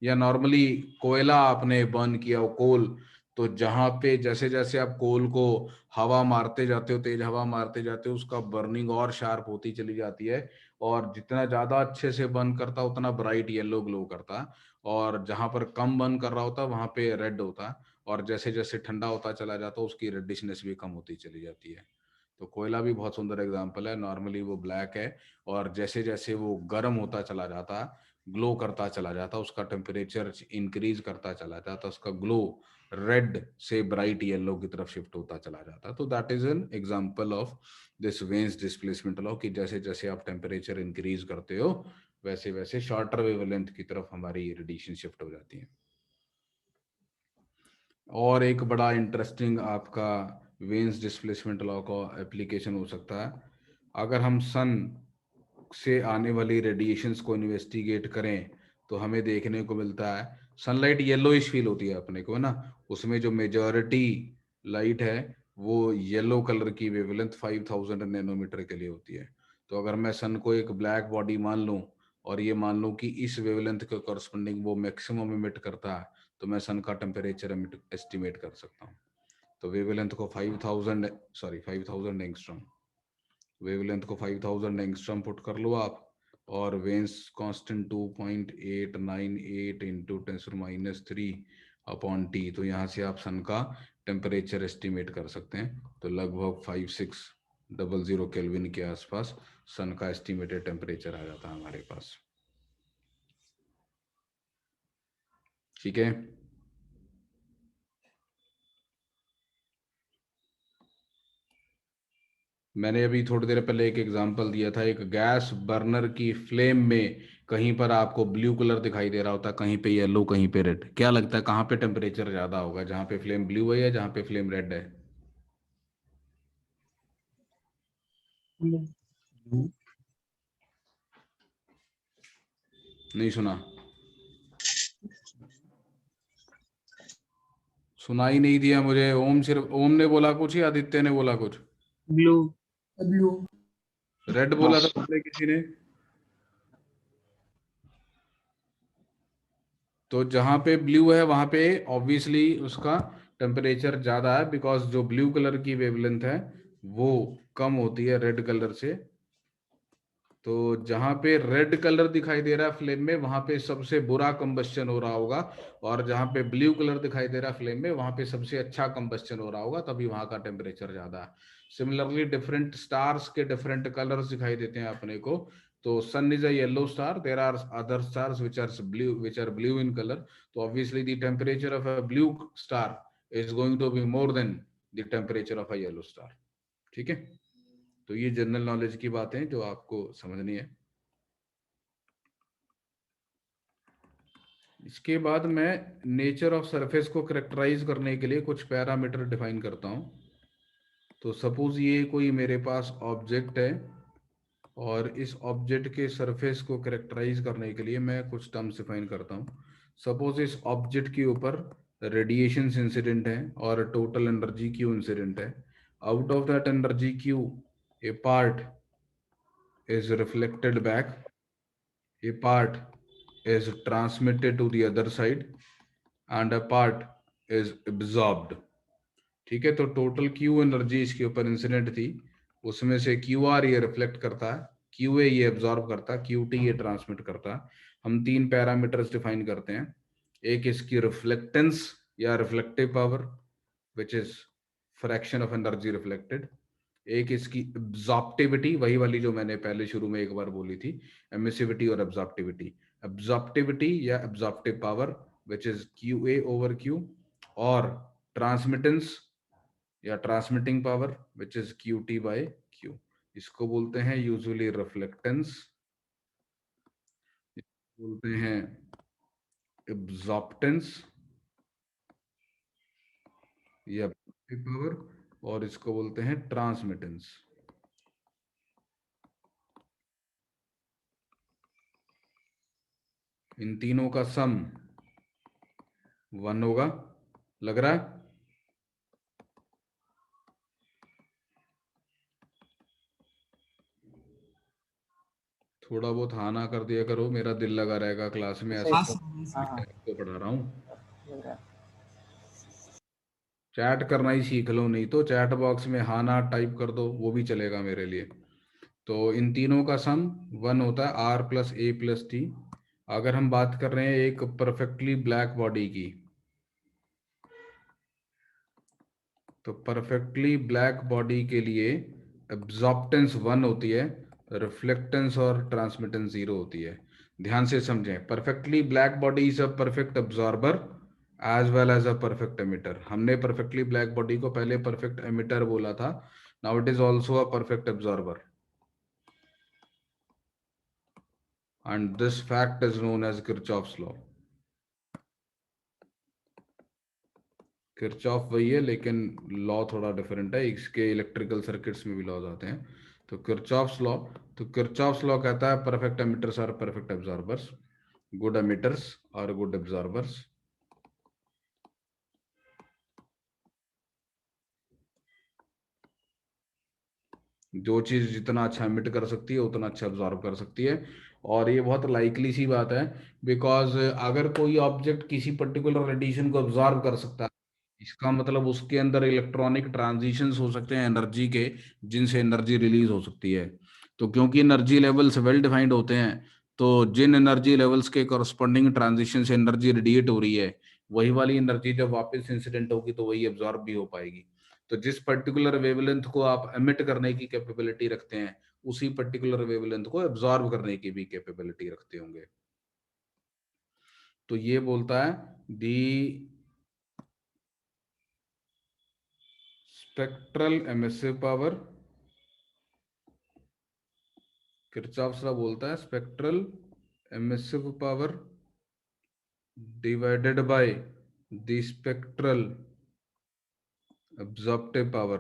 या नॉर्मली कोयला आपने बर्न किया हो, कोल, तो जहां पे जैसे जैसे आप कोल को हवा मारते जाते हो, तेज हवा मारते जाते हो, उसका बर्निंग और शार्प होती चली जाती है, और जितना ज्यादा अच्छे से बर्न करता उतना ब्राइट येलो ग्लो करता, और जहां पर कम बर्न कर रहा होता वहां पे रेड होता, और जैसे जैसे ठंडा होता चला जाता उसकी रेडिशनेस भी कम होती चली जाती है। तो कोयला भी बहुत सुंदर एग्जांपल है, नॉर्मली वो ब्लैक है, और जैसे जैसे वो गर्म होता चला जाता, ग्लो करता चला जाता, उसका टेम्परेचर इंक्रीज करता चला जाता, उसका ग्लो रेड से ब्राइट येलो की तरफ शिफ्ट होता चला जाता। तो that is an example of this veins displacement law कि जैसे जैसे आप टेम्परेचर इंक्रीज करते हो वैसे वैसे शॉर्टर वेवलेंथ की तरफ हमारी रेडिएशन शिफ्ट हो जाती है। और एक बड़ा इंटरेस्टिंग आपका वेन्स डिस्प्लेसमेंट लॉ का एप्लीकेशन हो सकता है, अगर हम सन से आने वाली रेडिएशंस को इन्वेस्टिगेट करें तो हमें देखने को मिलता है सनलाइट येलोइश फील होती है अपने को, है ना। उसमें जो मेजॉरिटी लाइट है वो येलो कलर की वेवलेंथ 5000 नैनोमीटर के लिए होती है। तो अगर मैं सन को एक ब्लैक बॉडी मान लूं और ये मान लूं कि इस वेवलेंथ के कॉरस्पॉन्डिंग वो मैक्सिमम इमिट करता है, तो मैं सन का टेम्परेचर एस्टिमेट कर सकता हूँ। तो वेवलेंथ को 5000 एंगस्ट्रॉम, वेवलेंथ को 5000 एंगस्ट्रॉम पुट कर लो आप, और veins constant 2.898 into 10⁻³ upon T, तो यहाँ से आप सन का टेम्परेचर एस्टिमेट कर सकते हैं। तो लगभग 5600 केल्विन के आसपास सन का एस्टिमेटेड टेम्परेचर आ जाता है हमारे पास। ठीक है, मैंने अभी थोड़ी देर पहले एक एग्जांपल दिया था, एक गैस बर्नर की फ्लेम में कहीं पर आपको ब्लू कलर दिखाई दे रहा होता, कहीं पे येलो, कहीं पे रेड। क्या लगता है कहाँ पे टेम्परेचर ज्यादा होगा, जहाँ पे फ्लेम ब्लू है या जहाँ पे फ्लेम रेड है? नहीं सुना, सुनाई नहीं दिया मुझे। ओम सिर्फ ओम ने बोला कुछ या आदित्य ने बोला कुछ? ब्लू। ब्लू। रेड बोला था पहले किसी ने। तो जहां पे ब्लू है वहां पे ऑब्वियसली उसका टेम्परेचर ज्यादा है, बिकॉज जो ब्लू कलर की वेवलेंथ है वो कम होती है रेड कलर से। तो जहां पे रेड कलर दिखाई दे रहा है फ्लेम में वहां पे सबसे बुरा कंबस्शन हो रहा होगा, और जहां पे ब्लू कलर दिखाई दे रहा है फ्लेम में वहां पे सबसे अच्छा कंबस्शन हो रहा होगा, तभी वहां का टेम्परेचर ज्यादा है। सिमिलरली डिफरेंट स्टार्स के डिफरेंट कलर्स दिखाई देते हैं अपने को। तो sun is a yellow star, there are other stars which are blue in color, तो obviously the temperature of a blue star is going to be more than the temperature of a yellow star। ठीक है, तो ये general knowledge की बातें जो आपको समझनी है। इसके बाद मैं नेचर ऑफ सरफेस को करेक्टराइज करने के लिए कुछ पैरामीटर डिफाइन करता हूं। तो सपोज ये कोई मेरे पास ऑब्जेक्ट है, और इस ऑब्जेक्ट के सरफेस को करेक्टराइज करने के लिए मैं कुछ टर्म्स डिफाइन करता हूं। सपोज इस ऑब्जेक्ट के ऊपर रेडिएशंस इंसिडेंट है और टोटल एनर्जी क्यू इंसिडेंट है. Out of that energy Q A part is reflected back, a part is transmitted to the other side and a part is absorbed. ठीक है, तो total Q energy इसके ऊपर incident थी, उसमें से Q R ये रिफ्लेक्ट करता है, क्यू ए ये एब्जॉर्ब करता है, क्यू टी ये ट्रांसमिट करता है. हम 3 पैरामीटर्स डिफाइन करते हैं. एक इसकी रिफ्लेक्टेंस या reflective power which is fraction of energy reflected. एक इसकी एब्जॉर्प्टिविटी, वही वाली जो मैंने पहले शुरू में एक बार बोली थी, एमिसिविटी और एब्जॉर्प्टिविटी. एब्जॉर्प्टिविटी या absorptive power which is Q A over Q, और ट्रांसमिटेंस या transmitting power which is Q T by Q. इसको बोलते हैं यूजुअली रिफ्लेक्टेंस, बोलते हैं एब्जॉर्प्टेंस या पावर, और इसको बोलते हैं ट्रांसमिटेंस. इन तीनों का सम 1 होगा, लग रहा है? थोड़ा बहुत हाँ ना कर दिया करो, मेरा दिल लगा रहेगा क्लास में. ऐसा तो पढ़ा रहा हूँ. चैट करना ही सीख लो, नहीं तो चैट बॉक्स में हाँ ना टाइप कर दो, वो भी चलेगा मेरे लिए. तो इन तीनों का सम 1 होता है, R plus A plus T. अगर हम बात कर रहे हैं एक परफेक्टली ब्लैक बॉडी की, तो परफेक्टली ब्लैक बॉडी के लिए एब्जॉर्प्टेंस 1 होती है, रिफ्लेक्टेंस और ट्रांसमिटेंस 0 होती है. ध्यान से समझें, perfectly black body is a perfect absorber as well as a perfect emitter. हमने परफेक्टली ब्लैक बॉडी को पहले परफेक्ट एमिटर बोला था, now it is also a perfect absorber, and this fact is known as Kirchhoff's law. Kirchhoff वही है, लेकिन law थोड़ा different है, इसके इलेक्ट्रिकल सर्किट्स में भी लॉज आते हैं. तो किरचॉफ्स लॉ, तो किरचॉफ्स लॉ कहता है perfect emitters are perfect absorbers, good emitters और गुड एब्जॉर्बर्स. जो चीज जितना अच्छा एमिट कर सकती है उतना अच्छा एब्जॉर्ब कर सकती है. और ये बहुत लाइकली सी बात है, बिकॉज अगर कोई ऑब्जेक्ट किसी पर्टिकुलर रेडिएशन को एब्जॉर्ब कर सकता है, इसका मतलब उसके अंदर इलेक्ट्रॉनिक ट्रांजिशंस हो सकते हैं एनर्जी के, जिनसे एनर्जी रिलीज हो सकती है. तो क्योंकि एनर्जी लेवल्स वेल डिफाइंड होते हैं, तो जिन एनर्जी लेवल्स के कॉरस्पॉन्डिंग ट्रांजिशन से एनर्जी रेडिएट हो रही है, वही वाली एनर्जी जब वापस इंसिडेंट होगी तो वही एब्जॉर्ब भी हो पाएगी. तो जिस पर्टिकुलर वेवलेंथ को आप एमिट करने की कैपेबिलिटी रखते हैं, उसी पर्टिकुलर वेवलेंथ को एब्जॉर्ब करने की भी कैपेबिलिटी रखते होंगे. तो ये बोलता है the spectral emissive power, Kirchhoff's law बोलता है spectral emissive power divided by the spectral absorptive power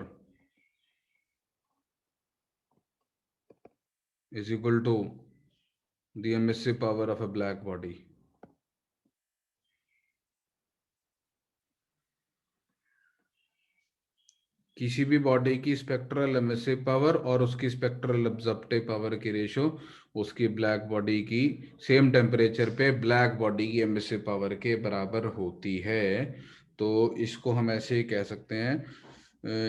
is equal to the emissive power of a black body. किसी भी बॉडी की स्पेक्ट्रल एमिसिव पावर और उसकी स्पेक्ट्रल एब्जॉर्प्टिव पावर की ratio उसकी black body की सेम टेम्परेचर पे black body की एमिसिव पावर के बराबर होती है. तो इसको हम ऐसे कह सकते हैं,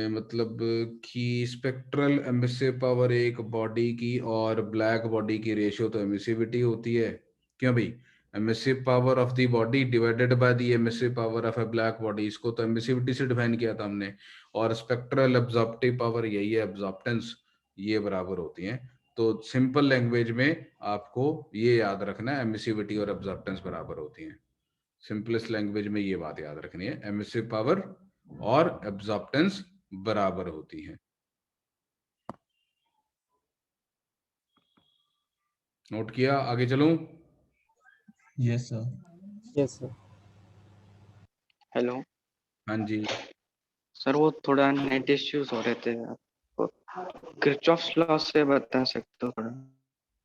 मतलब कि स्पेक्ट्रल एमिसिव पावर एक बॉडी की और ब्लैक बॉडी की रेशियो तो एमिसिविटी होती है. क्यों भाई? Emissive power of the body divided by the emissive power of a black body, इसको तो एमिसिविटी से डिफाइन किया था हमने, और स्पेक्ट्रल एब्जॉर्प्टिव पावर यही है एब्जॉर्प्टेंस, ये बराबर होती हैं. तो सिंपल लैंग्वेज में आपको ये याद रखना है, एमिसिविटी और एब्जॉर्प्टेंस बराबर होती हैं. सिंपलेस्ट लैंग्वेज में ये बात याद रखनी है, एमिसिव पावर और एब्जॉर्प्टेंस बराबर होती है. नोट किया? आगे चलूं? Yes sir. Yes sir. Hello. हाँ जी सर, वो थोड़ा नेट इश्यूज हो रहे थे, आपको किरचॉफ्स लॉ से बता सकते हो थोड़ा?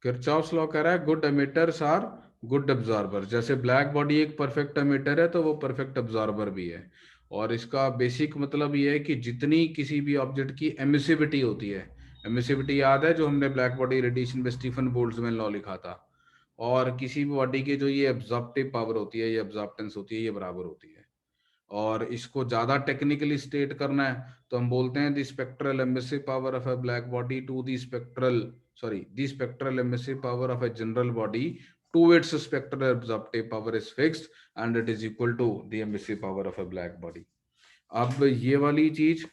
किरचॉफ्स लॉ कह रहा है good emitters are good absorber. जैसे ब्लैक बॉडी एक परफेक्ट एमिटर है तो वो परफेक्ट एब्जॉर्बर भी है। और इसका बेसिक मतलब ये है कि जितनी किसी भी ऑब्जेक्ट की एमिसिविटी होती है, एमिसिविटी याद है जो हमने ब्लैक बॉडी रेडिएशन में स्टीफन बोल्ट्जमैन लॉ लिखा था, और किसी भी बॉडी की जो ये एब्जॉर्प्टिव पावर होती है, ये एब्जॉर्प्टेंस होती है, ये बराबर होती है। और इसको ज्यादा टेक्निकली स्टेट करना है तो हम बोलते हैं the spectral emissive power of a black body to the spectral emissive power of a general body to its spectral absorptive power is fixed and it is equal to the emissive power of a black body. अब ये वाली चीज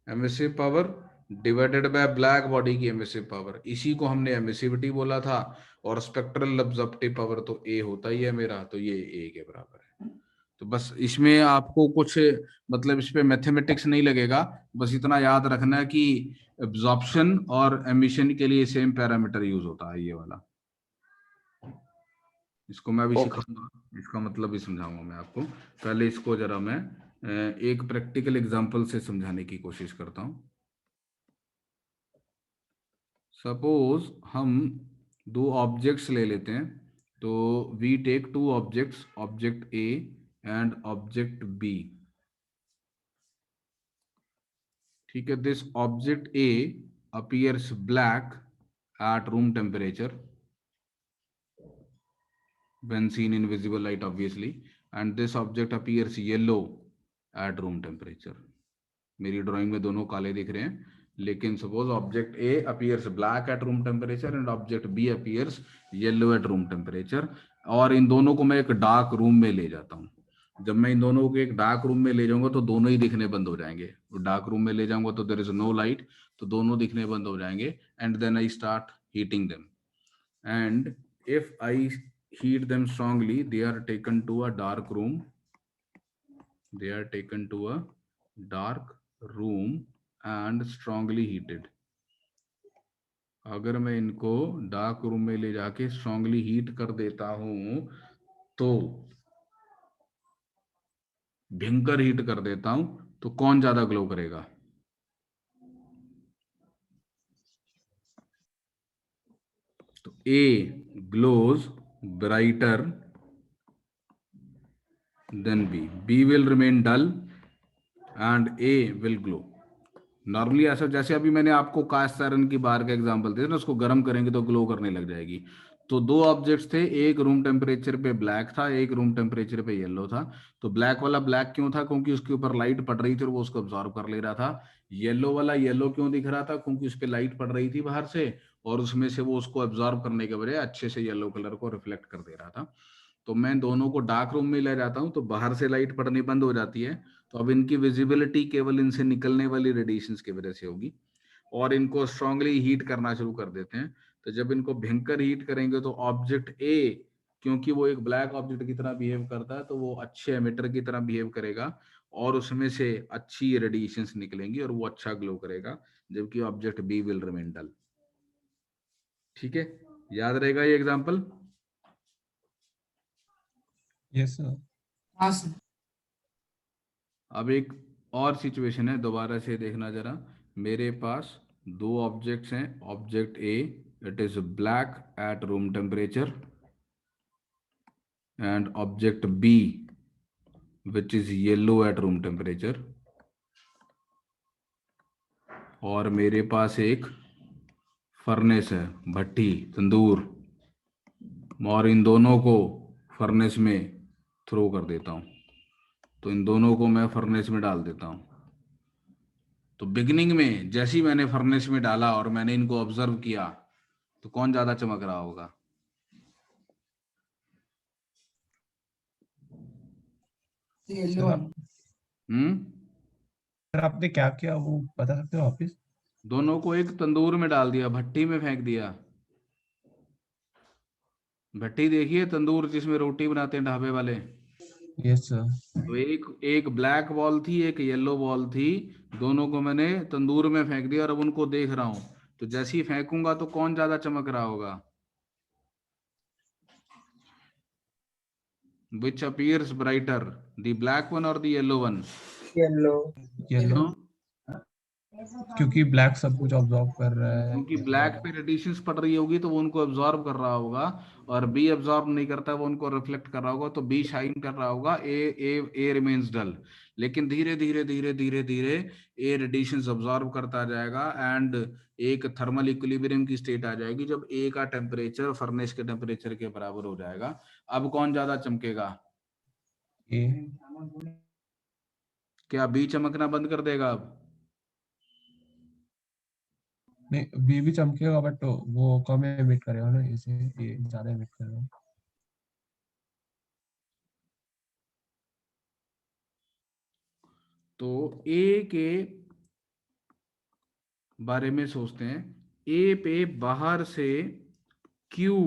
emissive power divided by black body की emissive power, इसी को हमने emissivity बोला था। और स्पेक्ट्रल एब्जॉर्प्टिव पावर तो ए होता ही है मेरा, तो ये ए के बराबर है। तो बस इसमें आपको कुछ मतलब इस पे मैथमेटिक्स नहीं लगेगा, बस इतना याद रखना है कि एब्जॉर्प्शन और एमिशन के लिए सेम पैरामीटर यूज होता है, ये वाला। इसको मैं अभी सिखाऊंगा, इसका मतलब भी समझाऊंगा मैं आपको। पहले इसको जरा मैं एक प्रैक्टिकल एग्जांपल से समझाने की कोशिश करता हूं। सपोज हम दो ऑब्जेक्ट्स ले लेते हैं, तो we take two objects, object A and object B. ठीक है, this object A appears black at room temperature when seen in visible light obviously, and this object appears yellow at room temperature. मेरी drawing में दोनों काले दिख रहे हैं, लेकिन suppose object A appears black at room temperature and object B appears yellow at room temperature. और इन दोनों को मैं एक डार्क रूम में ले जाता हूँ। जब मैं इन दोनों को एक डार्क रूम में ले जाऊंगा तो दोनों ही दिखने बंद हो जाएंगे। डार्क रूम में ले जाऊंगा तो देयर इज नो लाइट, तो दोनों दिखने बंद हो जाएंगे। And then I start heating them, and if I heat them strongly, they are taken to a dark room. They are taken to a dark room and strongly heated. अगर मैं इनको dark room में ले जाके strongly heat कर देता हूं, तो भयंकर हीट कर देता हूं, तो कौन ज्यादा ग्लो करेगा? तो A glows brighter than B. B will remain dull and A will glow. Normally ऐसा, जैसे अभी मैंने आपको कास्ट आयरन की बार का एग्जांपल दिया ना, उसको गर्म करेंगे तो ग्लो करने लग जाएगी। तो दो ऑब्जेक्ट्स थे, एक रूम टेम्परेचर पे ब्लैक था, एक रूम टेम्परेचर पे येलो था। तो ब्लैक वाला ब्लैक क्यों था? क्योंकि उसके ऊपर लाइट पड़ रही थी और वो उसको अब्सॉर्ब कर ले रहा था। येलो वाला येलो क्यों दिख रहा था? क्योंकि उस पर लाइट पड़ रही थी बाहर से, और उसमें से वो उसको अब्सॉर्ब करने के बजाय अच्छे से येलो कलर को रिफ्लेक्ट कर दे रहा था। तो मैं दोनों को डार्क रूम में ले जाता हूँ तो बाहर से लाइट पड़नी बंद हो जाती है, तो अब इनकी विजिबिलिटी केवल इनसे निकलने वाली रेडिएशंस की वजह से होगी। और इनको स्ट्रांगली हीट करना शुरू कर देते हैं। तो जब इनको भयंकर हीट करेंगे तो ऑब्जेक्ट ए, क्योंकि वो एक ब्लैक ऑब्जेक्ट की तरह बिहेव करता है, तो वो अच्छे एमिटर की तरह बिहेव करेगा और उसमें से अच्छी रेडिएशंस निकलेंगी और वो अच्छा ग्लो करेगा, जबकि ऑब्जेक्ट बी विल रिमेन डल। ठीक है, याद रहेगा ये एग्जांपल? Yes sir. हाँ सर। अब एक और सिचुएशन है, दोबारा से देखना जरा। मेरे पास दो ऑब्जेक्ट्स हैं, object A it is black at room temperature and object B which is yellow at room temperature. और मेरे पास एक फर्नेस है, भट्टी, तंदूर, और इन दोनों को फर्नेस में थ्रो कर देता हूं। तो इन दोनों को मैं फर्नेस में डाल देता हूं। तो बिगिनिंग में जैसे ही मैंने फर्नेस में डाला और मैंने इनको ऑब्जर्व किया, तो कौन ज्यादा चमक रहा होगा? सर आपने क्या किया वो बता सकते हो वापिस? दोनों को एक तंदूर में डाल दिया, भट्टी में फेंक दिया। भट्टी देखिए, तंदूर जिसमें रोटी बनाते हैं ढाबे वाले। Yes sir. तो एक ब्लैक बॉल थी, एक येलो बॉल थी, दोनों को मैंने तंदूर में फेंक दिया और अब उनको देख रहा हूं। तो जैसे ही फेंकूंगा तो कौन ज्यादा चमक रहा होगा? Which appears brighter, the black one or the yellow one? Yellow. Yellow. क्योंकि ब्लैक सब कुछ ऑब्जॉर्व कर रहा है, क्योंकि ब्लैक पे रेडिएशंस पड़ रही होगी तो वो उनको एब्जॉर्ब कर रहा होगा, और बी एब्जॉर्ब नहीं करता, वो उनको रिफ्लेक्ट कर रहा होगा, तो बी शाइन कर रहा होगा, ए रिमेन्स डल। लेकिन धीरे धीरे धीरे धीरे धीरे ए रेडिएशंस एब्जॉर्ब करता जाएगा एंड एक थर्मल इक्विलिब्रियम की स्टेट आ जाएगी जब ए का टेम्परेचर फर्नेस के टेम्परेचर के बराबर हो जाएगा। अब कौन ज्यादा चमकेगा? ए। क्या बी चमकना बंद कर देगा अब? नहीं, बी भी चमकेगा बट वो कम एमिट करेगा ना, इसे ए ज्यादा एमिट करेगा। तो ए के बारे में सोचते हैं। ए पे बाहर से क्यू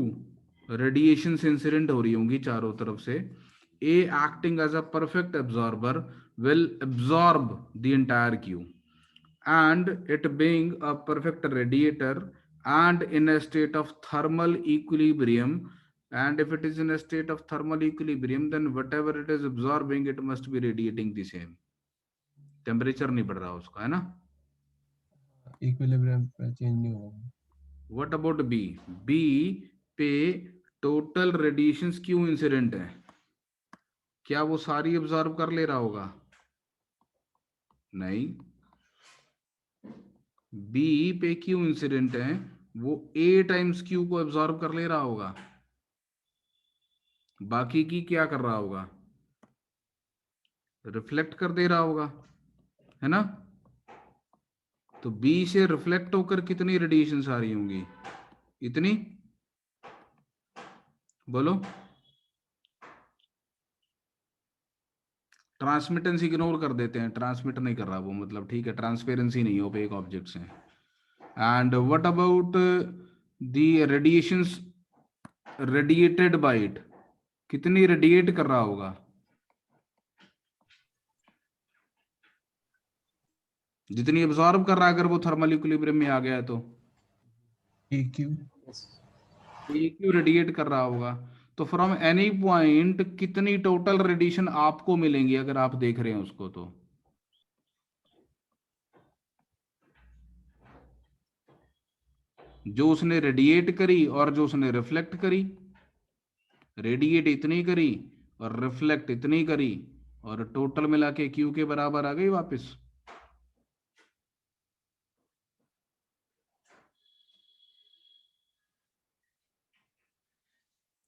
रेडिएशन इंसिडेंट हो रही होंगी चारों तरफ से। A acting as a perfect absorber will absorb the entire Q and it being a perfect radiator and in a state of thermal equilibrium, and if it is in a state of thermal equilibrium then whatever it is absorbing it must be radiating the same। Temperature नहीं बढ़ रहा उसका, है ना? Equilibrium पे change नहीं होगा। What about B? B पे टोटल रेडिएशंस क्यों इंसिडेंट है, क्या वो सारी एब्जॉर्ब कर ले रहा होगा? नहीं। बी पे क्यू इंसिडेंट है, वो ए टाइम्स क्यू को एब्जॉर्ब कर ले रहा होगा, बाकी की क्या कर रहा होगा? रिफ्लेक्ट कर दे रहा होगा, है ना? तो बी से रिफ्लेक्ट होकर कितनी रेडिएशन आ रही होंगी? इतनी, बोलो। ट्रांसमिटेंस इग्नोर कर देते हैं, ट्रांसमिट नहीं कर रहा वो, मतलब ठीक है, ट्रांसपेरेंसी नहीं हो पे एक ऑब्जेक्ट से। And what about the radiations radiated by it, कितनी रेडिएट कर रहा होगा? जितनी एब्जॉर्ब कर रहा है, अगर वो थर्मल इक्विलिब्रियम में आ गया है तो AQ रेडिएट कर रहा होगा। तो फ्रॉम एनी पॉइंट कितनी टोटल रेडिएशन आपको मिलेंगी अगर आप देख रहे हैं उसको? तो जो उसने रेडिएट करी और जो उसने रिफ्लेक्ट करी, रेडिएट इतनी करी और रिफ्लेक्ट इतनी करी, और टोटल मिला के Q के बराबर आ गई वापस।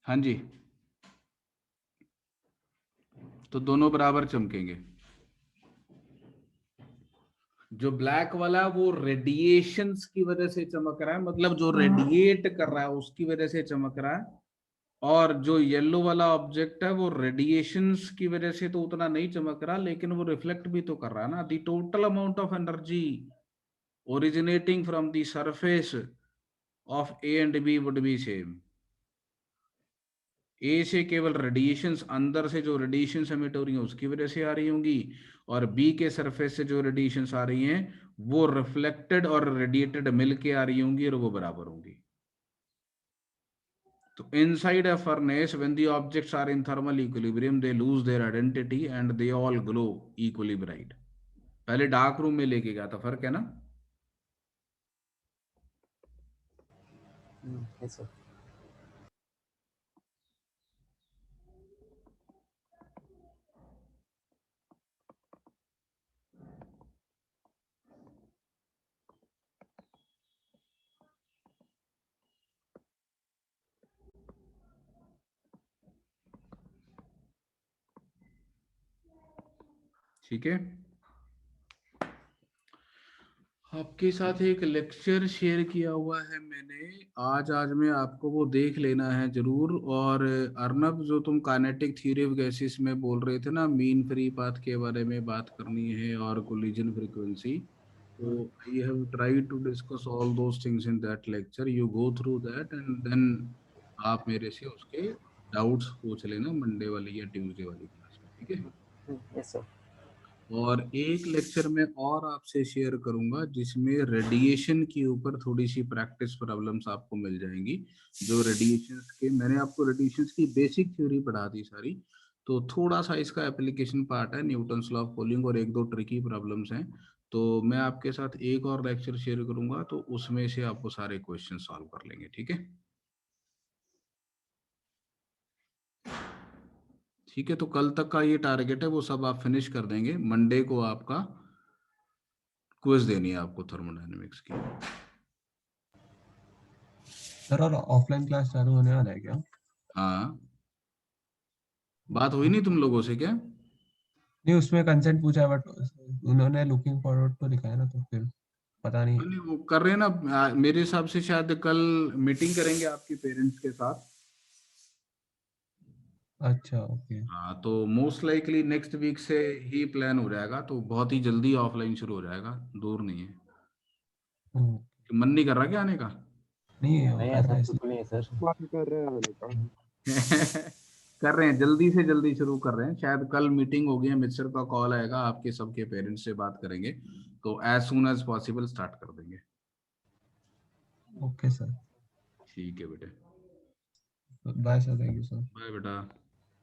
हाँ जी, तो दोनों बराबर चमकेंगे। जो ब्लैक वाला वो रेडिएशंस की वजह से चमक रहा है, मतलब जो रेडिएट कर रहा है उसकी वजह से चमक रहा है, और जो येलो वाला ऑब्जेक्ट है वो रेडिएशंस की वजह से तो उतना नहीं चमक रहा, लेकिन वो रिफ्लेक्ट भी तो कर रहा है ना। The total amount of energy originating from the surface of A and B would be same. A से केवल रेडिएशंस, अंदर से जो रेडिएशंस एमिट हो रही हैं उसकी वजह से आ रही होंगी, और बी के सरफेस से जो रेडिएशंस आ रही हैं वो रिफ्लेक्टेड और रेडिएटेड मिल के आ रही होंगी, और वो बराबर होंगी। तो inside a furnace when the objects are in thermal equilibrium they lose their identity and they all glow equally bright। पहले डार्क रूम में लेके गया था, फर्क है ना? yes sir। ठीक है, आपके साथ एक लेक्चर शेयर किया हुआ है मैंने आज में आपको वो देख लेना है जरूर। और अर्नब, जो तुम काइनेटिक थ्योरी ऑफ गैसेस में बोल रहे थे ना, मीन फ्री पाथ के बारे में बात करनी है और कोलिजन फ्रीक्वेंसी, तो I have tried to discuss all those things in that lecture. You go through that and then आप मेरे से उसके डाउट्स पूछ लेना मंडे वाली या ट्यूसडे वाली क्लास में, ठीक है? Yes sir. और एक लेक्चर में और आपसे शेयर करूंगा जिसमें रेडिएशन के ऊपर थोड़ी सी प्रैक्टिस प्रॉब्लम्स आपको मिल जाएंगी। जो रेडिएशंस के, मैंने आपको रेडिएशंस की बेसिक थ्योरी पढ़ा दी सारी, तो थोड़ा सा इसका एप्लीकेशन पार्ट है, न्यूटन्स लॉ ऑफ कूलिंग और एक दो ट्रिकी प्रॉब्लम्स हैं, तो मैं आपके साथ एक और लेक्चर शेयर करूंगा, तो उसमें से आपको सारे क्वेश्चन सॉल्व कर लेंगे, ठीक है? ठीक है, तो कल तक का ये टारगेट है, वो सब आप फिनिश कर देंगे। मंडे को आपका क्विज देनी है आपको थर्मोडायनेमिक्स की। सर और ऑफलाइन क्लास चालू होने वाला है क्या? हाँ, बात हुई नहीं तुम लोगों से क्या? नहीं, उसमें कंसेंट पूछा है बट उन्होंने लुकिंग फॉरवर्ड तो लिखा है ना, तो फिर पता नहीं। नहीं, वो कर रहे हैं ना, मेरे हिसाब से शायद कल मीटिंग करेंगे आपके पेरेंट्स के साथ। अच्छा, ओके। हाँ, तो मोस्ट लाइकली नेक्स्ट वीक से ही प्लान हो जाएगा, तो बहुत ही जल्दी ऑफलाइन शुरू हो जाएगा, दूर नहीं है। मन नहीं कर रहा क्या आने का? नहीं नहीं कर ऐसा रहे कुछ नहीं है सर। बात कर रहे हैं आने का। कर रहे हैं, जल्दी से जल्दी शुरू कर रहे हैं। शायद कल मीटिंग होगी, मिस्टर का कॉल आएगा, आपके सबके पेरेंट्स से बात करेंगे, तो as soon as possible start कर देंगे। ओके सर, ठीक है बेटे, bye sir, thank you sir. बाय बेटा।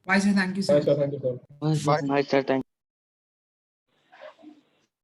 Bye sir, thank you sir. Bye sir, thank you sir. बस Hi sir, thank